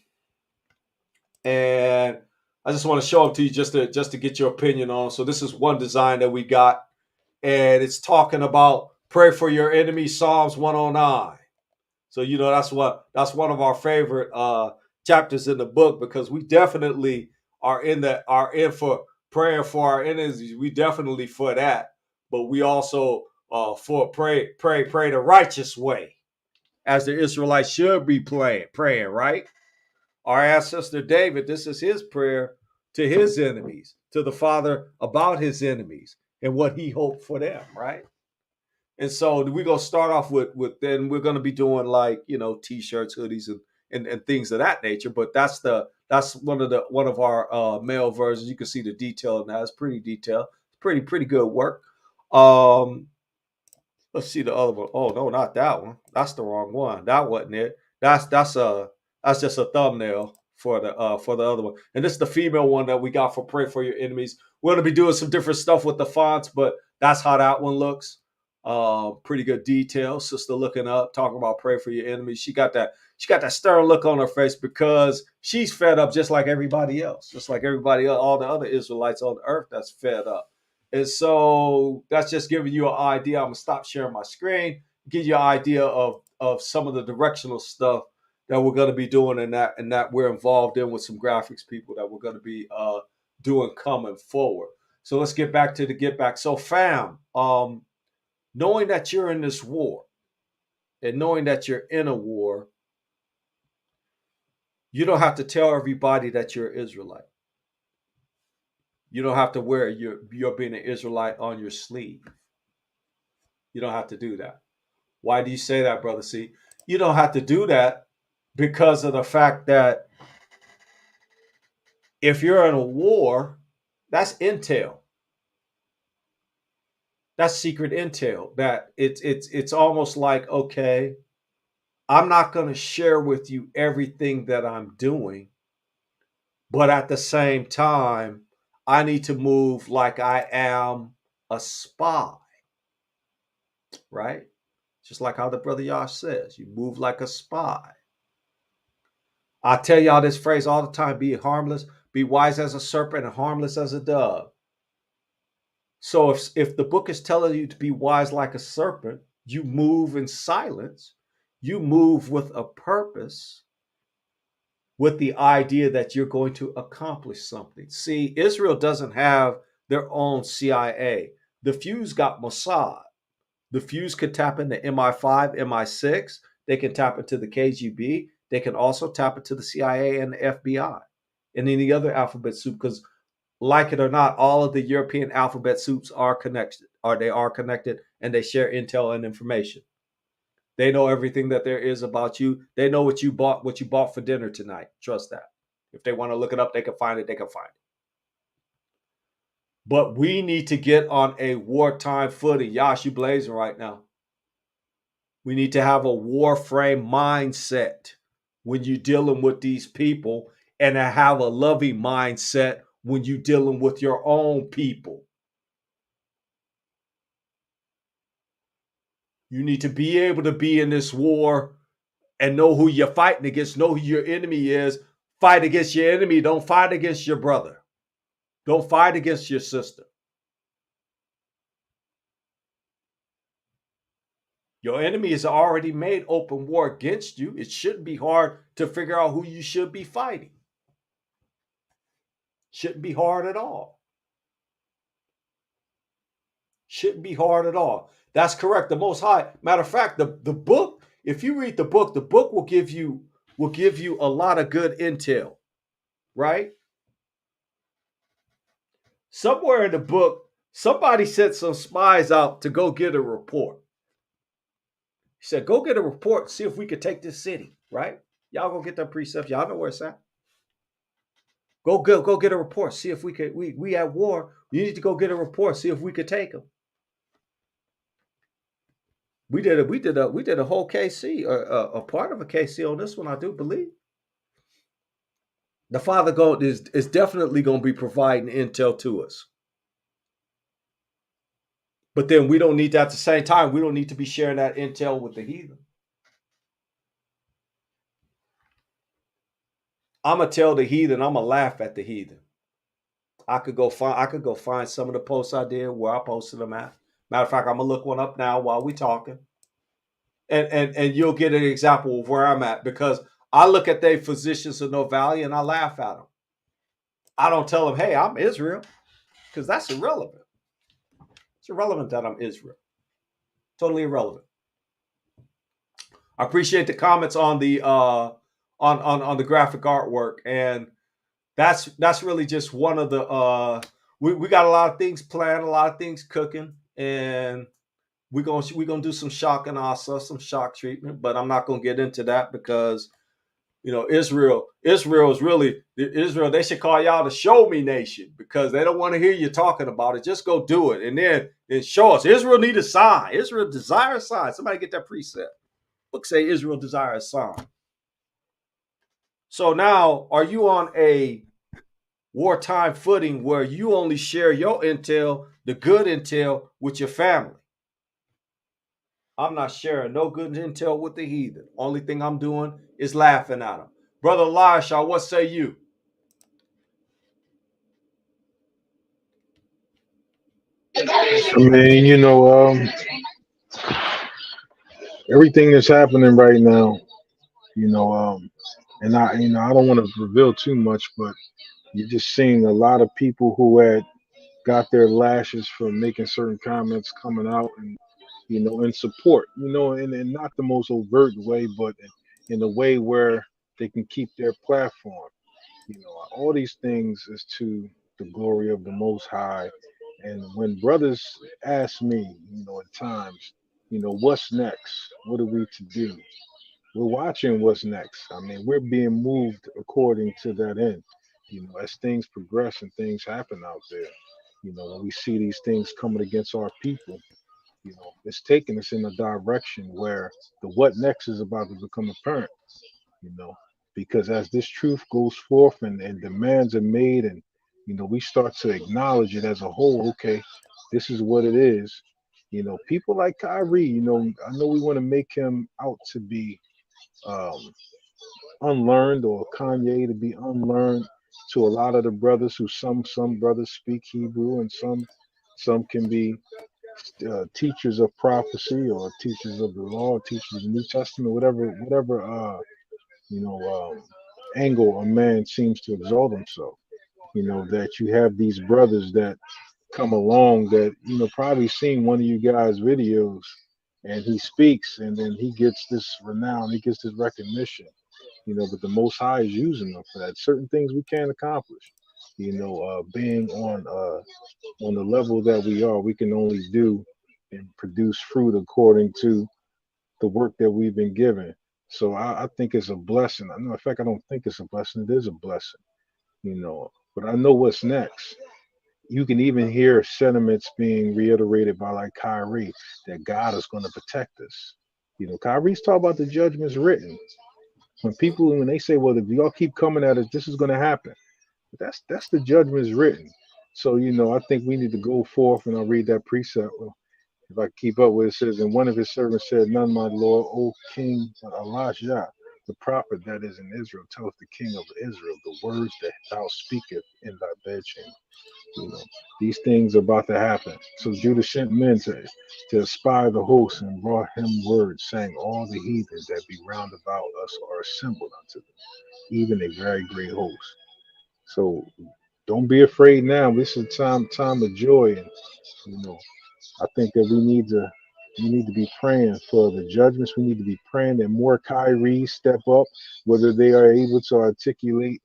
And I just want to show them to you just to get your opinion on. So this is one design that we got. And it's talking about pray for your enemies, Psalms 109. So, you know, that's one of our favorite chapters in the book because we definitely are in for praying for our enemies. We definitely for that. But we also for pray the righteous way, as the Israelites should be praying, right? Our ancestor David, this is his prayer to his enemies, to the Father about his enemies and what he hoped for them, right? And so we're gonna start off with then we're gonna be doing like, you know, t-shirts, hoodies, and things of that nature. But that's one of our male versions. You can see the detail now. It's pretty detailed. It's pretty good work. Let's see the other one. Oh no, not that one. That's the wrong one. That wasn't it. That's just a thumbnail for the other one. And this is the female one that we got for Pray for Your Enemies. We're gonna be doing some different stuff with the fonts, but that's how that one looks. Pretty good detail. Sister looking up, talking about Pray for Your Enemies. She got that stern look on her face because she's fed up just like everybody else, just like everybody else, all the other Israelites on the earth that's fed up. And so that's just giving you an idea. I'm gonna stop sharing my screen, give you an idea of some of the directional stuff that we're gonna be doing, and that we're involved in with some graphics people that we're gonna be doing coming forward. So let's get back to the get back. So fam, knowing that you're in this war and knowing that you're in a war, you don't have to tell everybody that you're an Israelite. You don't have to wear you're being an Israelite on your sleeve. You don't have to do that. Why do you say that, brother? See, you don't have to do that because of the fact that if you're in a war, that's intel. That's secret intel. That it's almost like, okay, I'm not going to share with you everything that I'm doing, but at the same time, I need to move like I am a spy, right? Just like how the brother Yash says, you move like a spy. I tell y'all this phrase all the time: be harmless, be wise as a serpent and harmless as a dove. So if the book is telling you to be wise like a serpent, you move in silence, you move with a purpose, with the idea that you're going to accomplish something. See, Israel doesn't have their own CIA. The fews got Mossad. The fews could tap into MI5, MI6. They can tap into the KGB. They can also tap into the CIA and the FBI and any other alphabet soup, because like it or not, all of the European alphabet soups are connected, and they share intel and information. They know everything that there is about you. They know what you bought for dinner tonight. Trust that. If they want to look it up, they can find it. But we need to get on a wartime footing. Yash, you blazing right now. We need to have a warframe mindset when you're dealing with these people, and to have a loving mindset when you're dealing with your own people. You need to be able to be in this war and know who you're fighting against, know who your enemy is. Fight against your enemy. Don't fight against your brother. Don't fight against your sister. Your enemy has already made open war against you. It shouldn't be hard to figure out who you should be fighting. Shouldn't be hard at all. Shouldn't be hard at all. That's correct. The Most High. Matter of fact, the book, if you read the book will give you a lot of good intel, right? Somewhere in the book, somebody sent some spies out to go get a report. He said, go get a report, see if we could take this city, right? Y'all go get them precepts. Y'all know where it's at. Go get a report, see if we could, we at war. You need to go get a report, see if we could take them. We did a whole KC, a part of a KC on this one, I do believe. The Father is definitely going to be providing intel to us. But then we don't need that at the same time. We don't need to be sharing that intel with the heathen. I'm gonna tell the heathen, I'm gonna laugh at the heathen. I could go find some of the posts I did where I posted them at. Matter of fact, I'm gonna look one up now while we talking. And you'll get an example of where I'm at, because I look at their physicians of no value and I laugh at them. I don't tell them, hey, I'm Israel, because that's irrelevant. It's irrelevant that I'm Israel. Totally irrelevant. I appreciate the comments on the on the graphic artwork, and that's really just one of the we got a lot of things planned, a lot of things cooking, and we're gonna do some shock and also some shock treatment, but I'm not gonna get into that because Israel is really Israel. They should call y'all the show me nation because they don't want to hear you talking about it. Just go do it and then show us. Israel need a sign. Israel desire a sign. Somebody get that precept. Book say Israel desire a sign. So now, are you on a wartime footing where you only share your intel, the good intel, with your family? I'm not sharing no good intel with the heathen. Only thing I'm doing is laughing at them. Brother Elisha, what say you? I mean, everything that's happening right now, and I don't want to reveal too much, but you're just seeing a lot of people who had got their lashes from making certain comments coming out and in support, in not the most overt way, but in a way where they can keep their platform. All these things is to the glory of the Most High. And when brothers ask me, at times, what's next? What are we to do? We're watching what's next. I mean, we're being moved according to that end. As things progress and things happen out there, when we see these things coming against our people, it's taking us in a direction where the what next is about to become apparent, you know, because as this truth goes forth and demands are made and, we start to acknowledge it as a whole, okay, this is what it is. People like Kyrie, I know we want to make him out to be um, unlearned or Kanye to be unlearned to a lot of the brothers who some brothers speak Hebrew and some can be teachers of prophecy or teachers of the law, teachers of the New Testament, whatever you know angle a man seems to exalt himself. That you have these brothers that come along that probably seen one of you guys' videos, and he speaks, and then he gets this renown, he gets this recognition. But the Most High is using them for that. Certain things we can't accomplish. Being on the level that we are, we can only do and produce fruit according to the work that we've been given. So I think it's a blessing. In fact, I don't think it's a blessing. It is a blessing, But I know what's next. You can even hear sentiments being reiterated by like Kyrie that God is going to protect us. Kyrie's talking about the judgments written. When they say, well, if y'all keep coming at us, this is going to happen. But that's the judgments written. So, I think we need to go forth, and I'll read that precept. If I keep up with it, says, and one of his servants said, none, my lord, O King Elijah, the prophet that is in Israel, telleth the king of Israel the words that thou speakest in thy bedchamber. These things are about to happen. So Judah sent men to spy the host and brought him word, saying, all the heathens that be round about us are assembled unto them, even a very great host. So don't be afraid now. This is time of joy, and I think that we need to be praying for the judgments. We need to be praying that more Kyries step up, whether they are able to articulate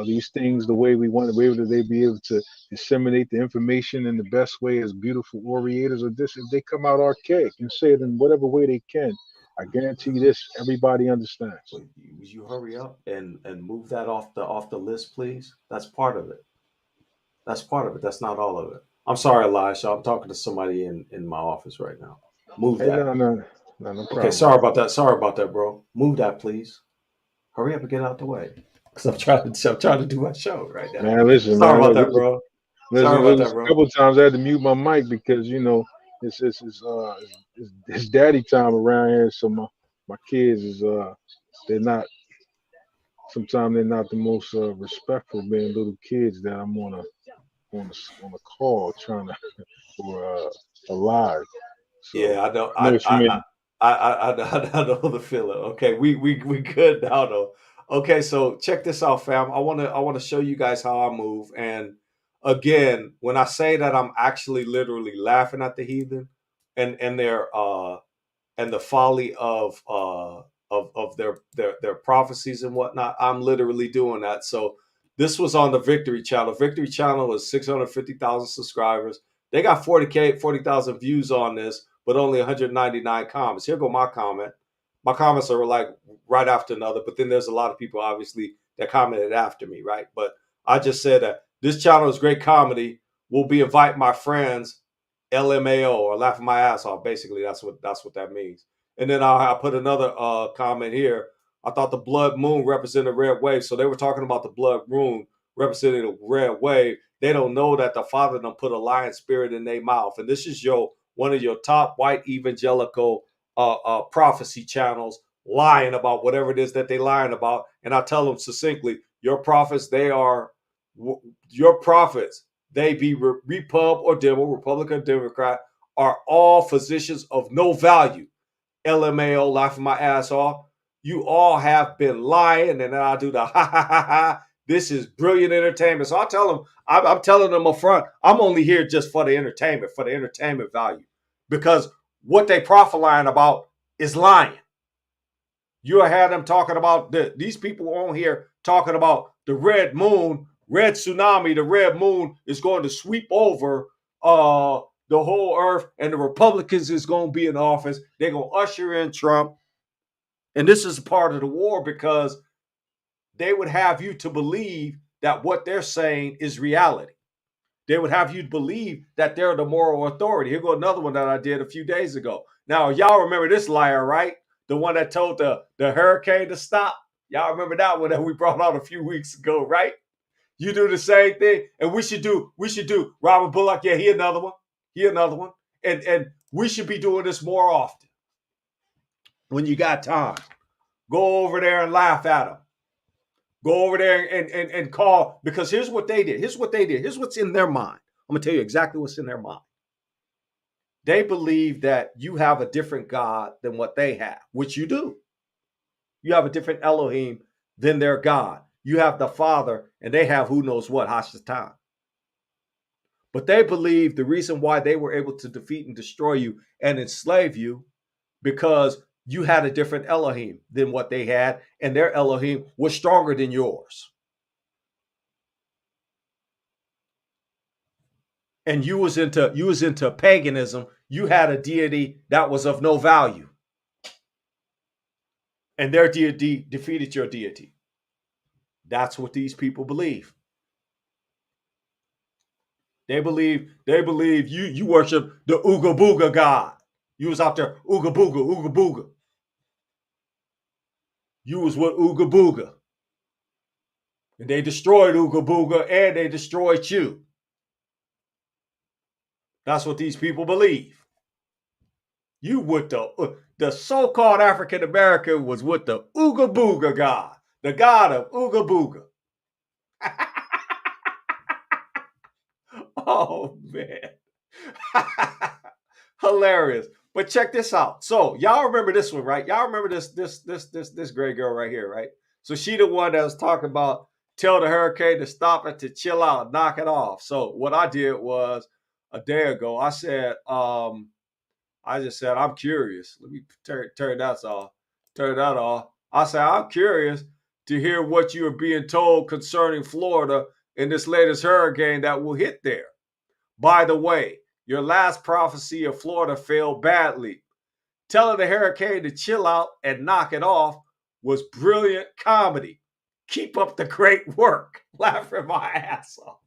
these things the way we want to, whether they be able to disseminate the information in the best way as beautiful orators, or this, if they come out archaic and say it in whatever way they can, I guarantee you this, everybody understands. Would you hurry up and move that off the list, please? That's part of it. That's part of it. That's not all of it. I'm sorry, Elisha. I'm talking to somebody in my office right now. Move Hey, that. no problem. Okay, sorry about that. Sorry about that, bro. Move that, please. Hurry up and get out the way. Because I'm trying to do my show right now. Man, listen, Sorry man. about that, bro. Listen, Sorry about that, bro. a couple of times I had to mute my mic because it's daddy time around here. So my kids is they're not, sometimes they're not the most respectful being little kids that I'm on a call trying to or alive. So Yeah, I know. I know what you mean. I know the feeling. Okay, we good now though. Okay, so check this out, fam. I wanna show you guys how I move. And again, when I say that, I'm actually literally laughing at the heathen and their and the folly of their prophecies and whatnot. I'm literally doing that. So this was on the Victory Channel. Victory Channel is 650,000 subscribers. They got 40,000 views on this, but only 199 comments. Here go my comment. My comments are like right after another, but then there's a lot of people obviously that commented after me, right? But I just said that this channel is great comedy. We'll be inviting my friends, LMAO, or laughing my ass off. Basically, that's what that means. And then I'll put another comment here. I thought the blood moon represented a red wave. So they were talking about the blood moon representing a red wave. They don't know that the Father done put a lion spirit in their mouth. And this is one of your top white evangelical prophecy channels lying about whatever it is that they lying about. And I tell them succinctly, your prophets, they be Repub or Demo, Republican or Democrat, are all physicians of no value. LMAO, laughing my ass off. You all have been lying, and then I'll do the ha ha ha ha. This is brilliant entertainment. So I tell them, I'm telling them up front, I'm only here just for the entertainment value, because what they prophesying about is lying. You'll have them talking about these people on here talking about the red moon, red tsunami. The red moon is going to sweep over the whole earth, and the Republicans is going to be in office. They're going to usher in Trump. And this is part of the war, because they would have you to believe that what they're saying is reality. They would have you believe that they're the moral authority. Here go another one that I did a few days ago. Now, y'all remember this liar, right? The one that told the hurricane to stop. Y'all remember that one that we brought out a few weeks ago, right? You do the same thing, and we should do Robert Bullock. Yeah, he another one. And we should be doing this more often. When you got time, go over there and laugh at them. Go over there and call, because here's what they did. Here's what's in their mind. I'm going to tell you exactly what's in their mind. They believe that you have a different God than what they have, which you do. You have a different Elohim than their God. You have the Father, and they have who knows what, Hashatan. But they believe the reason why they were able to defeat and destroy you and enslave you, because you had a different Elohim than what they had, and their Elohim was stronger than yours. And you was into paganism. You had a deity that was of no value, and their deity defeated your deity. That's what these people believe. They believe you worship the Ooga Booga God. You was out there Ooga Booga. You was with Ooga Booga. And they destroyed Ooga Booga, and they destroyed you. That's what these people believe. You with the so-called African American was with the Ooga Booga God, the God of Ooga Booga. Oh man. Hilarious. But check this out. So y'all remember this one, right? Y'all remember this gray girl right here, right? So she the one that was talking about tell the hurricane to stop and to chill out, knock it off. So what I did was a day ago, I said, I just said, I'm curious. Let me turn that off. I said, I'm curious to hear what you are being told concerning Florida in this latest hurricane that will hit there. By the way, your last prophecy of Florida failed badly. Telling the hurricane to chill out and knock it off was brilliant comedy. Keep up the great work. Laughing my ass off.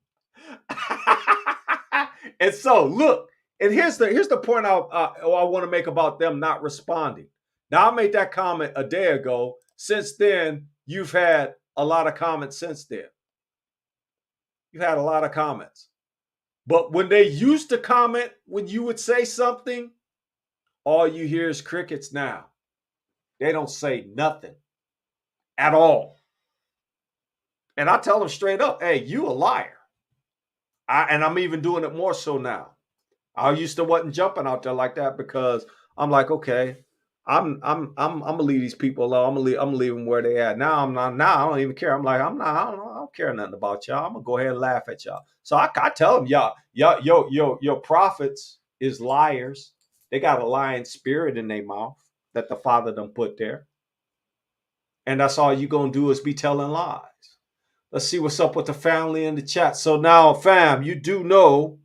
And so, look, and here's the point I want to make about them not responding. Now, I made that comment a day ago. Since then, you've had a lot of comments since then. You've had a lot of comments. But when they used to comment, when you would say something, all you hear is crickets now. They don't say nothing at all. And I tell them straight up, hey, you a liar. And I'm even doing it more so now. I used to wasn't jumping out there like that because I'm like, okay, I'm gonna leave these people alone. I'm gonna leave them where they at. Now I'm not. Now I don't even care. I'm like, I don't care nothing about y'all. I'm gonna go ahead and laugh at y'all. So I tell them, your prophets is liars. They got a lying spirit in their mouth that the Father done put there, and that's all you gonna do is be telling lies. Let's see what's up with the family in the chat. So now, fam, you do know,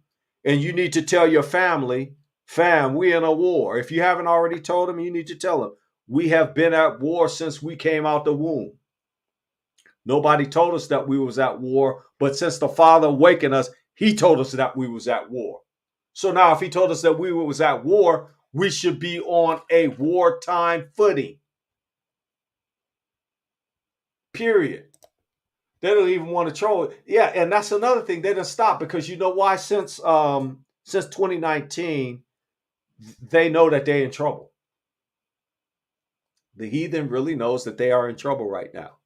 and you need to tell your family, Fam, we in a war. If you haven't already told them, you need to tell them. We have been at war since we came out the womb. Nobody told us that we was at war, but since the Father awakened us, he told us that we was at war. So now if he told us that we was at war, we should be on a wartime footing. Period. They don't even want to troll it. Yeah, and that's another thing. They didn't stop because you know why? Since 2019, they know that they're in trouble. The heathen really knows that they are in trouble right now.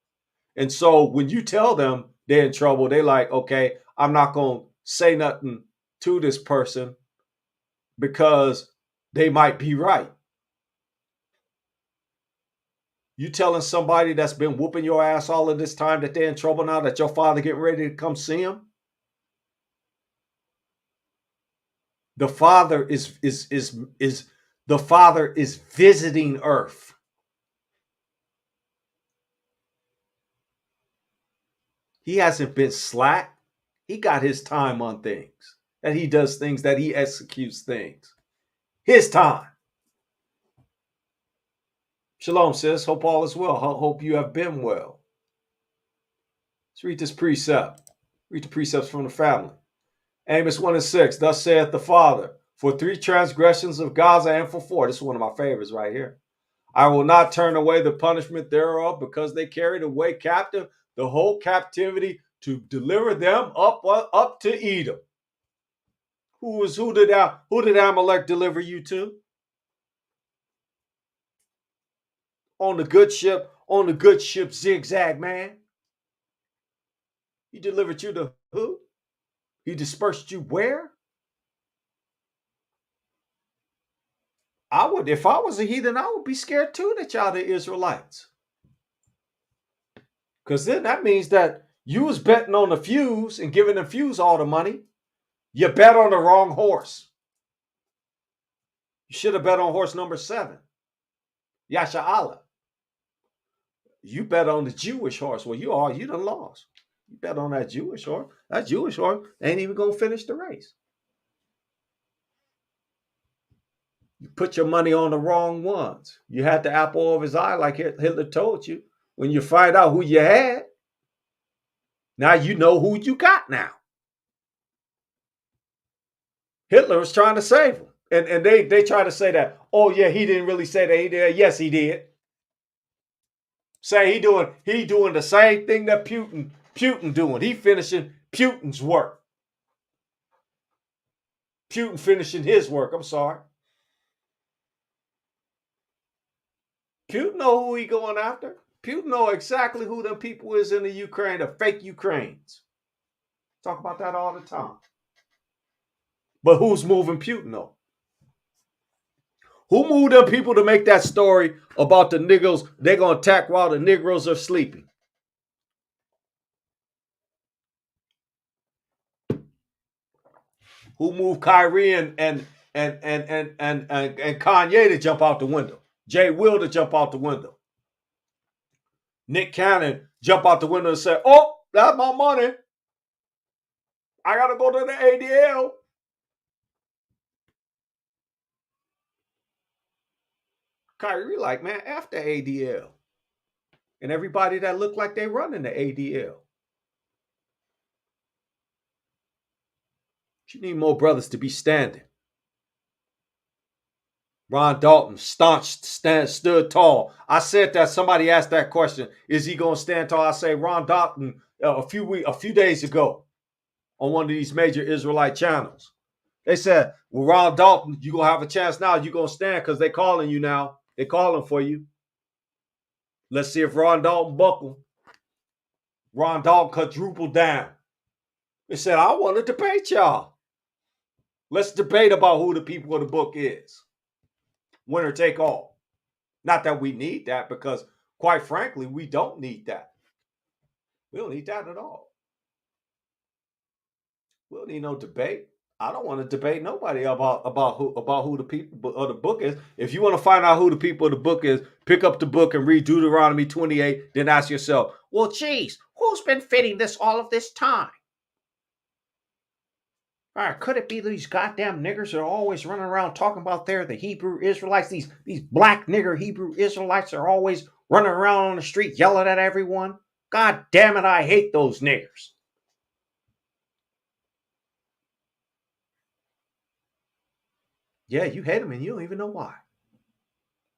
And so when you tell them they're in trouble, they're like, okay, I'm not going to say nothing to this person because they might be right. You telling somebody that's been whooping your ass all of this time that they're in trouble now, that your father getting ready to come see him? The Father is the Father is visiting earth. He hasn't been slack. He got his time on things. That he does things, that he executes things. His time. Shalom, sis. Hope all is well. Hope you have been well. Let's read this precept. Read the precepts from the family. Amos 1:6. Thus saith the Father, for 3 transgressions of Gaza and for 4. This is one of my favorites right here. I will not turn away the punishment thereof, because they carried away captive the whole captivity to deliver them up to Edom. Who did Amalek deliver you to? On the good ship Zigzag, man. He delivered you to who? He dispersed you where? If I was a heathen, I would be scared too that y'all the Israelites. Because then that means that you was betting on the fuse and giving the fuse all the money. You bet on the wrong horse. You should have bet on horse number 7. Yasha Allah. You bet on the Jewish horse. Well, you done lost. You bet on that Jewish horse. That Jewish horse ain't even going to finish the race. You put your money on the wrong ones. You had the apple over his eye like Hitler told you. When you find out who you had, now you know who you got now. Hitler was trying to save him. And they try to say that, oh yeah, he didn't really say that he did. Yes, he did. Say he doing the same thing that Putin doing. He finishing Putin's work. Putin finishing his work. I'm sorry. Putin know who he going after. Putin know exactly who the people is in the Ukraine, the fake Ukrainians. Talk about that all the time. But who's moving Putin though? Who moved them people to make that story about the Negroes? They're going to attack while the Negroes are sleeping. Who moved Kyrie and Kanye to jump out the window? Jay Will to jump out the window. Nick Cannon jump out the window and say, oh, that's my money. I got to go to the ADL. Kyrie like, man, after ADL. And everybody that look like they running the ADL. You need more brothers to be standing. Ron Dalton, stood tall. I said that somebody asked that question. Is he going to stand tall? I say Ron Dalton a few days ago on one of these major Israelite channels. They said, well, Ron Dalton, you're going to have a chance now. You're going to stand because they're calling you now. They're calling for you. Let's see if Ron Dalton buckle. Ron Dalton quadrupled down. They said, I want to debate y'all. Let's debate about who the people of the book is. Winner take all. Not that we need that, because quite frankly, we don't need that. We don't need that at all. We don't need no debate. I don't want to debate nobody about who the people of the book is. If you want to find out who the people of the book is, pick up the book and read Deuteronomy 28. Then ask yourself, well, geez, who's been fitting this all of this time? All right, could it be these goddamn niggers that are always running around talking about they're the Hebrew Israelites? These black nigger Hebrew Israelites are always running around on the street yelling at everyone. God damn it, I hate those niggers. Yeah, you hate them and you don't even know why.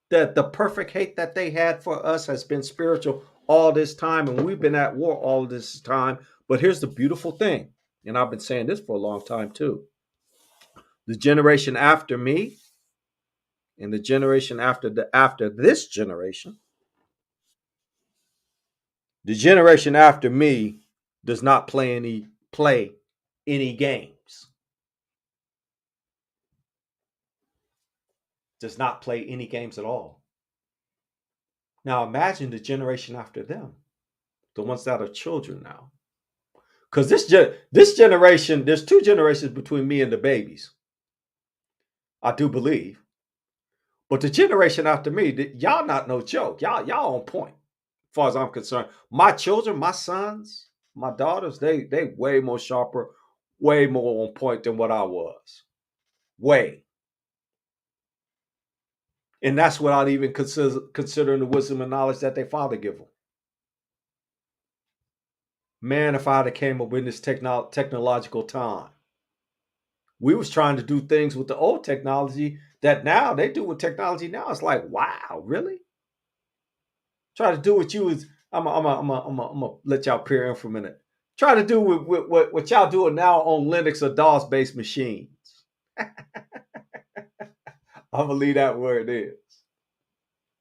The perfect hate that they had for us has been spiritual all this time, and we've been at war all this time. But here's the beautiful thing, and I've been saying this for a long time too. The generation after me and the generation after this generation, the generation after me does not play any games. Does not play any games at all. Now imagine the generation after them, the ones that are children now. Because this generation, there's 2 generations between me and the babies. I do believe. But the generation after me, y'all not no joke. Y'all on point, as far as I'm concerned. My children, my sons, my daughters, they way more sharper, way more on point than what I was. Way. And that's without even considering the wisdom and knowledge that their father give them. Man, if I had came up in this technological time, we was trying to do things with the old technology that now they do with technology now. It's like, wow, really? Try to do what you was. I'm gonna let y'all peer in for a minute. Try to do what y'all doing now on Linux or DOS based machines. I'm gonna leave that where it is.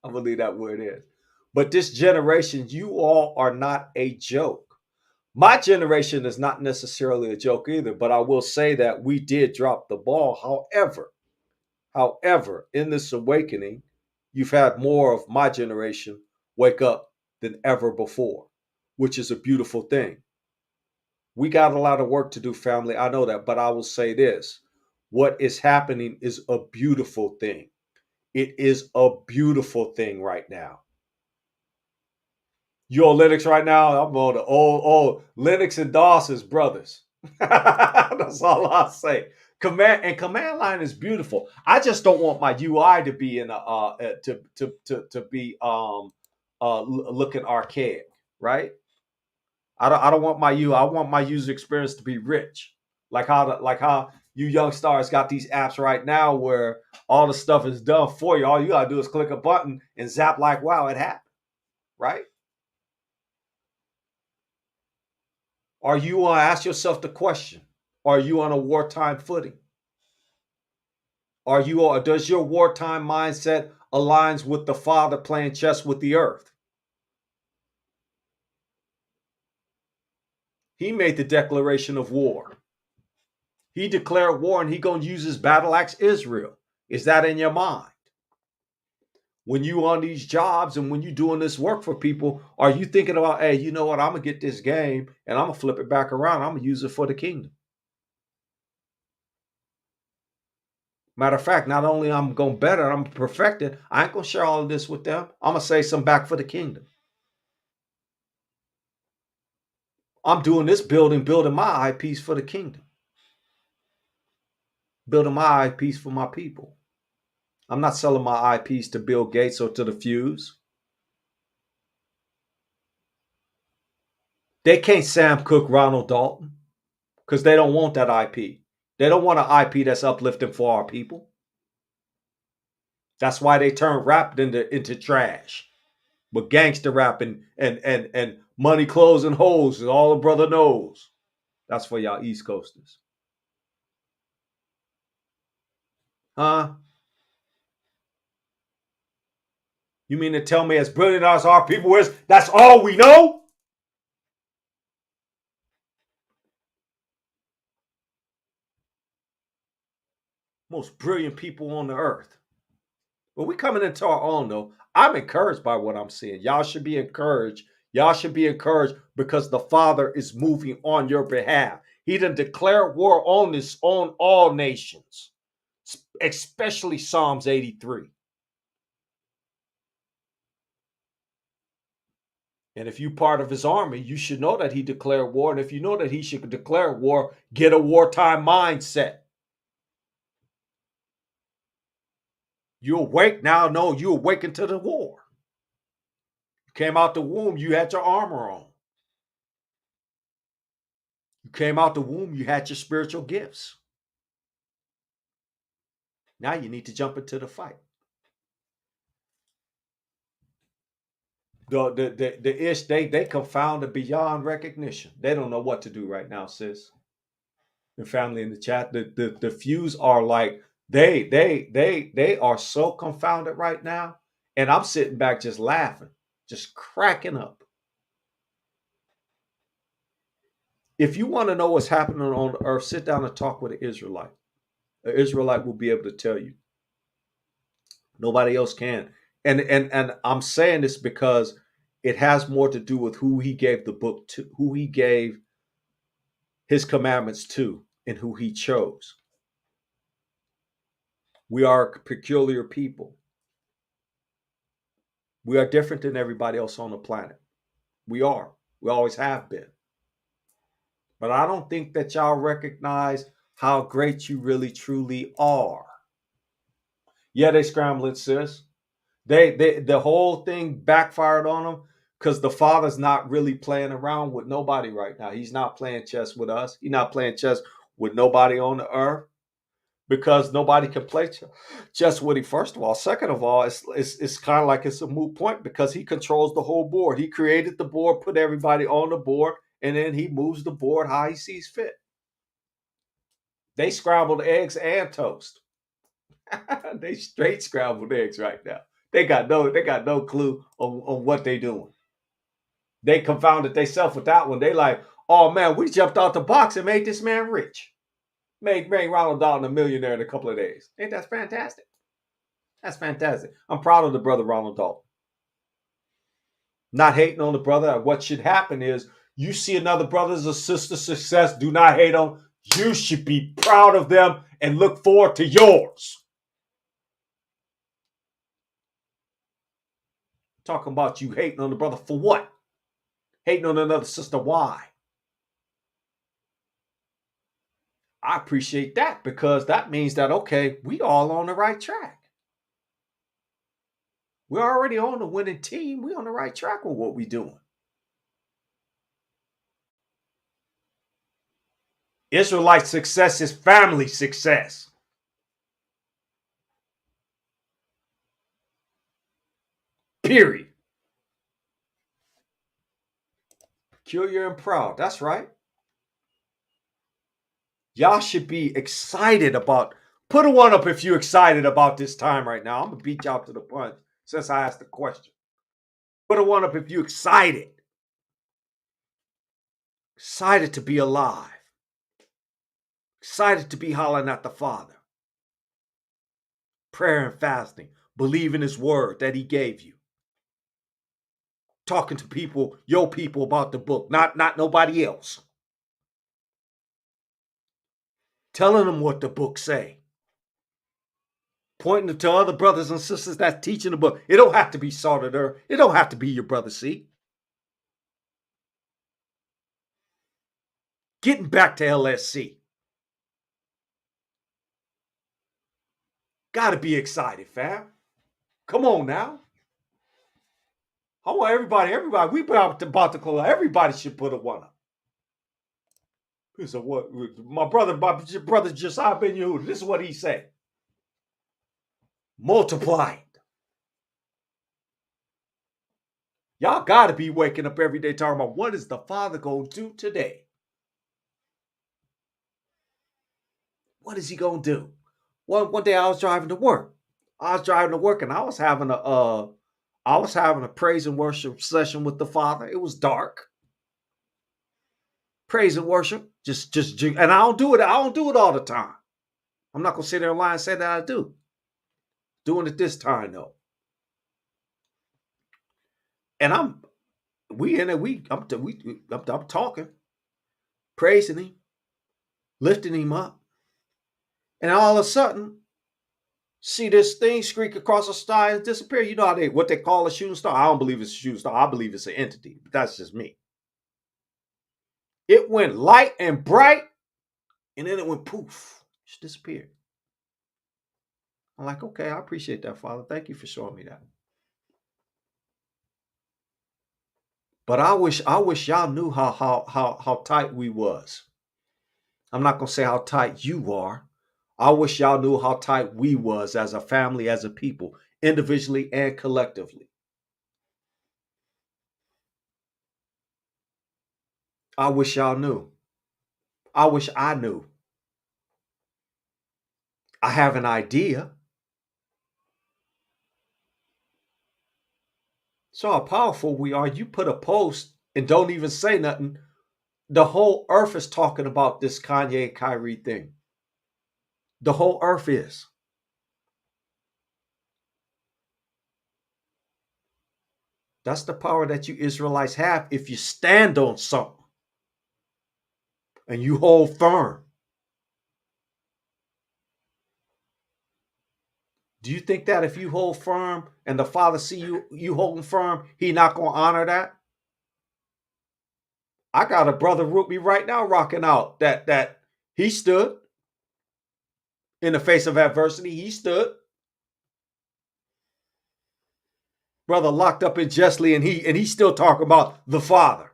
I'm gonna leave that where it is. But this generation, you all are not a joke. My generation is not necessarily a joke either, but I will say that we did drop the ball. However, in this awakening, you've had more of my generation wake up than ever before, which is a beautiful thing. We got a lot of work to do, family. I know that, but I will say this. What is happening is a beautiful thing. It is a beautiful thing right now. You on Linux right now? I'm on the old Linux and DOS is brothers. That's all I'll say. Command line is beautiful. I just don't want my UI to be in to be looking archaic, right? I don't want my UI. I want my user experience to be rich, like how you young stars got these apps right now where all the stuff is done for you. All you gotta do is click a button and zap like wow, it happened, right? Are you ask yourself the question? Are you on a wartime footing? Does your wartime mindset aligns with the Father playing chess with the earth? He made the declaration of war. He declared war and he gonna use his battle axe Israel. Is that in your mind? When you on these jobs and when you doing this work for people, are you thinking about, hey, you know what? I'm gonna get this game and I'm gonna flip it back around. I'm gonna use it for the kingdom. Matter of fact, not only I'm going better, I'm perfected. I ain't gonna share all of this with them. I'm gonna say some back for the kingdom. I'm doing this building my eyepiece for the kingdom. Building my eyepiece for my people. I'm not selling my eyepiece to Bill Gates or to the Fuse. They can't Sam Cooke Ronald Dalton because they don't want that IP. They don't want an IP that's uplifting for our people. That's why they turn rap into trash. But gangster rap and money, clothes, and hoes, all the brother knows. That's for y'all East Coasters. Huh? You mean to tell me as brilliant as our people is, that's all we know? Most brilliant people on the earth. But we coming into our own though. I'm encouraged by what I'm seeing. Y'all should be encouraged. Y'all should be encouraged because the Father is moving on your behalf. He done declared war on all nations, especially Psalms 83. And if you're part of his army, you should know that he declared war. And if you know that he should declare war, get a wartime mindset. You awake now? No, you awaken to the war. You came out the womb, you had your armor on. You came out the womb, you had your spiritual gifts. Now you need to jump into the fight. The ish, they confounded beyond recognition. They don't know what to do right now, sis. And family in the chat, the views are like they are so confounded right now. And I'm sitting back just laughing, just cracking up. If you want to know what's happening on the earth, sit down and talk with an Israelite. An Israelite will be able to tell you. Nobody else can. And I'm saying this because it has more to do with who he gave the book to, who he gave his commandments to, and who he chose. We are a peculiar people. We are different than everybody else on the planet. We are. We always have been. But I don't think that y'all recognize how great you really truly are. Yeah, they scrambling, sis. The whole thing backfired on them because the father's not really playing around with nobody right now. He's not playing chess with us. He's not playing chess with nobody on the earth because nobody can play chess with him, first of all. Second of all, it's kind of like it's a moot point because he controls the whole board. He created the board, put everybody on the board, and then he moves the board how he sees fit. They scrambled eggs and toast. They straight scrambled eggs right now. They got no clue on what they doing. They confounded themselves with that one. They like, oh man, we jumped out the box and made this man rich. Made Ronald Dalton a millionaire in a couple of days. Ain't that fantastic? That's fantastic. I'm proud of the brother Ronald Dalton. Not hating on the brother. What should happen is you see another brother's or sister's success, do not hate on. You should be proud of them and look forward to yours. Talking about you hating on the brother for what? Hating on another sister, why? I appreciate that because that means that, okay, we all on the right track. We're already on the winning team. We're on the right track with what we're doing. Israelite success is family success. Period. Peculiar and proud. That's right. Y'all should be excited about. Put a one up if you're excited about this time right now. I'm going to beat y'all to the punch since I asked the question. Put a one up if you're excited. Excited to be alive. Excited to be hollering at the Father. Prayer and fasting. Believe in his word that he gave you. Talking to people, your people about the book, not nobody else. Telling them what the book say. Pointing to other brothers and sisters that's teaching the book. It don't have to be Salt of the Earth. It don't have to be your brother C. Getting back to LSC. Gotta be excited, fam. Come on now. I want everybody, we about to close. Everybody should put a one up. So what? My brother Josiah Ben Yehuda, this is what he said. Multiply it. Y'all got to be waking up every day talking about what is the Father going to do today? What is he going to do? One day I was driving to work. And I was having a praise and worship session with the Father. It was dark. Praise and worship, just and I don't do it all the time. I'm not gonna sit there and lie and say that I do. Doing it this time though. And I'm talking, praising him, lifting him up. And all of a sudden, see this thing streak across the sky and disappear. You know how what they call a shooting star? I don't believe it's a shooting star. I believe it's an entity, but that's just me. It went light and bright, and then it went poof. Just disappeared. I'm like, okay, I appreciate that, Father. Thank you for showing me that. But I wish y'all knew how tight we was. I'm not gonna say how tight you are. I wish y'all knew how tight we was as a family, as a people, individually and collectively. I wish y'all knew. I wish I knew. I have an idea. So how powerful we are. You put a post and don't even say nothing. The whole earth is talking about this Kanye and Kyrie thing. The whole earth is. That's the power that you Israelites have if you stand on something and you hold firm. Do you think that if you hold firm and the Father see you holding firm, he not going to honor that? I got a brother with me right now rocking out that he stood in the face of adversity. He stood. Brother locked up unjustly, and he's still talking about the Father.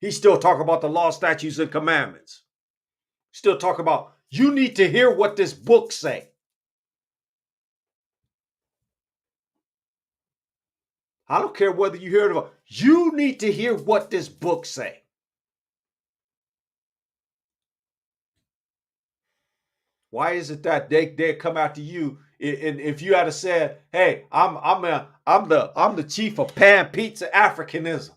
He's still talking about the law, statutes, and commandments. Still talking about, you need to hear what this book say. I don't care whether you hear it or not. You need to hear what this book say. Why is it that they come after you? And if you had said, "Hey, I'm the chief of pan pizza Africanism,"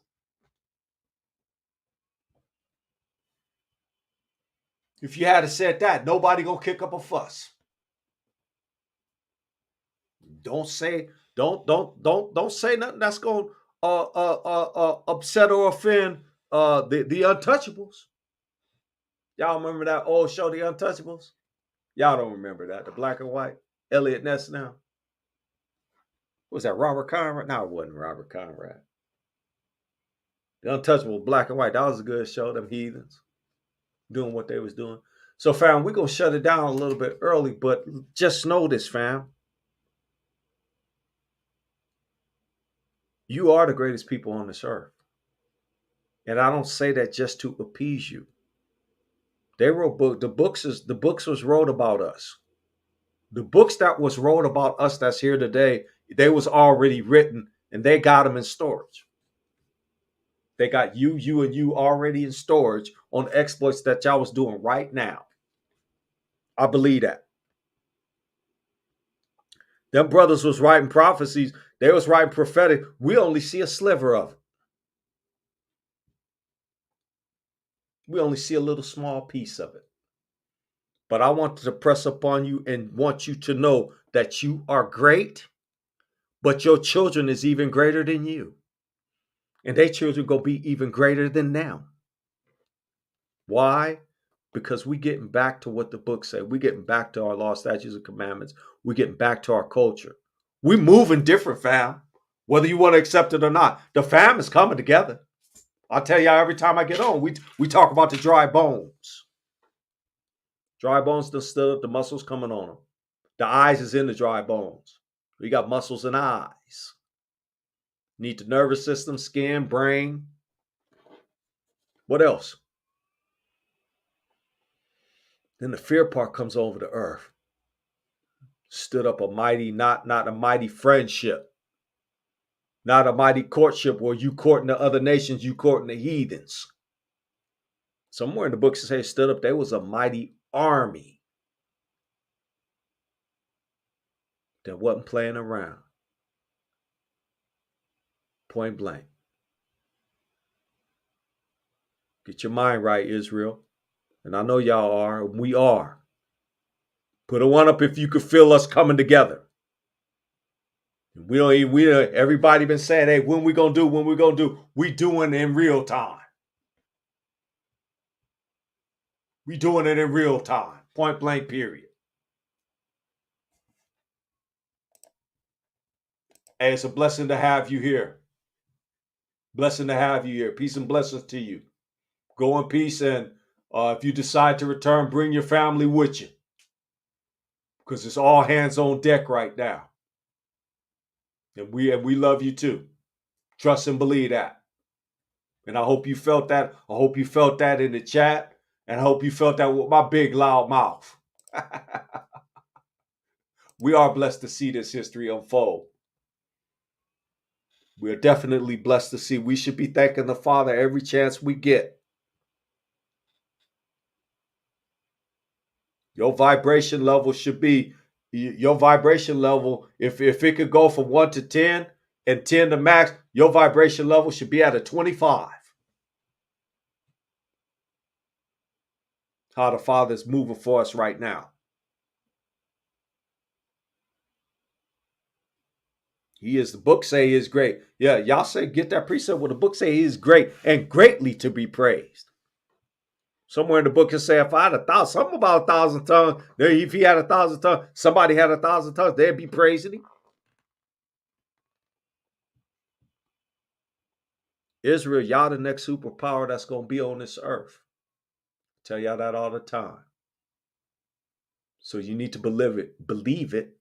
if you had said that, nobody gonna kick up a fuss. Don't say nothing that's gonna upset or offend the Untouchables. Y'all remember that old show, The Untouchables? Y'all don't remember that, the black and white. Elliot Ness now. Was that Robert Conrad? No, it wasn't Robert Conrad. The Untouchable, black and white. That was a good show. Them heathens doing what they was doing. So, fam, we're going to shut it down a little bit early, but just know this, fam. You are the greatest people on this earth. And I don't say that just to appease you. They wrote the books was wrote about us. The books that was wrote about us that's here today, they was already written, and they got them in storage. They got you and you already in storage on exploits that y'all was doing right now. I believe that. Them brothers was writing prophecies. They was writing prophetic. We only see a sliver of it. We only see a little small piece of it. But I want to press upon you and want you to know that you are great, but your children is even greater than you. And their children going to be even greater than them. Why? Because we getting back to what the book said. We getting back to our law, statutes, and commandments. We getting back to our culture. We moving different, fam. Whether you want to accept it or not. The fam is coming together. I'll tell y'all every time I get on, we talk about the dry bones. Dry bones still stood up, the muscles coming on them. The eyes is in the dry bones. We got muscles and eyes. Need the nervous system, skin, brain. What else? Then the fear part comes over the earth. Stood up a mighty, not a mighty friendship. Not a mighty courtship where you courting the other nations, you courting the heathens. Somewhere in the books it says stood up, there was a mighty army that wasn't playing around. Point blank. Get your mind right, Israel. And I know y'all are, and we are. Put a one up if you could feel us coming together. Everybody been saying, hey, when we gonna do? We doing it in real time. We doing it in real time. Point blank, period. Hey, it's a blessing to have you here. Blessing to have you here. Peace and blessings to you. Go in peace, and if you decide to return, bring your family with you, because it's all hands on deck right now. And we love you too. Trust and believe that. And I hope you felt that. I hope you felt that in the chat, and I hope you felt that with my big loud mouth. We are blessed to see this history unfold. We are definitely blessed to see. We should be thanking the Father every chance we get. Your vibration level should be, your vibration level, if it could go from 1 to 10 and 10 to max, your vibration level should be at a 25. How the Father is moving for us right now. He is, the book say he is great. Yeah, y'all say, get that precept. Well, the book say he is great and greatly to be praised. Somewhere in the book it say, if I had 1,000, something about 1,000 tongues, if he had 1,000 tongues, somebody had 1,000 tongues, they'd be praising him. Israel, y'all the next superpower that's going to be on this earth. I tell y'all that all the time. So you need to believe it,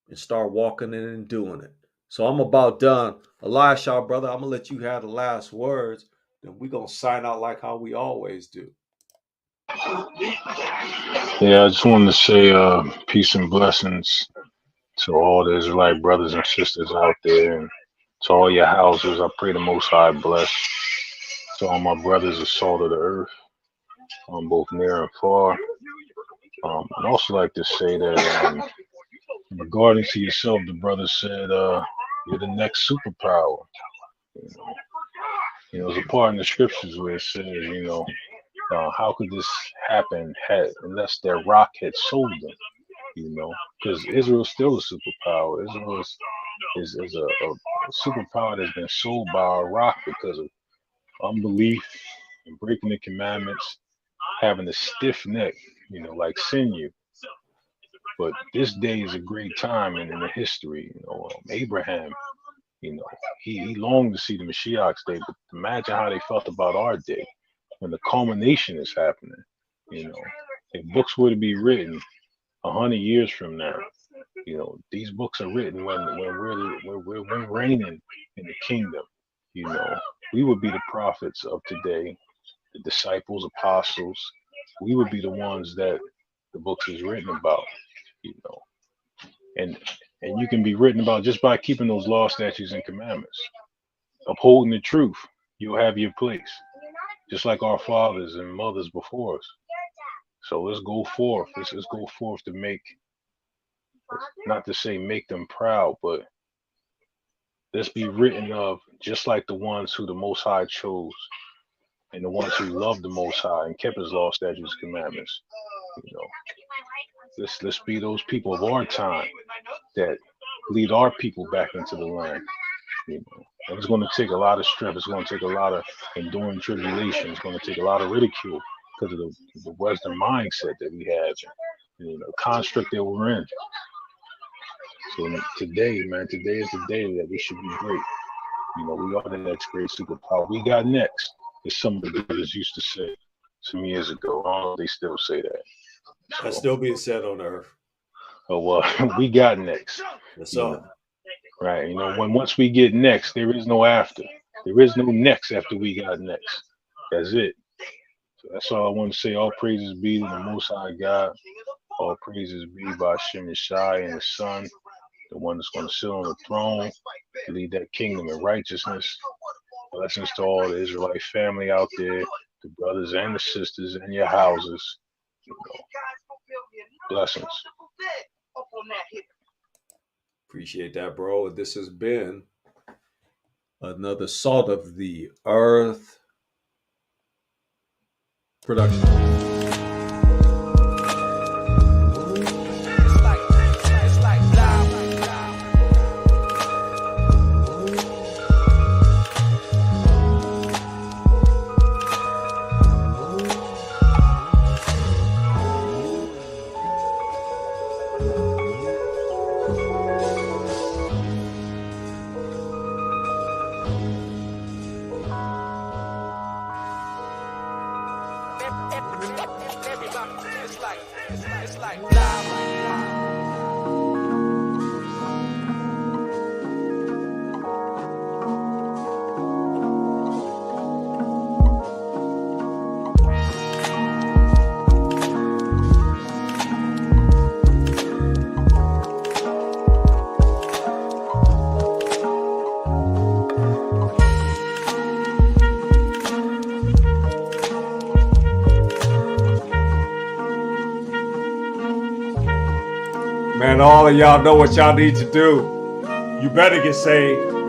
and start walking in and doing it. So I'm about done. Elisha, brother, I'm going to let you have the last words. Then we're going to sign out like how we always do. Yeah, I just wanted to say peace and blessings to all the Israelite brothers and sisters out there, and to all your houses. I pray the Most High bless to all my brothers, the salt of the earth, both near and far. I'd also like to say that regarding to yourself, the brother said you're the next superpower. There's a part in the scriptures where it says, how could this happen unless their rock had sold them? Because Israel's still a superpower. Israel is a superpower that's been sold by our rock because of unbelief and breaking the commandments, having a stiff neck, like sinew. But this day is a great time in the history. Abraham, he longed to see the Mashiach's day, but imagine how they felt about our day when the culmination is happening. If books were to be written 100 years from now, these books are written when we're reigning in the kingdom. We would be the prophets of today, the disciples, apostles. We would be the ones that the books is written about. And you can be written about just by keeping those law, statutes, and commandments, upholding the truth. You'll have your place, just like our fathers and mothers before us. So let's go forth. Let's go forth to make, not to say make them proud, but let's be written of just like the ones who the Most High chose, and the ones who loved the Most High and kept His law, statutes, commandments. Let's be those people of our time that lead our people back into the land. And it's going to take a lot of strength. It's going to take a lot of enduring tribulation. It's going to take a lot of ridicule because of the Western mindset that we have, and the construct that we're in. So today, man, today is the day that we should be great. We are the next great superpower. We got next, as some of the brothers used to say some years ago. I don't know if they still say that. That's still being said on earth. Oh, well, we got next. That's all. Right. Once we get next, there is no after. There is no next after we got next. That's it. So that's all I want to say. All praises be to the Most High God. All praises be by Shem Yeshai and His Son, the one that's going to sit on the throne, to lead that kingdom in righteousness. Blessings to all the Israelite family out there, the brothers and the sisters in your houses. Blessings. Appreciate that, bro. This has been another Salt of the Earth production. It's like lava. Man, all of y'all know what y'all need to do. You better get saved.